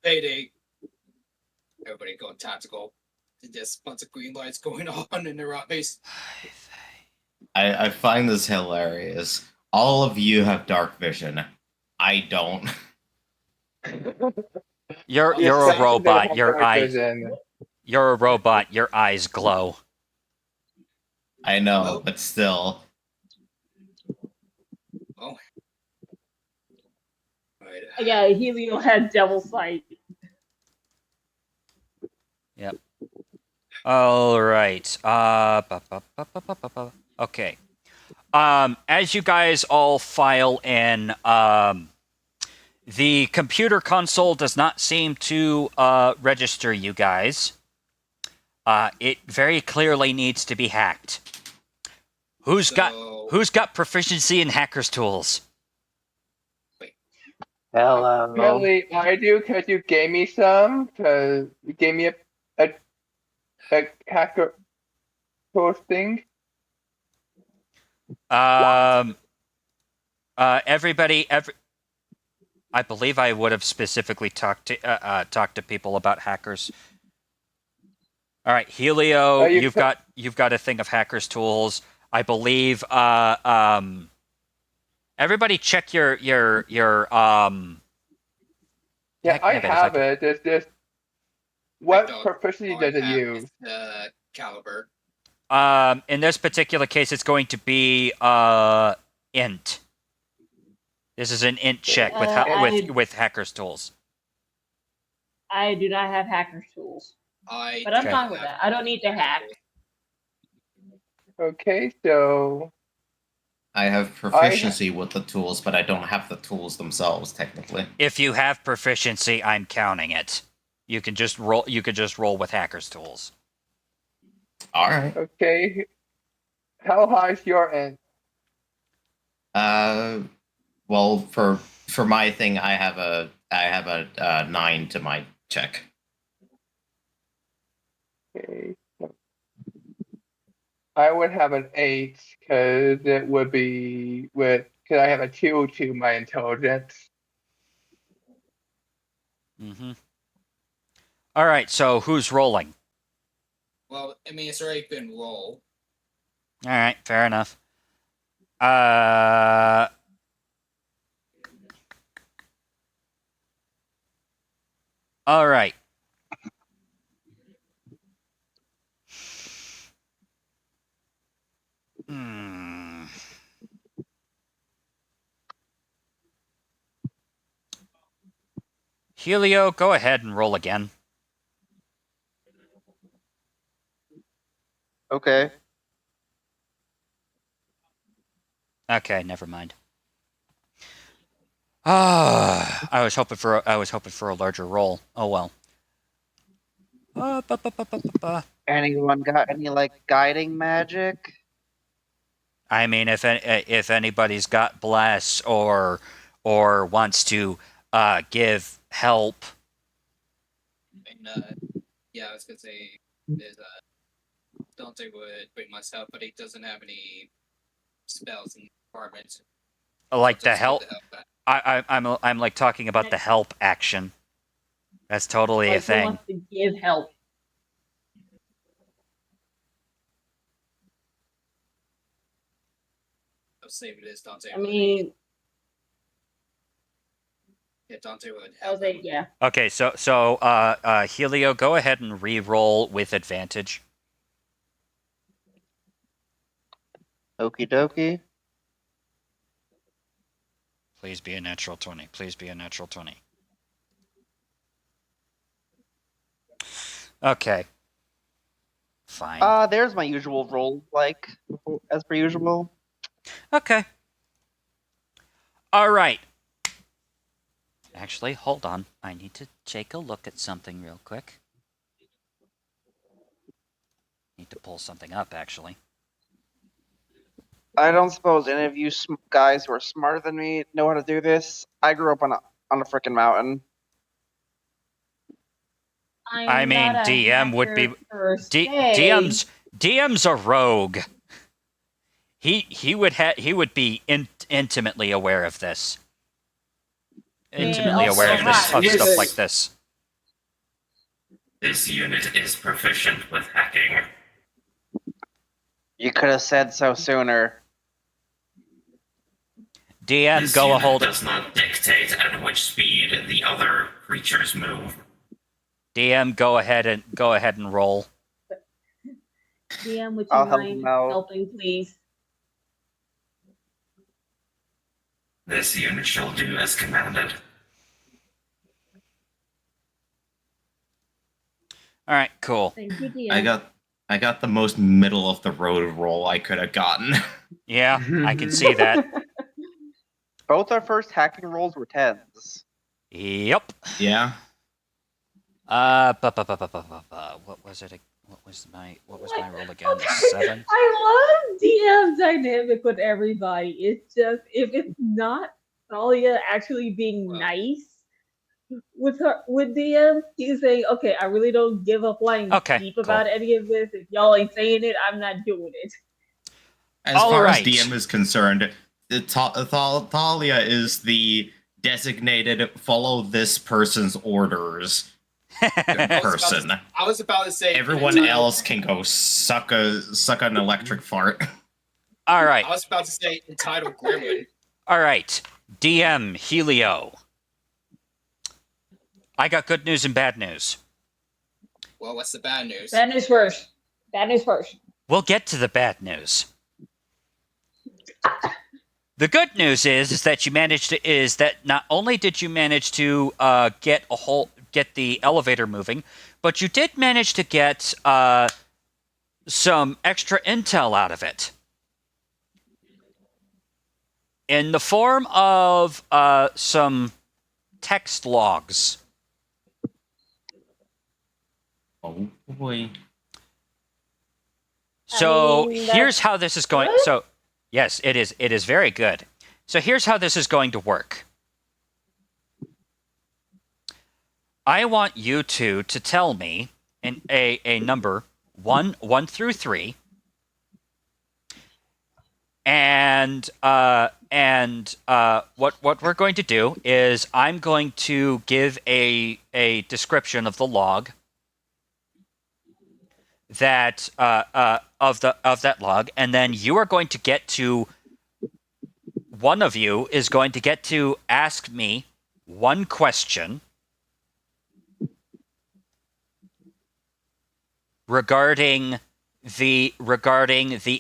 [SPEAKER 3] payday. Everybody going tactical. Just a bunch of green lights going on in their eyes.
[SPEAKER 2] I find this hilarious. All of you have dark vision. I don't.
[SPEAKER 1] You're
[SPEAKER 5] Yes,
[SPEAKER 1] a
[SPEAKER 5] I
[SPEAKER 1] robot.
[SPEAKER 5] have
[SPEAKER 1] Your
[SPEAKER 5] dark
[SPEAKER 1] eyes.
[SPEAKER 5] vision.
[SPEAKER 1] You're a robot. Your eyes glow.
[SPEAKER 2] I know,
[SPEAKER 3] Oh.
[SPEAKER 2] but still.
[SPEAKER 3] Oh. Right.
[SPEAKER 4] Yeah, Helio had devil sight.
[SPEAKER 1] Yep. All right. Okay. As you guys all file in, the computer console does not seem to register you guys. It very clearly needs to be hacked. Who's got proficiency in hackers tools?
[SPEAKER 8] Hello.
[SPEAKER 5] Apparently, I do because you gave me some. Because you gave me a hacker post thing.
[SPEAKER 1] Everybody, I believe I would have specifically talked to people about hackers. All right, Helio, you've got a thing of hackers tools. I believe. Everybody, check your
[SPEAKER 5] Yeah, I have it. It's just what proficiency does it use?
[SPEAKER 3] Caliber.
[SPEAKER 1] In this particular case, it's going to be int. This is an int check with hackers tools.
[SPEAKER 4] I do not have hackers tools, but I'm fine with that. I don't need to hack.
[SPEAKER 5] Okay, so
[SPEAKER 2] I have proficiency with the tools, but I don't have the tools themselves technically.
[SPEAKER 1] If you have proficiency, I'm counting it. You can just roll. You could just roll with hackers tools.
[SPEAKER 2] All right.
[SPEAKER 5] Okay. How high is your end?
[SPEAKER 2] Well, for my thing, I have a 9 to my check.
[SPEAKER 5] Okay. I would have an 8 because it would be because I have a 2 to my intelligence.
[SPEAKER 1] Mm-hmm. All right. So who's rolling?
[SPEAKER 3] Well, I mean, it's already been rolled.
[SPEAKER 1] All right. Fair enough. All right. Helio, go ahead and roll again.
[SPEAKER 8] Okay.
[SPEAKER 1] Okay, never mind. I was hoping for a larger roll. Oh well.
[SPEAKER 8] Anyone got any guiding magic?
[SPEAKER 1] I mean, if anybody's got bless or wants to give help.
[SPEAKER 3] And, yeah, I was gonna say there's Dante would bring myself, but he doesn't have any spells in the department.
[SPEAKER 1] Like the help. I'm like talking about the help action. That's totally a thing.
[SPEAKER 4] Wants to give help.
[SPEAKER 3] I'll save it as Dante.
[SPEAKER 4] I mean,
[SPEAKER 3] yeah, Dante would.
[SPEAKER 4] I was like, yeah.
[SPEAKER 1] Okay, so Helio, go ahead and re-roll with advantage.
[SPEAKER 8] Okie dokie.
[SPEAKER 1] Please be a natural 20. Please be a natural 20. Okay. Fine.
[SPEAKER 8] There's my usual roll, as per usual.
[SPEAKER 1] Okay. All right. Actually, hold on. I need to take a look at something real quick. Need to pull something up, actually.
[SPEAKER 8] I don't suppose any of you guys who are smarter than me know how to do this. I grew up on a freaking mountain.
[SPEAKER 1] I mean, DM would be DM's a rogue. He would be intimately aware of this. Intimately aware of stuff like this.
[SPEAKER 6] This unit is proficient with hacking.
[SPEAKER 8] You could have said so sooner.
[SPEAKER 1] DM,
[SPEAKER 6] this
[SPEAKER 1] go
[SPEAKER 6] unit
[SPEAKER 1] hold.
[SPEAKER 6] Does not dictate at which speed the other creatures move.
[SPEAKER 1] DM, go ahead and roll.
[SPEAKER 4] DM, would you mind helping, please?
[SPEAKER 6] This unit shall do as commanded.
[SPEAKER 1] All right, cool.
[SPEAKER 4] Thank you, DM.
[SPEAKER 2] I got the most middle of the road roll I could have gotten.
[SPEAKER 1] Yeah, I can see that.
[SPEAKER 8] Both our first hacking rolls were 10s.
[SPEAKER 1] Yep.
[SPEAKER 2] Yeah.
[SPEAKER 1] What was it? What was my roll again?
[SPEAKER 4] Okay.
[SPEAKER 1] 7.
[SPEAKER 4] I love DM dynamic with everybody. It's just if it's not Thalia actually being nice with DM, he's saying, "Okay, I really don't give up flying deep about any of this. If y'all ain't saying it, I'm not doing it."
[SPEAKER 2] As far as DM is concerned, Thalia is the designated follow this person's orders person.
[SPEAKER 3] I was about to say
[SPEAKER 2] Everyone else can go suck an electric fart.
[SPEAKER 1] All right.
[SPEAKER 3] I was about to say entitled Gremlin.
[SPEAKER 1] All right. DM Helio. I got good news and bad news.
[SPEAKER 3] Well, what's the bad news?
[SPEAKER 4] Bad news first. Bad news first.
[SPEAKER 1] We'll get to the bad news. The good news is that you managed to, is that not only did you manage to get the elevator moving, but you did manage to get some extra intel out of it. In the form of some text logs.
[SPEAKER 2] Oh boy.
[SPEAKER 1] So
[SPEAKER 4] I mean,
[SPEAKER 1] here's how this is going.
[SPEAKER 4] good?
[SPEAKER 1] So yes, it is. It is very good. So here's how this is going to work. I want you two to tell me a number 1 through 3, and what we're going to do is I'm going to give a description of the log that of that log, and then you are going to get to, one of you is going to get to ask me one question regarding the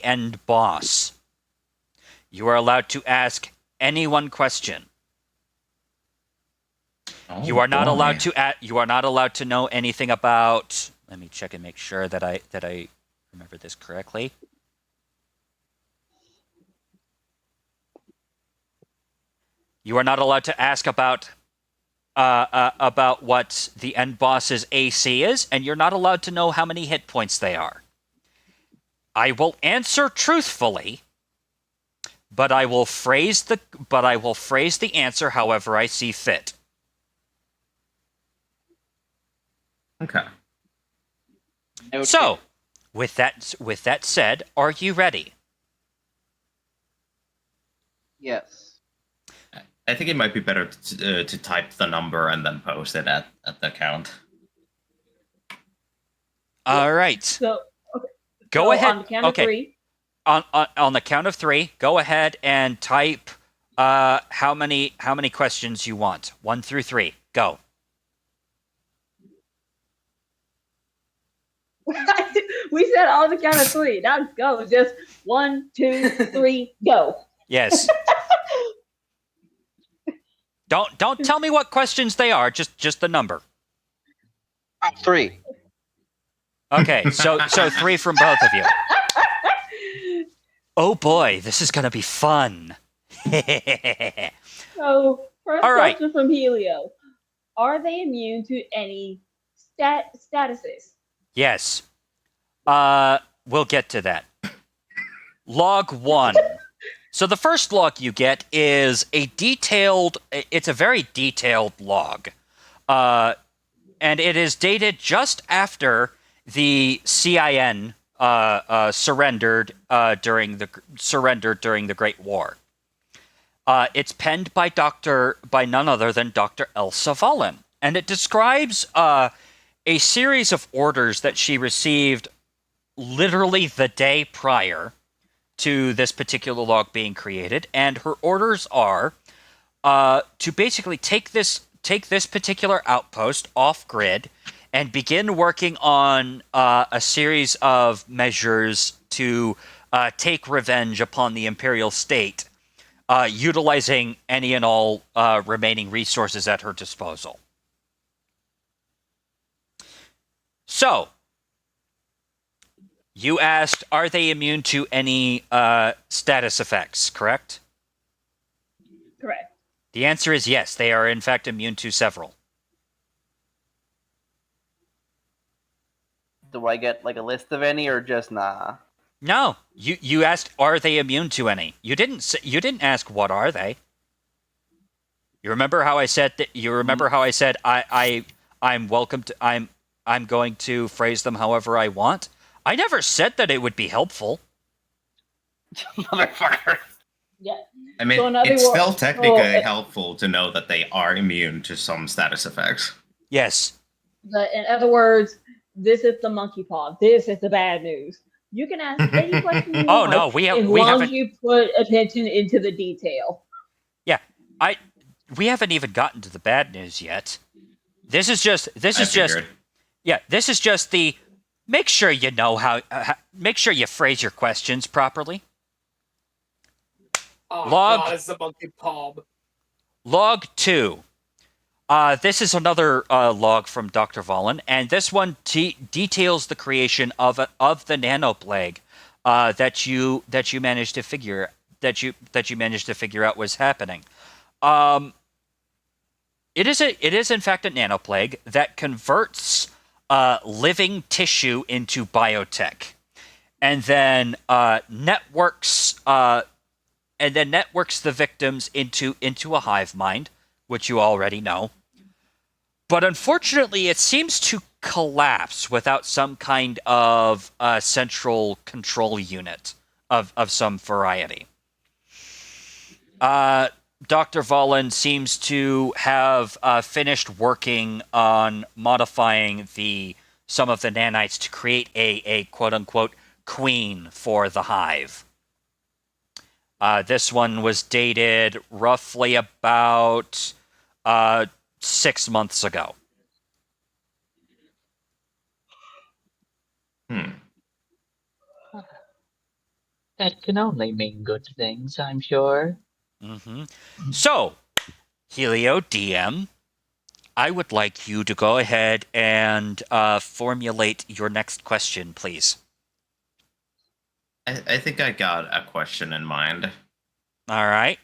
[SPEAKER 1] end boss. You are allowed to ask any one question.
[SPEAKER 2] Oh,
[SPEAKER 1] You are not
[SPEAKER 2] boy.
[SPEAKER 1] allowed to you are not allowed to know anything about. Let me check and make sure that I remember this correctly. You are not allowed to ask about what the end boss's AC is, and you're not allowed to know how many hit points they are. I will answer truthfully, but I will phrase the answer however I see fit.
[SPEAKER 2] Okay.
[SPEAKER 8] Okay.
[SPEAKER 1] So, with that said, are you ready?
[SPEAKER 8] Yes.
[SPEAKER 2] I think it might be better to type the number and then post it at the account.
[SPEAKER 1] All right.
[SPEAKER 4] So, okay.
[SPEAKER 1] Go
[SPEAKER 4] So
[SPEAKER 1] ahead.
[SPEAKER 4] On the count of
[SPEAKER 1] Okay.
[SPEAKER 4] 3.
[SPEAKER 1] On the count of 3, go ahead and type how many questions you want. 1 through 3. Go.
[SPEAKER 4] We said on the count of 3. Now go. Just 1, 2, 3, go.
[SPEAKER 1] Yes. Don't tell me what questions they are. Just the number.
[SPEAKER 8] 3.
[SPEAKER 1] Okay. So 3 from both of you. Oh boy, this is gonna be fun.
[SPEAKER 4] So, first
[SPEAKER 1] All right.
[SPEAKER 4] question from Helio. Are they immune to any statuses?
[SPEAKER 1] Yes. We'll get to that. Log 1. So the first log you get is it's a very detailed log. And it is dated just after the CIN surrendered during the Great War. It's penned by none other than Dr. Elsa Valen, and it describes a series of orders that she received literally the day prior to this particular log being created, and her orders are to basically take this particular outpost off grid and begin working on a series of measures to take revenge upon the Imperial State, utilizing any and all remaining resources at her disposal. So, you asked, are they immune to any status effects, correct?
[SPEAKER 4] Correct.
[SPEAKER 1] The answer is yes, they are in fact immune to several.
[SPEAKER 8] Do I get like a list of any or just nah?
[SPEAKER 1] No, you asked, are they immune to any? You didn't ask what are they. You remember how I said that? You remember how I said I'm welcome to I'm going to phrase them however I want? I never said that it would be helpful.
[SPEAKER 8] Motherfucker.
[SPEAKER 4] Yeah.
[SPEAKER 2] I mean,
[SPEAKER 4] So in other
[SPEAKER 2] it's still
[SPEAKER 4] words-
[SPEAKER 2] technically
[SPEAKER 4] so,
[SPEAKER 2] helpful to know that they are immune to some status effects.
[SPEAKER 1] Yes.
[SPEAKER 4] But in other words, this is the monkey paw. This is the bad news. You can ask any question you
[SPEAKER 1] Oh,
[SPEAKER 4] want,
[SPEAKER 1] no, we
[SPEAKER 4] as long
[SPEAKER 1] haven't.
[SPEAKER 4] as you put attention into the detail.
[SPEAKER 1] Yeah, we haven't even gotten to the bad news yet. This is just the make sure you know how make sure you phrase your questions properly.
[SPEAKER 3] Oh,
[SPEAKER 1] Log-
[SPEAKER 3] God, it's the monkey palm.
[SPEAKER 1] Log 2. This is another log from Dr. Valen, and this one details the creation of the nanoplague that you managed to figure out was happening. It is in fact a nanoplague that converts living tissue into biotech, and then networks the victims into a hive mind, which you already know. But unfortunately, it seems to collapse without some kind of central control unit of some variety. Dr. Valen seems to have finished working on modifying some of the nanites to create a quote-unquote queen for the hive. This one was dated roughly about 6 months ago.
[SPEAKER 7] That can only mean good things, I'm sure.
[SPEAKER 1] Mm-hmm. So, Helio DM, I would like you to go ahead and formulate your next question, please.
[SPEAKER 2] I think I got a question in mind.
[SPEAKER 1] All right.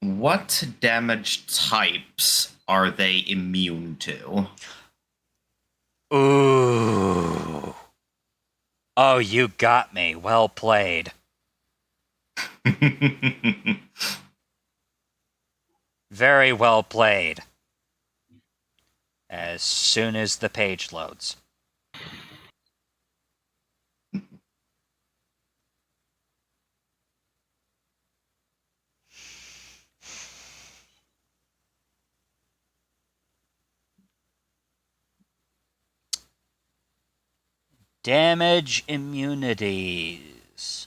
[SPEAKER 2] What damage types are they immune to?
[SPEAKER 1] Ooh. Oh, you got me. Well played. Very well played. As soon as the page loads. Damage immunities.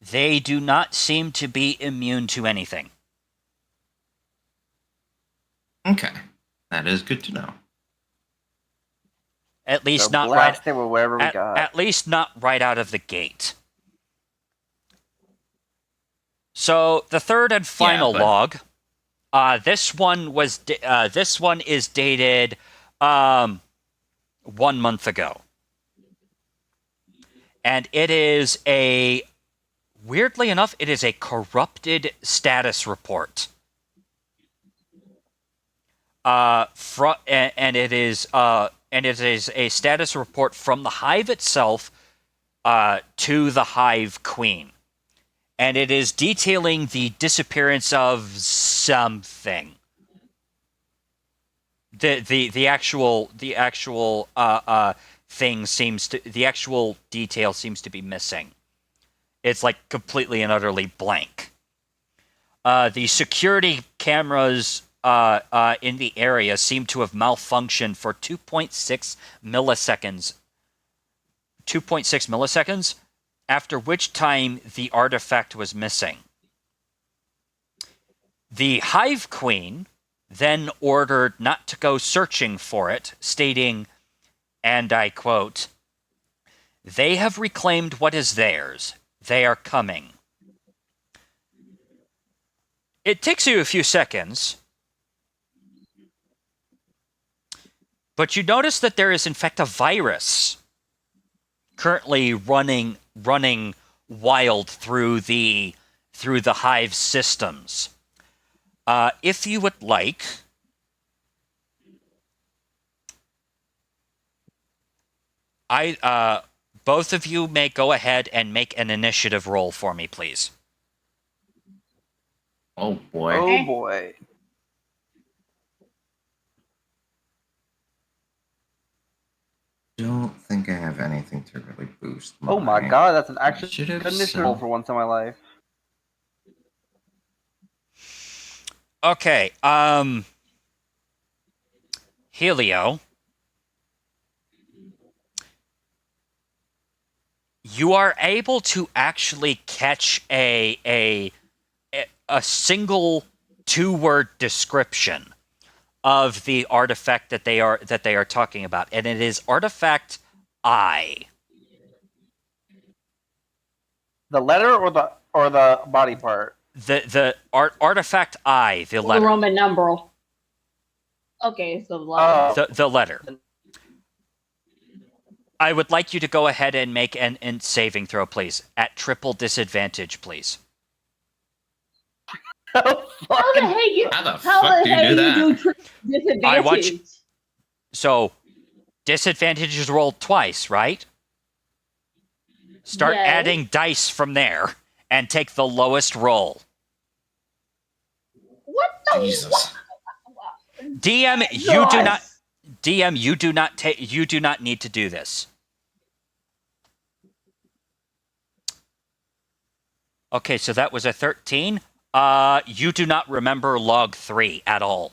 [SPEAKER 1] They do not seem to be immune to anything.
[SPEAKER 2] Okay. That is good to know.
[SPEAKER 1] At least
[SPEAKER 8] So
[SPEAKER 1] not
[SPEAKER 8] blast
[SPEAKER 1] right.
[SPEAKER 8] it with whatever we got.
[SPEAKER 1] At least not right out of the gate. So the third and final
[SPEAKER 2] but-
[SPEAKER 1] log. This one is dated 1 month ago, and it is weirdly enough, it is a corrupted status report. And it is a status report from the Hive itself to the Hive Queen. And it is detailing the disappearance of something. The actual detail seems to be missing. It's like completely and utterly blank. The security cameras in the area seem to have malfunctioned for 2.6 milliseconds. 2.6 milliseconds, after which time the artifact was missing. The Hive Queen then ordered not to go searching for it, stating, and I quote, "They have reclaimed what is theirs. They are coming." It takes you a few seconds, but you notice that there is in fact a virus currently running wild through the Hive systems. If you would like, both of you may go ahead and make an initiative roll for me, please.
[SPEAKER 2] Oh boy.
[SPEAKER 8] Oh boy.
[SPEAKER 2] think I have anything to really boost.
[SPEAKER 8] Oh my god, that's an actually
[SPEAKER 2] should have
[SPEAKER 8] good initiative
[SPEAKER 2] said-
[SPEAKER 8] roll for once in my life.
[SPEAKER 1] Okay, Helio. You are able to actually catch a single 2-word description of the artifact that they are talking about, and it is artifact I.
[SPEAKER 8] The letter or the body part?
[SPEAKER 1] The artifact I, the
[SPEAKER 4] The
[SPEAKER 1] letter.
[SPEAKER 4] Roman numeral. Okay, so the letter.
[SPEAKER 1] The letter. I would like you to go ahead and make an int saving throw, please. At triple disadvantage, please.
[SPEAKER 4] How the heck you?
[SPEAKER 2] How the
[SPEAKER 4] How
[SPEAKER 2] fuck
[SPEAKER 4] the
[SPEAKER 2] do you
[SPEAKER 4] heck
[SPEAKER 2] do that?
[SPEAKER 4] you do disadvantage?
[SPEAKER 1] I want you- So, disadvantage is rolled twice, right? Start
[SPEAKER 4] Yes.
[SPEAKER 1] adding dice from there and take the lowest roll.
[SPEAKER 4] What the?
[SPEAKER 2] Jesus.
[SPEAKER 1] DM, you do
[SPEAKER 4] Nice.
[SPEAKER 1] not. DM, you do not take. You do not need to do this. Okay, so that was a 13. You do not remember log 3 at all.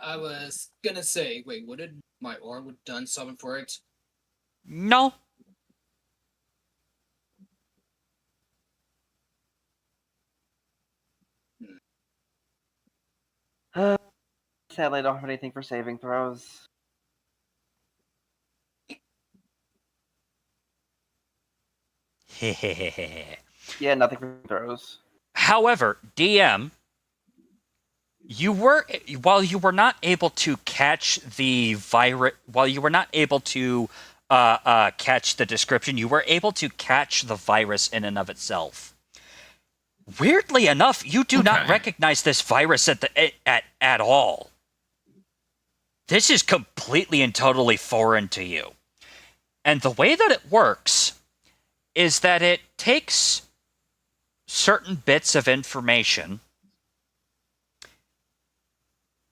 [SPEAKER 3] I was gonna say, wait, what did my orb done summon for it?
[SPEAKER 1] No.
[SPEAKER 8] Sadly, I don't have anything for saving throws. Yeah, nothing for throws.
[SPEAKER 1] However, DM, while you were not able to catch the virus, while you were not able to catch the description, you were able to catch the virus in and of itself. Weirdly enough, you do not
[SPEAKER 2] Okay.
[SPEAKER 1] recognize this virus at all. This is completely and totally foreign to you. And the way that it works is that it takes certain bits of information,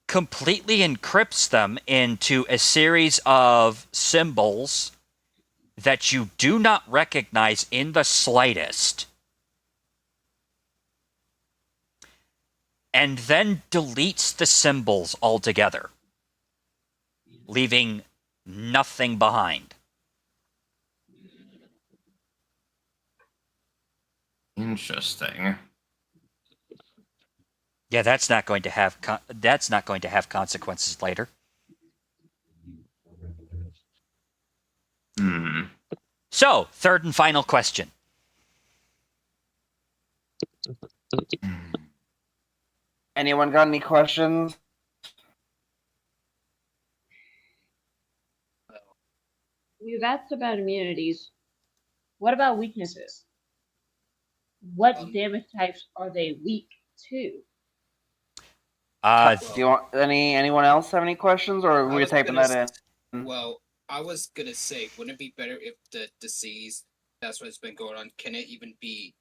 [SPEAKER 1] completely encrypts them into a series of symbols that you do not recognize in the slightest, and then deletes the symbols altogether, leaving nothing behind.
[SPEAKER 2] Interesting.
[SPEAKER 1] Yeah, that's not going to have consequences later. So, third and final question.
[SPEAKER 8] Anyone got any questions?
[SPEAKER 4] We've asked about immunities. What about weaknesses? What damage types are they weak to?
[SPEAKER 8] Do you want anyone else have any questions, or are
[SPEAKER 3] I
[SPEAKER 8] we
[SPEAKER 3] was
[SPEAKER 8] typing
[SPEAKER 3] gonna
[SPEAKER 8] that in?
[SPEAKER 3] Well, I was gonna say, wouldn't it be better if the disease that's what's been going on, can it even be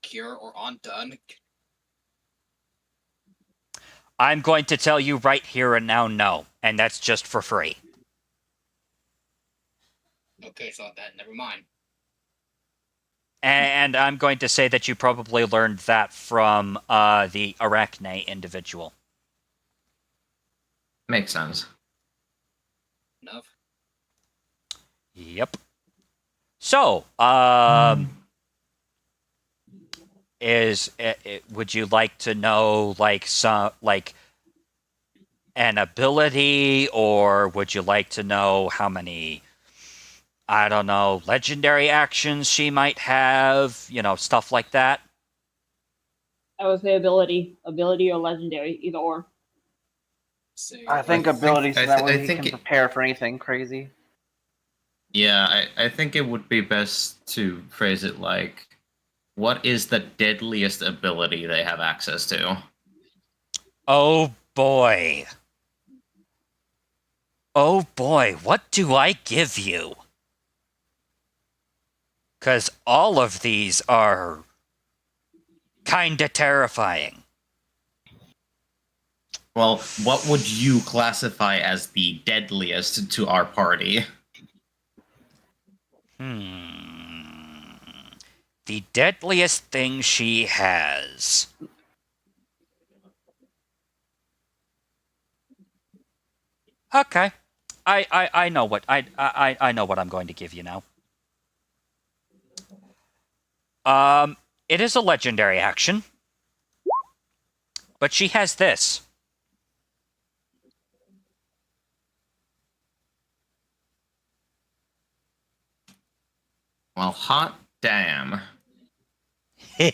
[SPEAKER 3] cured or undone?
[SPEAKER 1] I'm going to tell you right here and now, no. And that's just for free.
[SPEAKER 3] Okay, so that never mind.
[SPEAKER 1] And I'm going to say that you probably learned that from the Arachne individual.
[SPEAKER 2] Makes sense.
[SPEAKER 3] Enough.
[SPEAKER 1] Yep. So, would you like to know like an ability, or would you like to know how many, I don't know, legendary actions she might have, stuff like that?
[SPEAKER 4] I would say ability or legendary, either or.
[SPEAKER 3] Say,
[SPEAKER 8] I think
[SPEAKER 2] I
[SPEAKER 8] ability, so
[SPEAKER 2] think-
[SPEAKER 8] that
[SPEAKER 2] I
[SPEAKER 8] way he
[SPEAKER 2] think
[SPEAKER 8] can
[SPEAKER 2] it-
[SPEAKER 8] prepare for anything crazy.
[SPEAKER 2] Yeah, I think it would be best to phrase it like, what is the deadliest ability they have access to?
[SPEAKER 1] Oh boy. Oh boy, what do I give you? Because all of these are kinda terrifying.
[SPEAKER 2] Well, what would you classify as the deadliest to our party?
[SPEAKER 1] The deadliest thing she has. Okay. I know what I know what I'm going to give you now. It is a legendary action, but she has this.
[SPEAKER 2] Well, hot damn.
[SPEAKER 9] Good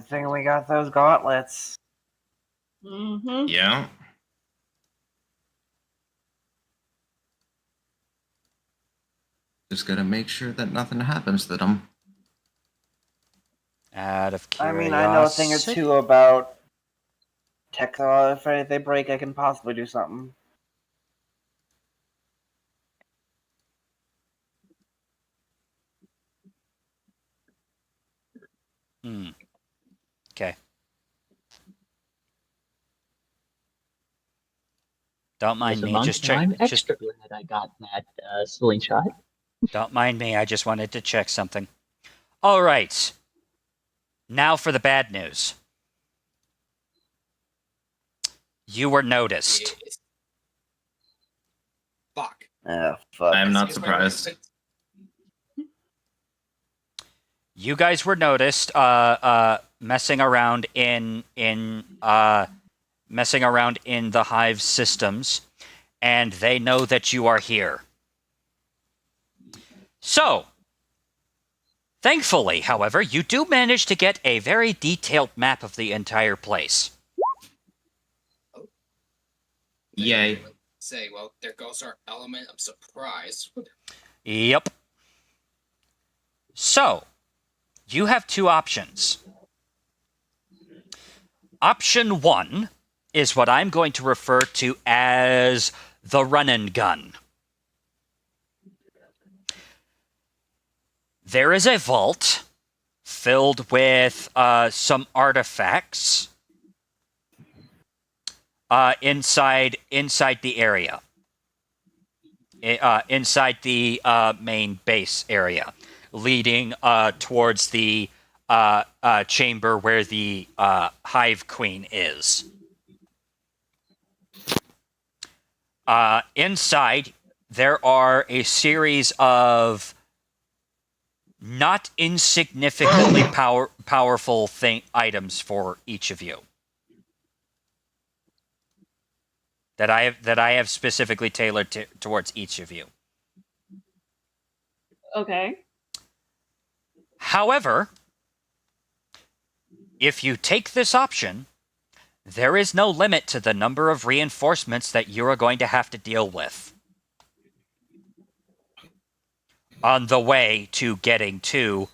[SPEAKER 9] thing we got those gauntlets.
[SPEAKER 4] Mm-hmm.
[SPEAKER 2] Yeah. Just gotta make sure that nothing happens to them.
[SPEAKER 1] Out of
[SPEAKER 9] I
[SPEAKER 1] curiosity.
[SPEAKER 9] mean, I know a thing or two about tech. If they break, I can possibly do something.
[SPEAKER 1] Okay. Don't mind
[SPEAKER 7] Yes,
[SPEAKER 1] me. Just check.
[SPEAKER 7] I'm
[SPEAKER 1] Just
[SPEAKER 7] extra glad I got that slingshot.
[SPEAKER 1] don't mind me. I just wanted to check something. All right. Now for the bad news. You were noticed.
[SPEAKER 3] Yes. Fuck.
[SPEAKER 9] Fuck.
[SPEAKER 2] I'm not
[SPEAKER 3] Excuse my
[SPEAKER 2] surprised.
[SPEAKER 3] language.
[SPEAKER 1] You guys were noticed messing around in the Hive systems, and they know that you are here. So, thankfully, however, you do manage to get a very detailed map of the entire place.
[SPEAKER 2] Yay.
[SPEAKER 3] Say, well, there goes our element of surprise.
[SPEAKER 1] Yep. So, you have two options. Option 1 is what I'm going to refer to as the run and gun. There is a vault filled with some artifacts inside the area, inside the main base area, leading towards the chamber where the Hive Queen is. Inside, there are a series of not insignificantly powerful items for each of you that I have specifically tailored towards each of you.
[SPEAKER 4] Okay.
[SPEAKER 1] However, if you take this option, there is no limit to the number of reinforcements that you are going to have to deal with on the way to getting to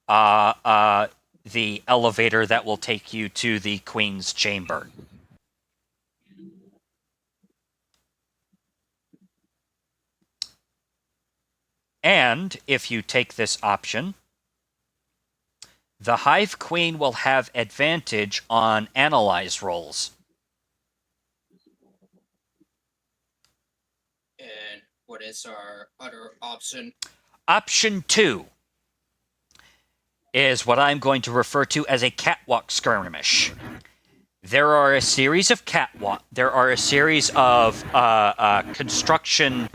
[SPEAKER 1] the elevator that will take you to the Queen's chamber. And if you take this option, the Hive Queen will have advantage on analyze rolls.
[SPEAKER 3] And what is our other option?
[SPEAKER 1] Option 2 is what I'm going to refer to as a catwalk skirmish. There are a series of construction.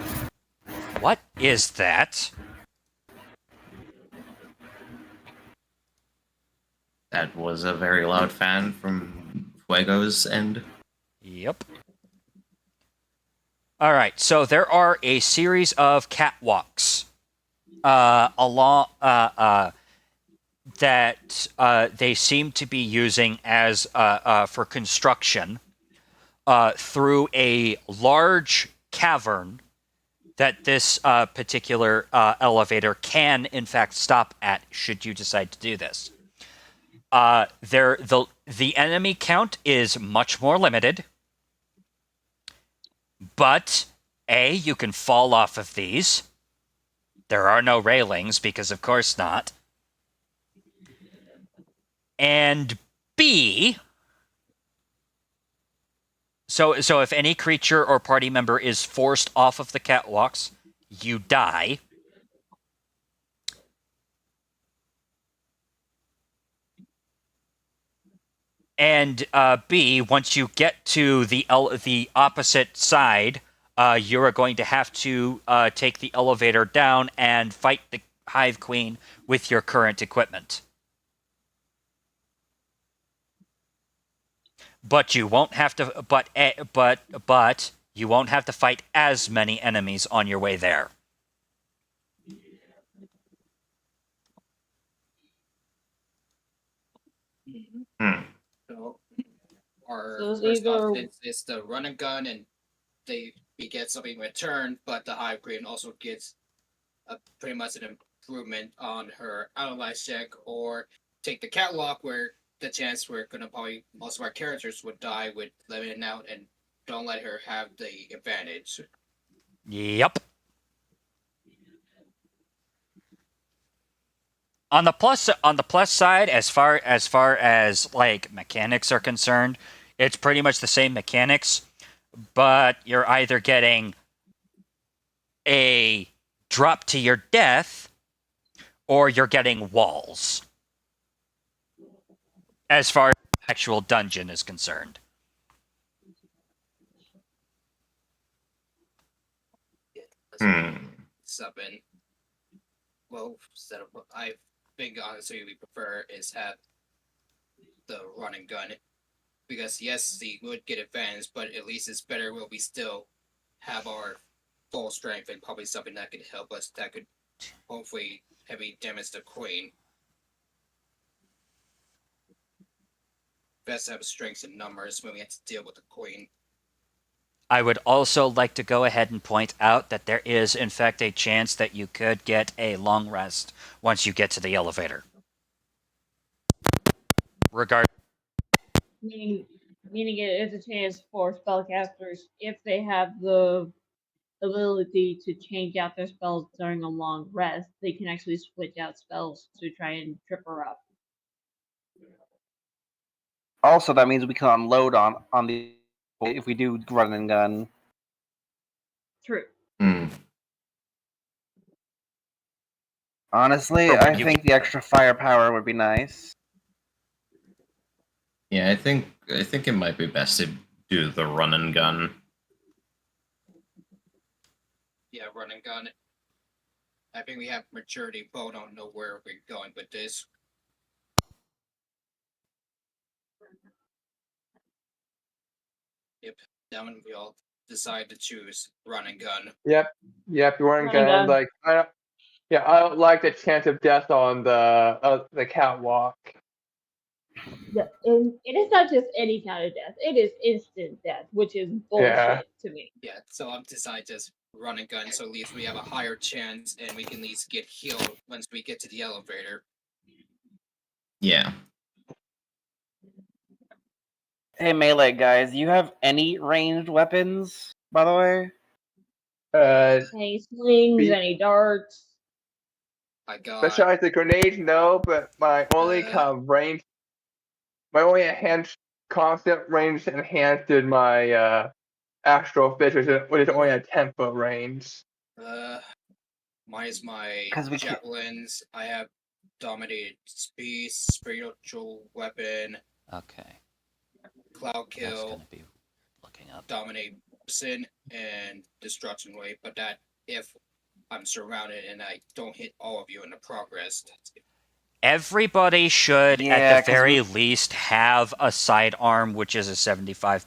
[SPEAKER 1] What is that?
[SPEAKER 2] That was a very loud fan from Fuego's end.
[SPEAKER 1] Yep. All right, so there are a series of catwalks along that they seem to be using as for construction through a large cavern that this particular elevator can, in fact, stop at should you decide to do this. The enemy count is much more limited, but A, you can fall off of these. There are no railings, because of course not. And B, so if any creature or party member is forced off of the catwalks, you die. And B, once you get to the opposite side, you are going to have to take the elevator down and fight the Hive Queen with your current equipment. But you won't have to. But you won't have to fight as many enemies on your way there.
[SPEAKER 2] Hmm.
[SPEAKER 3] So our
[SPEAKER 4] So it's
[SPEAKER 3] first
[SPEAKER 4] either-
[SPEAKER 3] option is the run and gun, and we get something in return, but the Hive Queen also gets pretty much an improvement on her analyze check, or take the catwalk where the chance we're gonna probably most of our characters would die with letting out, and don't let her have the advantage.
[SPEAKER 1] Yep. On the plus side, as far as like mechanics are concerned, it's pretty much the same mechanics, but you're either getting a drop to your death or you're getting walls. As far as the actual dungeon is concerned.
[SPEAKER 3] Something. Well, instead of what I think honestly we prefer is have the run and gun, because yes, we would get advantage, but at least it's better where we still have our full strength, and probably something that could help us, that could hopefully heavy damage the queen. Best to have strengths in numbers when we have to deal with the queen.
[SPEAKER 1] I would also like to go ahead and point out that there is, in fact, a chance that you could get a long rest once you get to the elevator.
[SPEAKER 4] Meaning it is a chance for spellcasters, if they have the ability to change out their spells during a long rest, they can actually switch out spells to try and trip her up.
[SPEAKER 9] Also, that means we can unload on the if we do run and gun.
[SPEAKER 4] True.
[SPEAKER 9] Honestly, I think the extra firepower would be nice.
[SPEAKER 2] Yeah, I think it might be best to do the run and gun.
[SPEAKER 3] Yeah, run and gun. I think we have maturity, but don't know where we're going with this. Yep, then when we all decide to choose run and gun.
[SPEAKER 5] Yep, you weren't
[SPEAKER 4] Run and
[SPEAKER 5] gonna
[SPEAKER 4] gun.
[SPEAKER 5] like. I don't like the chance of death on the catwalk.
[SPEAKER 4] Yeah, and it is not just any kind of death; it is instant death, which is bullshit to me.
[SPEAKER 3] Yeah, so I'm decided just run and gun, so at least we have a higher chance, and we can at least get healed once we get to the elevator.
[SPEAKER 2] Yeah.
[SPEAKER 9] Hey, melee guys, you have any ranged weapons, by the way?
[SPEAKER 4] Any slings, any darts?
[SPEAKER 3] I got
[SPEAKER 5] Besides the grenades, no. But my only enhanced constant range enhanced in my astral fish, which is only a 10-foot range.
[SPEAKER 3] mine is my
[SPEAKER 9] 'Cause we can't-
[SPEAKER 3] javelins. I have dominated speed, spiritual weapon,
[SPEAKER 1] Okay.
[SPEAKER 3] cloud
[SPEAKER 1] That's
[SPEAKER 3] kill,
[SPEAKER 1] going to be looking up.
[SPEAKER 3] dominate sin, and destruction wave. But that if I'm surrounded and I don't hit all of you in the progress.
[SPEAKER 1] Everybody should,
[SPEAKER 9] Yeah,
[SPEAKER 1] at the
[SPEAKER 9] 'cause
[SPEAKER 1] very least, have a sidearm, which is a 75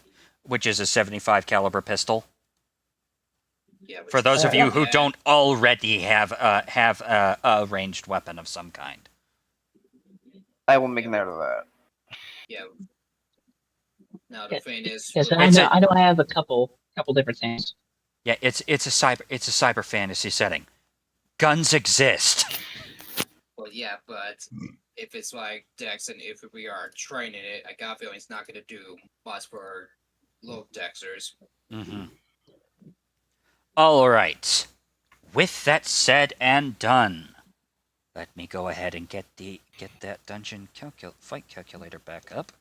[SPEAKER 1] caliber pistol.
[SPEAKER 3] Yeah, which
[SPEAKER 1] For those of
[SPEAKER 3] is-
[SPEAKER 1] you who
[SPEAKER 3] yeah,
[SPEAKER 1] don't already have a ranged weapon of some kind.
[SPEAKER 9] I will make a note of that.
[SPEAKER 3] Yeah. Now the thing is,
[SPEAKER 7] Yes,
[SPEAKER 1] It's
[SPEAKER 7] I know I have a couple different things.
[SPEAKER 1] Yeah, it's a cyber fantasy setting. Guns exist.
[SPEAKER 3] well, yeah, but if it's like Dex, and if we are training it, I got a feeling it's not going to do much for low Dexers.
[SPEAKER 1] Mm-hmm. All right. With that said and done, let me go ahead and get that dungeon fight calculator back up.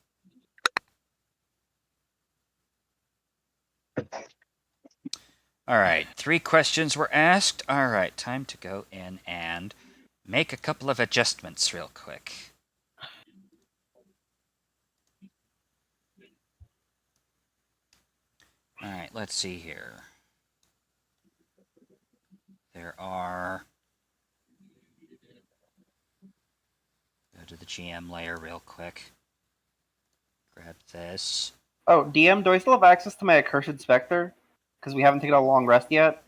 [SPEAKER 1] All right, 3 questions were asked. All right, time to go in and make a couple of adjustments real quick. All right, let's see here. There are... Go to the GM layer real quick. Grab this.
[SPEAKER 8] Oh, DM, do I still have access to my Accursed Spectre? Because we haven't taken a long rest yet.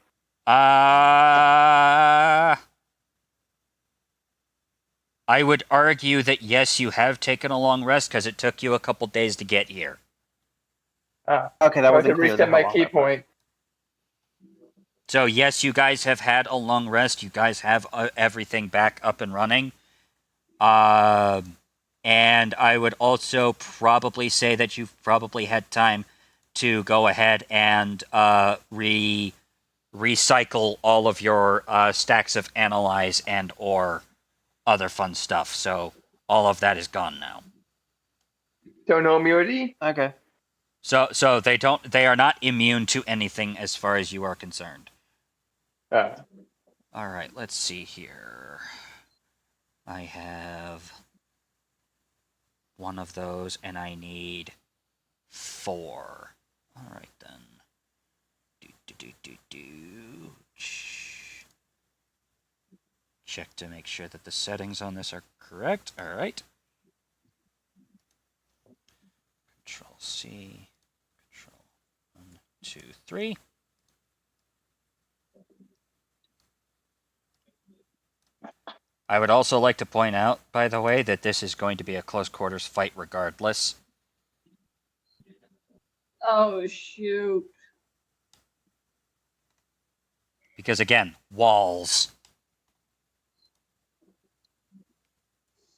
[SPEAKER 1] I would argue that yes, you have taken a long rest because it took you a couple days to get here.
[SPEAKER 8] Okay, that wasn't
[SPEAKER 5] to
[SPEAKER 8] clear.
[SPEAKER 5] reset my key point.
[SPEAKER 1] So yes, you guys have had a long rest. You guys have everything back up and running. And I would also probably say that you've probably had time to go ahead and recycle all of your stacks of analyze and or other fun stuff. So all of that is gone now.
[SPEAKER 5] So no immunity?
[SPEAKER 8] Okay.
[SPEAKER 1] So they are not immune to anything as far as you are concerned. All right, let's see here. I have 1 of those, and I need 4. All right, then. Check to make sure that the settings on this are correct. All right. Control C. Control 1, 2, 3. I would also like to point out, by the way, that this is going to be a close quarters fight regardless.
[SPEAKER 4] Oh, shoot.
[SPEAKER 1] Because again, walls.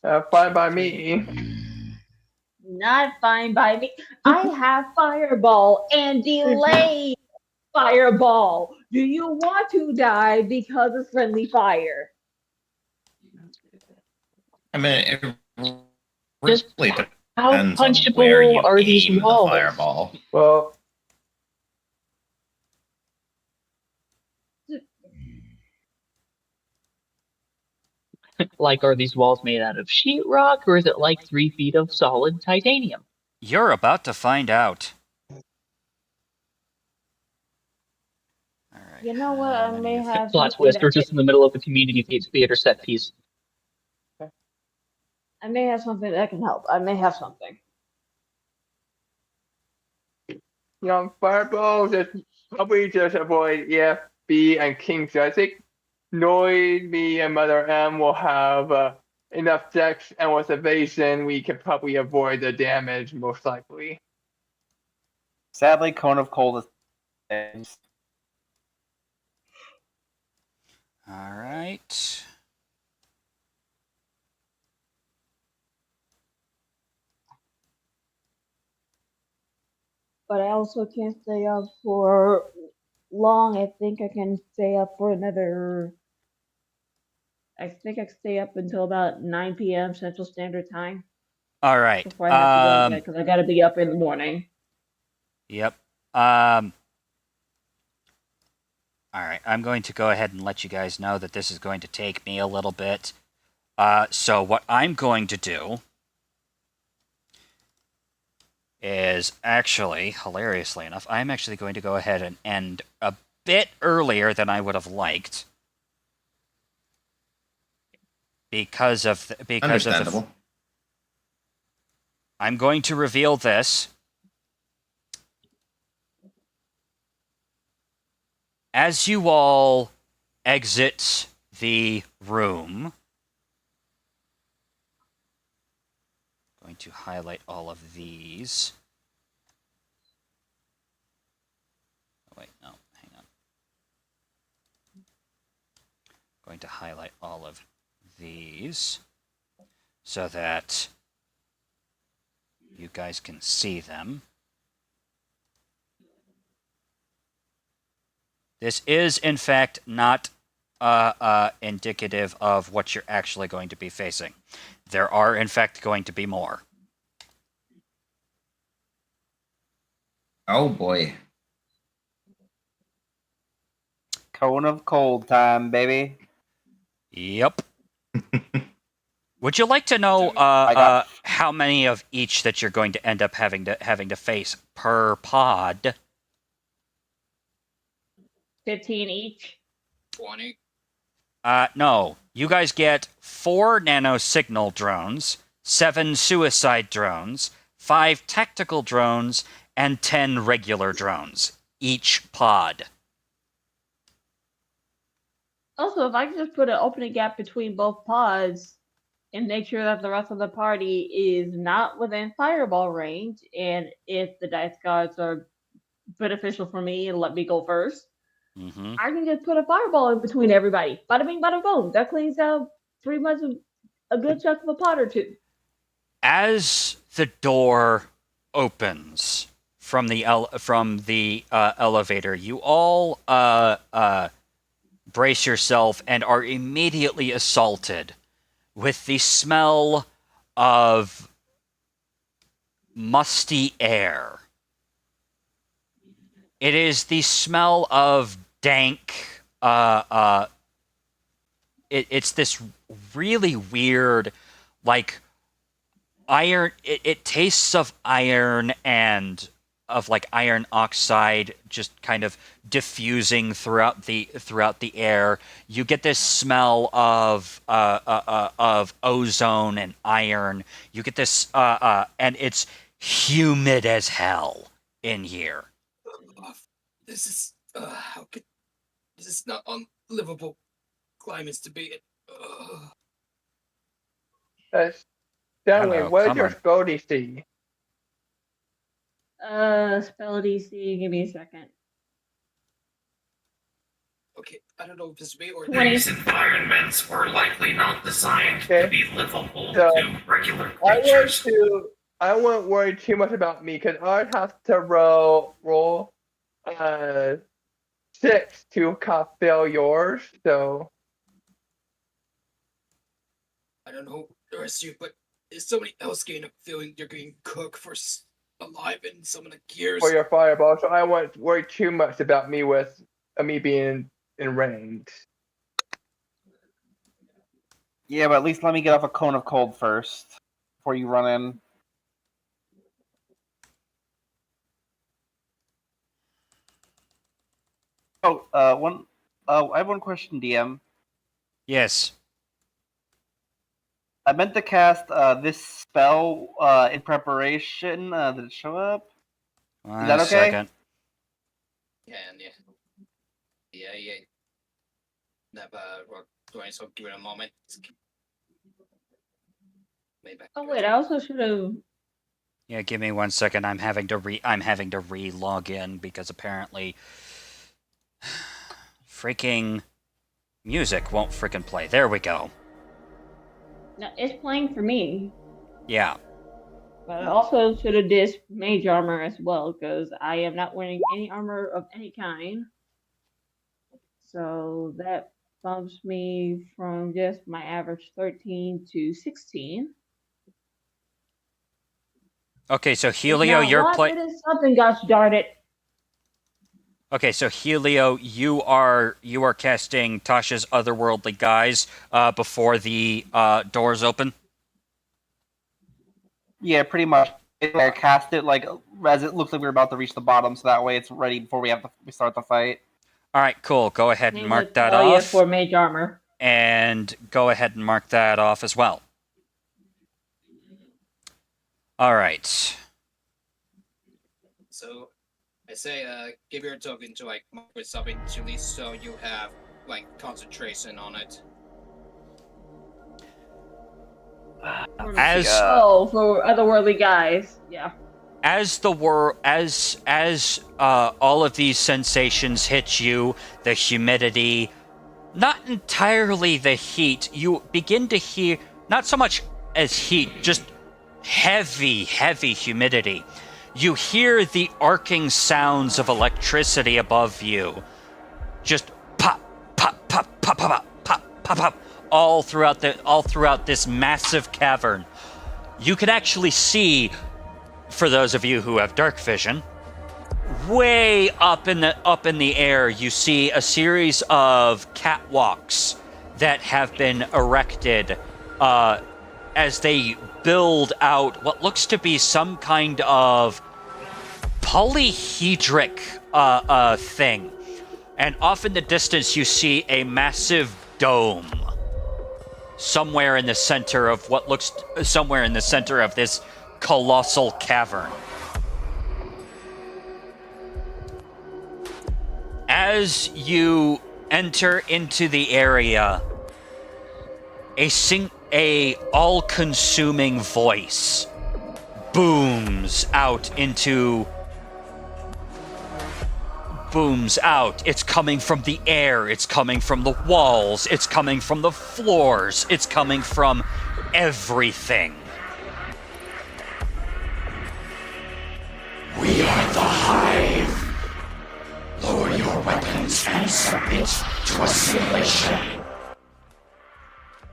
[SPEAKER 5] Fine by me.
[SPEAKER 4] Not fine by me. I have fireball and delayed fireball. Do you want to die because of friendly fire?
[SPEAKER 2] I mean, it
[SPEAKER 7] Just
[SPEAKER 2] really
[SPEAKER 7] how
[SPEAKER 2] depends on where you
[SPEAKER 7] punchable are these
[SPEAKER 2] aim the
[SPEAKER 7] walls?
[SPEAKER 2] fireball.
[SPEAKER 5] Well,
[SPEAKER 7] Like, are these walls made out of sheetrock, or is it like 3 feet of solid titanium?
[SPEAKER 1] You're about to find out. All right.
[SPEAKER 4] You know what? I may have
[SPEAKER 7] Plot
[SPEAKER 4] something
[SPEAKER 7] twist, we're just in the middle of a community theater set piece.
[SPEAKER 4] I may have something that can help. I may have something.
[SPEAKER 5] fireball probably just avoid EFB and King. So I think Noid, me, and Mother M will have enough dex, and with evasion, we can probably avoid the damage most likely.
[SPEAKER 8] Sadly, Cone of Cold is...
[SPEAKER 1] All right.
[SPEAKER 4] But I also can't stay up for long. I think I can stay up for another. I think I can stay up until about 9 p.m. Central Standard Time
[SPEAKER 1] All right.
[SPEAKER 4] before I have to go to bed because I got to be up in the morning.
[SPEAKER 1] Yep. All right. I'm going to go ahead and let you guys know that this is going to take me a little bit. So what I'm going to do is actually, hilariously enough, I'm actually going to go ahead and end a bit earlier than I would have liked. Because of the,
[SPEAKER 2] Understandable.
[SPEAKER 1] I'm going to reveal this. As you all exit the room, I'm going to highlight all of these. Oh, wait, no, hang on. I'm going to highlight all of these so that you guys can see them. This is, in fact, not indicative of what you're actually going to be facing. There are, in fact, going to be more.
[SPEAKER 2] Oh boy.
[SPEAKER 9] Cone of cold time, baby.
[SPEAKER 1] Yep. Would you like to know how many of each that you're going to end up having to face per pod?
[SPEAKER 4] 15 each.
[SPEAKER 3] 20.
[SPEAKER 1] No. You guys get 4 nano-signal drones, 7 suicide drones, 5 tactical drones, and 10 regular drones, each pod.
[SPEAKER 4] Also, if I could just put an opening gap between both pods and make sure that the rest of the party is not within fireball range, and if the dice gods are beneficial for me and let me go first,
[SPEAKER 1] Mm-hmm.
[SPEAKER 4] I can just put a fireball in between everybody. Bada bing, bada boom. That cleans out pretty much a good chunk of a pot or two.
[SPEAKER 1] As the door opens from the elevator, you all brace yourself and are immediately assaulted with the smell of musty air. It is the smell of dank. It's this really weird, like iron. It tastes of iron and of like iron oxide, just kind of diffusing throughout the air. You get this smell of ozone and iron. You get this, and it's humid as hell in here.
[SPEAKER 3] This is this is not unlivable climates to be in.
[SPEAKER 5] Stanley,
[SPEAKER 1] Hello,
[SPEAKER 5] what is
[SPEAKER 1] come
[SPEAKER 5] your
[SPEAKER 1] on.
[SPEAKER 5] spell DC?
[SPEAKER 4] Spell DC, give me a second.
[SPEAKER 3] Okay, I don't know if this is me or
[SPEAKER 4] 20.
[SPEAKER 6] These environments were likely not designed
[SPEAKER 5] Okay.
[SPEAKER 6] to be livable
[SPEAKER 5] So,
[SPEAKER 6] to regular
[SPEAKER 5] I
[SPEAKER 6] creatures.
[SPEAKER 5] won't worry too much about me because I'd have to roll 6 to fail yours. So
[SPEAKER 3] I don't know the rest of you, but there's somebody else getting a feeling you're getting cooked for alive in some of the gears.
[SPEAKER 5] for your fireball, so I won't worry too much about me with me being in range.
[SPEAKER 9] Yeah, but at least let me get off a cone of cold first before you run in. I have one question, DM.
[SPEAKER 1] Yes.
[SPEAKER 9] I meant to cast this spell in preparation. Did it show up?
[SPEAKER 1] One
[SPEAKER 9] that okay?
[SPEAKER 1] second.
[SPEAKER 3] Yeah. We're doing so. Give it a moment. Maybe.
[SPEAKER 4] Oh wait, I also should have.
[SPEAKER 1] Yeah, give me 1 second. I'm having to re-log in because apparently freaking music won't freaking play. There we go.
[SPEAKER 4] No, it's playing for me,
[SPEAKER 1] Yeah.
[SPEAKER 4] but I also should have dished mage armor as well because I am not wearing any armor of any kind. So that bumps me from just my average 13 to 16.
[SPEAKER 1] Okay, so Helio,
[SPEAKER 4] Now,
[SPEAKER 1] you're
[SPEAKER 4] what?
[SPEAKER 1] playing.
[SPEAKER 4] It is something, gosh darn it.
[SPEAKER 1] Okay, so Helio, you are casting Tasha's Otherworldly Guise before the doors open.
[SPEAKER 9] Yeah, pretty much. I cast it like as it looks like we're about to reach the bottom, so that way it's ready before we start the fight.
[SPEAKER 1] All right, cool. Go ahead and mark that
[SPEAKER 4] Oh, yeah,
[SPEAKER 1] off.
[SPEAKER 4] for mage armor.
[SPEAKER 1] And go ahead and mark that off as well. All right.
[SPEAKER 3] So I say, give your token to like mark with something to at least so you have like concentration on it.
[SPEAKER 1] As
[SPEAKER 4] Oh, for otherworldly guys, yeah.
[SPEAKER 1] as all of these sensations hit you, the humidity, not entirely the heat, you begin to hear not so much as heat, just heavy humidity. You hear the arcing sounds of electricity above you, just pop, pop, pop, pop, pop, pop, pop, pop, all throughout this massive cavern. You can actually see, for those of you who have dark vision, way up in the air, you see a series of catwalks that have been erected as they build out what looks to be some kind of polyhedric thing. And off in the distance, you see a massive dome somewhere in the center of this colossal cavern. As you enter into the area, a all-consuming voice booms out. It's coming from the air, it's coming from the walls, it's coming from the floors, it's coming from everything.
[SPEAKER 6] We are the Hive. Lower your weapons and submit to assimilation.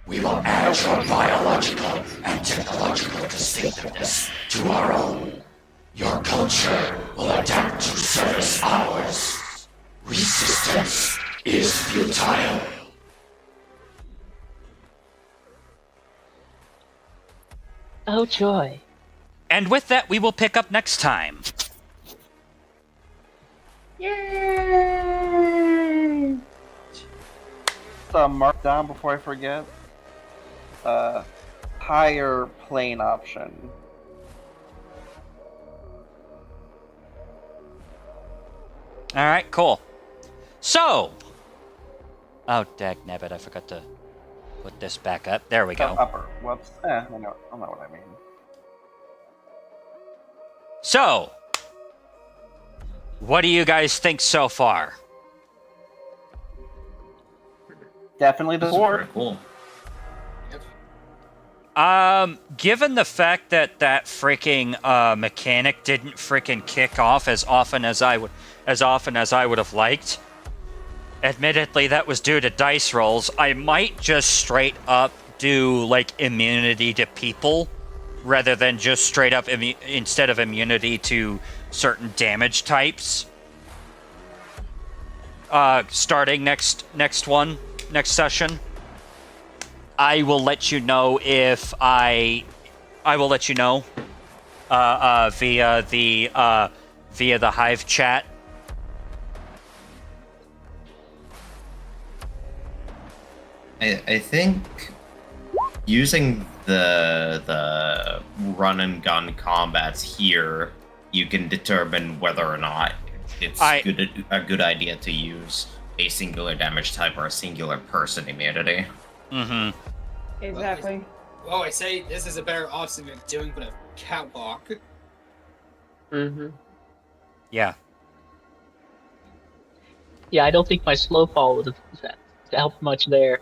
[SPEAKER 6] We will add your biological and technological distinctiveness to our own. Your culture will adapt to service ours. Resistance is futile.
[SPEAKER 7] Oh, joy.
[SPEAKER 1] And with that, we will pick up next time.
[SPEAKER 4] Yay!
[SPEAKER 9] Mark down before I forget. Higher plane option.
[SPEAKER 1] Alright, cool. So! Oh, dagnabbit, I forgot to put this back up. There we go.
[SPEAKER 9] Upper. Whoops. I know what I mean.
[SPEAKER 1] So, what do you guys think so far?
[SPEAKER 9] Definitely the
[SPEAKER 2] This is
[SPEAKER 9] board.
[SPEAKER 2] pretty cool.
[SPEAKER 1] Given the fact that freaking mechanic didn't freaking kick off as often as I would have liked, admittedly that was due to dice rolls, I might just straight up do like immunity to people rather than just straight up instead of immunity to certain damage types. Starting next session. I will let you know if I will let you know via the Hive chat.
[SPEAKER 2] I think using the run and gun combats here, you can determine whether or not it's a good idea to use a singular damage type or a singular person immunity.
[SPEAKER 1] Mm-hmm.
[SPEAKER 4] Exactly.
[SPEAKER 3] Well, I say this is a better option than doing with a catwalk.
[SPEAKER 5] Mm-hmm.
[SPEAKER 1] Yeah.
[SPEAKER 7] Yeah, I don't think my slow fall would have helped much there.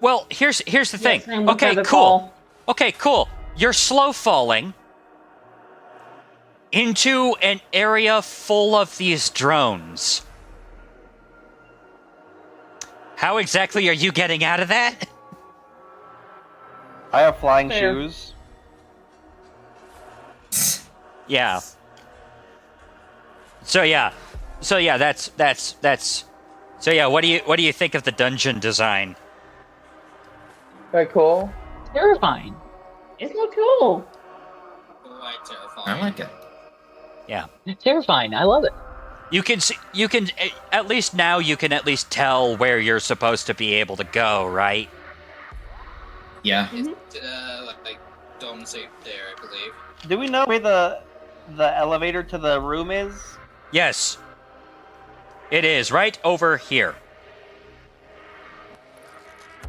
[SPEAKER 1] Well, here's the thing.
[SPEAKER 4] same with
[SPEAKER 1] Okay,
[SPEAKER 4] the
[SPEAKER 1] cool.
[SPEAKER 4] fall.
[SPEAKER 1] Okay, cool. You're slow falling into an area full of these drones. How exactly are you getting out of that?
[SPEAKER 9] I have flying
[SPEAKER 4] Fair.
[SPEAKER 9] shoes.
[SPEAKER 1] Yeah. So yeah, that's. So yeah, what do you think of the dungeon design?
[SPEAKER 5] Very cool.
[SPEAKER 7] Terrifying.
[SPEAKER 4] It's so cool.
[SPEAKER 3] Quite terrifying.
[SPEAKER 2] I like it.
[SPEAKER 1] Yeah.
[SPEAKER 7] Terrifying. I love it.
[SPEAKER 1] You can at least now you can at least tell where you're supposed to be able to go, right?
[SPEAKER 2] Yeah.
[SPEAKER 3] Like dome safe there, I believe.
[SPEAKER 9] Do we know where the elevator to the room is?
[SPEAKER 1] Yes. It is right over here.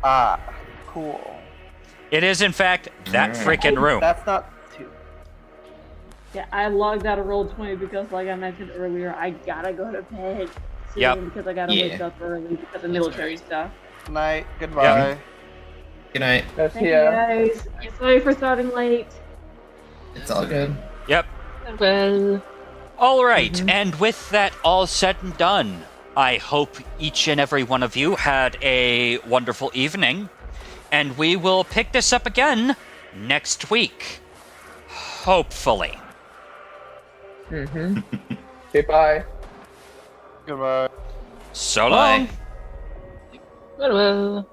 [SPEAKER 9] Ah, cool.
[SPEAKER 1] It is in fact that freaking room.
[SPEAKER 9] That's not too.
[SPEAKER 4] Yeah, I logged out of Roll20 because, like I mentioned earlier, I gotta go to bed soon
[SPEAKER 1] Yep.
[SPEAKER 4] because I gotta wake up early because of military stuff.
[SPEAKER 9] Good night. Goodbye.
[SPEAKER 1] Yep.
[SPEAKER 2] Good night.
[SPEAKER 5] That's
[SPEAKER 4] Thank you
[SPEAKER 5] yeah.
[SPEAKER 4] guys. And sorry for starting late.
[SPEAKER 2] It's all good.
[SPEAKER 1] Yep.
[SPEAKER 7] Well,
[SPEAKER 1] All right, and with that all said and done, I hope each and every one of you had a wonderful evening, and we will pick this up again next week. Hopefully.
[SPEAKER 5] Mm-hmm. Okay, bye.
[SPEAKER 9] Goodbye.
[SPEAKER 1] So
[SPEAKER 2] Bye.
[SPEAKER 1] long.
[SPEAKER 7] Well.